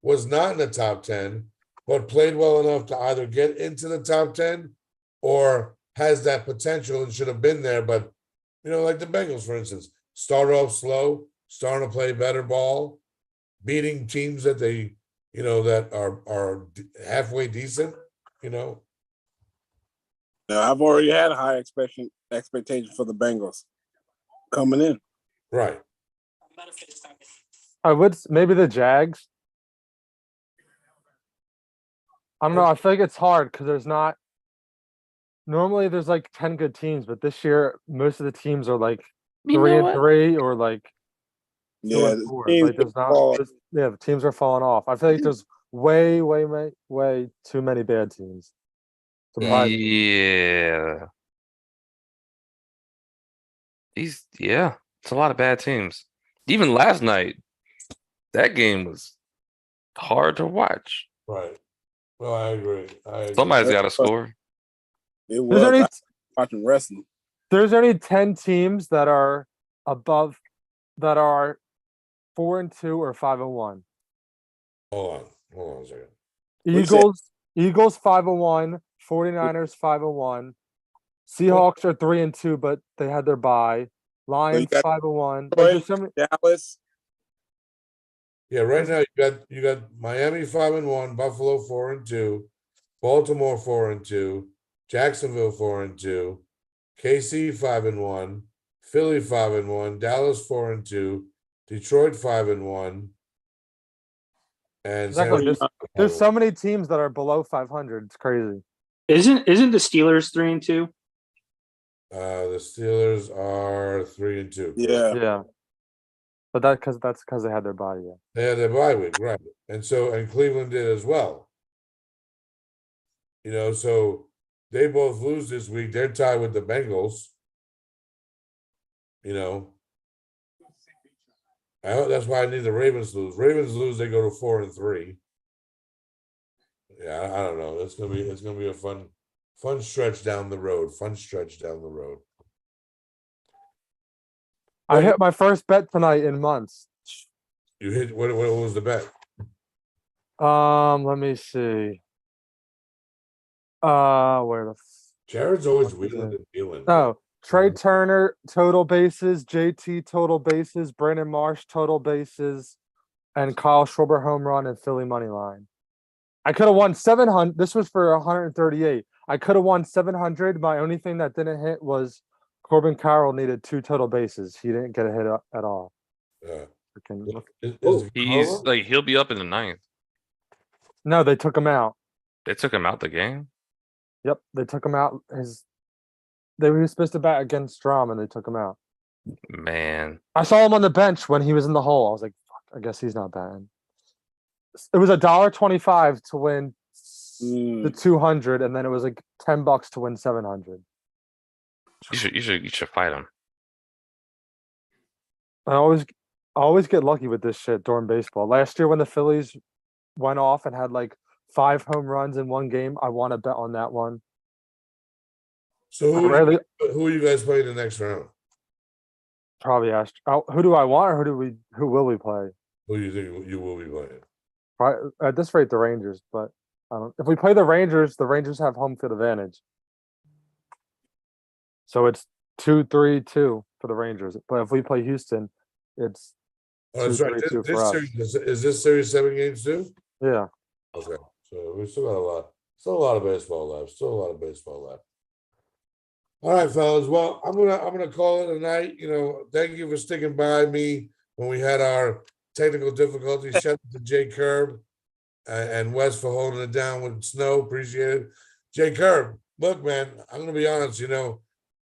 was not in the top 10, but played well enough to either get into the top 10 or has that potential and should have been there. But you know, like the Bengals, for instance, started off slow, starting to play better ball, beating teams that they, you know, that are halfway decent, you know. Now, I've already had a high expectation for the Bengals coming in. Right. I would maybe the Jags. I don't know. I feel like it's hard because there's not. Normally, there's like 10 good teams, but this year most of the teams are like 3-3 or like 2-4. Like there's not. Yeah, the teams are falling off. I feel like there's way too many bad teams. Surprisingly. Yeah. It's a lot of bad teams. Even last night, that game was hard to watch. Right. Well, I agree. Somebody's got to score. It was watching wrestling. There's only 10 teams that are above that are 4-2 or 5-1. Hold on a second. Eagles 5-1, 49ers 5-1. Seahawks are 3-2, but they had their bye. Lions 5-1. Like there's so many. Dallas. Yeah, right now you got Miami 5-1, Buffalo 4-2, Baltimore 4-2, Jacksonville 4-2, KC 5-1, Philly 5-1, Dallas 4-2, Detroit 5-1, and Exactly. There's so many teams that are below 500. It's crazy. Isn't the Steelers 3-2? The Steelers are 3-2. Yeah. Yeah. But that's because they had their bye, yeah. They had their bye week, right? And Cleveland did as well. You know, so they both lose this week. They're tied with the Bengals. You know, I hope that's why I need the Ravens lose. Ravens lose, they go to 4-3. Yeah, I don't know. It's gonna be a fun stretch down the road. I hit my first bet tonight in months. You hit what was the bet? Let me see. Where the Jared's always fuck is wheeling it? and dealing. Oh, Trey Turner total bases, JT total bases, Brandon Marsh total bases, and Kyle Schwarber home run and Philly money line. I could have won 700. This was for 138. I could have won 700. My only thing that didn't hit was Corbin Carroll needed 2 total bases. He didn't get a hit at all. Yeah. Freaking- Is He's Carver? like he'll be up in the ninth. No, they took him out. They took him out the game. Yep, they took him out. They were supposed to bat against Strom, and they took him out. Man, I saw him on the bench when he was in the hole. I was like, "Fuck, I guess he's not batting." It was $1.25 to win the 200, and then it was like $10 to win 700. you should fight him. I always get lucky with this shit during baseball. Last year when the Phillies went off and had like 5 home runs in one game, I won a bet on that one. So I rarely who are you guys playing the next round? probably asked, who do I want or who will we play? Who do you think you will be playing? Probably, at this rate, the Rangers. But if we play the Rangers have home field advantage. So it's 2-3-2 for the Rangers. But if we play Houston, it's Oh, that's right. 2-3-2 This for us. series is this series 7 games too? Yeah. Okay, so we still got a lot of baseball left. Still a lot of baseball left. All right, fellas. Well, I'm gonna call it a night. You know, thank you for sticking by me when we had our technical difficulties. Shout out to Jay Curb and Wes for holding it down with Snow. Appreciate it. Jay Curb, look, man, I'm gonna be honest. You know,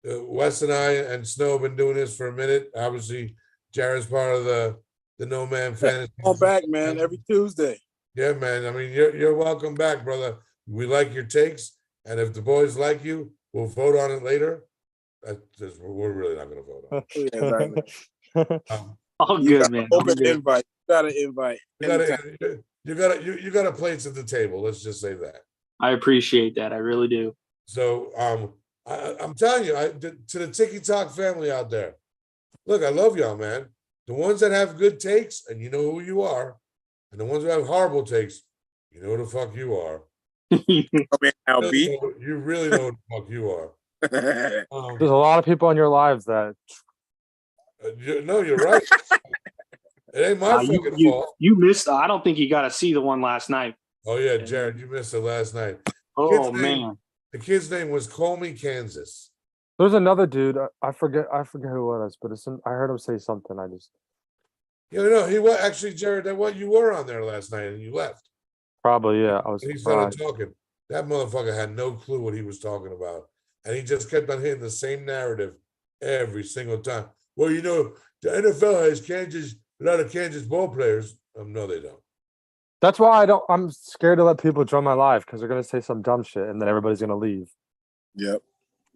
Wes and I and Snow have been doing this for a minute. Obviously, Jared's part of the No Man Fantasy. Come back, man, every Tuesday. Yeah, man. I mean, you're welcome back, brother. We like your takes, and if the boys like you, we'll vote on it later. We're really not going to vote on it. Yeah, exactly. All You good, got man. open All good. invite. You got an invite. You got a place at the table. Let's just say that. I appreciate that. I really do. So I'm telling you, to the Tiki Talk family out there, look, I love y'all, man. The ones that have good takes, and you know who you are, and the ones who have horrible takes, you know who the fuck you are. You really know who the fuck you are. There's a lot of people in your lives that. No, you're right. It ain't my fucking fault. You missed. I don't think you got to see the one last night. Oh yeah, Jared, you missed it last night. Oh man, the kid's name was Comey, Kansas. There's another dude. I forget who it was, but I heard him say something. No, he was actually Jared. That what you were on there last night and you left. Probably, yeah. I was. He started talking. That motherfucker had no clue what he was talking about, and he just kept on hitting the same narrative every single time. Well, you know, the NFL has a lot of Kansas ball players. No, they don't. That's why I'm scared to let people join my live because they're gonna say some dumb shit and then everybody's gonna leave. Yep.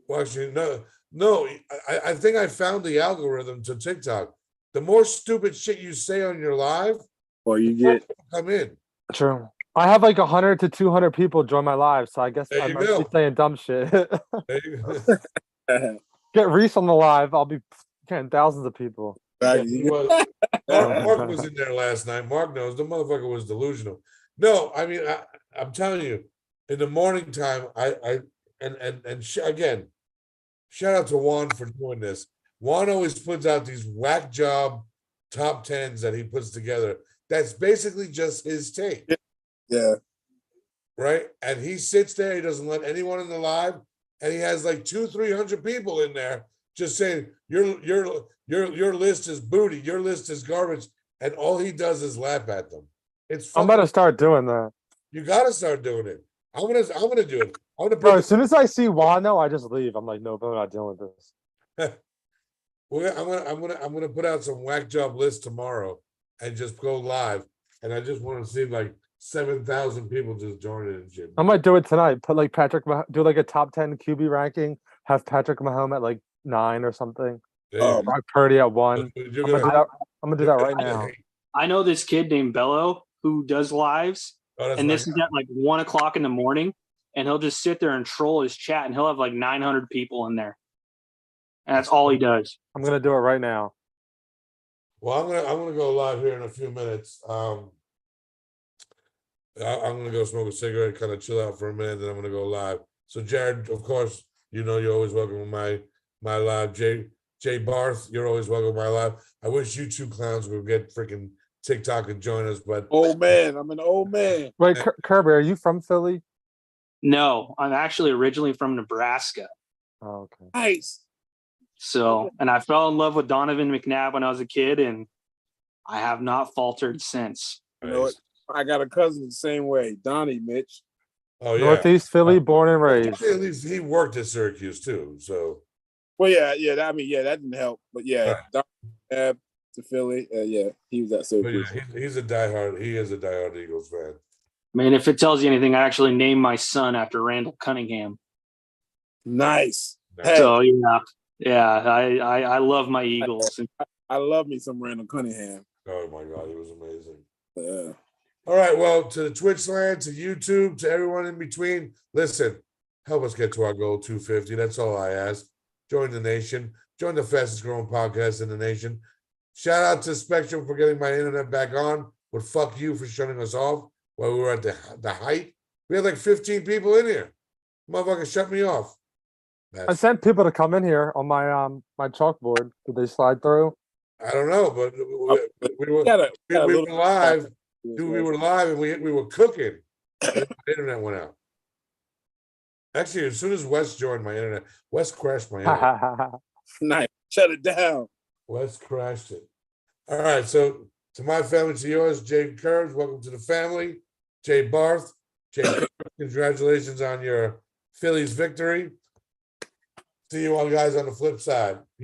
Well, actually, no. I think I found the algorithm to TikTok. The more stupid shit you say on your live, well, you get come in. True. I have like 100 to 200 people join my live, so I guess I might be saying dumb shit. There you go. Get Reese on the live. I'll be getting thousands of people. Mark was in there last night. Mark knows the motherfucker was delusional. No, I mean, I'm telling you, in the morning time, again, shout out to Juan for doing this. Juan always puts out these whack job top 10s that he puts together. That's basically just his take. Yeah. Right? And he sits there, he doesn't let anyone in the live, and he has like 200-300 people in there just saying your list is booty, your list is garbage, and all he does is laugh at them. I'm gonna start doing that. You gotta start doing it. I'm gonna do it. Bro, as soon as I see Wano, I just leave. I'm like, nope, I'm not dealing with this. I'm gonna put out some whack job lists tomorrow and just go live. And I just want to see like 7,000 people just join it and shit. I might do it tonight. Put like do like a top 10 QB ranking. Have Patrick Mahomes at like 9 or something. Brock Purdy at 1. I'm gonna do that right now. I know this kid named Bello who does lives, and this is at like 1 o'clock in the morning, and he'll just sit there and troll his chat, and he'll have like 900 people in there, and that's all he does. I'm gonna do it right now. Well, I'm gonna go live here in a few minutes. I'm gonna go smoke a cigarette, kind of chill out for a minute, then I'm gonna go live. So Jared, of course, you know you're always welcome in my live. Jay Barth, you're always welcome in my live. I wish you two clowns would get freaking TikTok and join us, but Old man, I'm an old man. Wait, Kirby, are you from Philly? No, I'm actually originally from Nebraska. Oh, okay. Nice. So, and I fell in love with Donovan McNabb when I was a kid, and I have not faltered since. You know what? I got a cousin the same way, Donnie Mitch. oh yeah, Northeast Philly, born and raised. at least he worked at Syracuse too. So Well, yeah. That didn't help, but yeah, Right. Donnie to Philly. Yeah, he was at but yeah, Syracuse. he's a diehard. He is a diehard Eagles fan. I mean, if it tells you anything, I actually named my son after Randall Cunningham. Nice. Nice. Hey, So I love my Eagles. I love me some Randall Cunningham. Oh my God, he was amazing. Yeah. All right, well, to the Twitch land, to YouTube, to everyone in between, listen, help us get to our goal 250. That's all I ask. Join the nation. Join the fastest growing podcast in the nation. Shout out to Spectrum for getting my internet back on, but fuck you for shutting us off while we were at the height. We had like 15 people in here. Motherfucker shut me off. I sent people to come in here on my chalkboard. Did they slide through? I don't know, but we were Got a we little- were live. Dude, we were live and we were cooking. The internet went out. Actually, as soon as Wes joined my internet, Wes crashed my internet. Nice. Shut it down. Wes crashed it. All right, so to my family, to yours, Jay Curbs, welcome to the family. Jay Barth, Jay Curbs, congratulations on your Phillies victory. See you all guys on the flip side.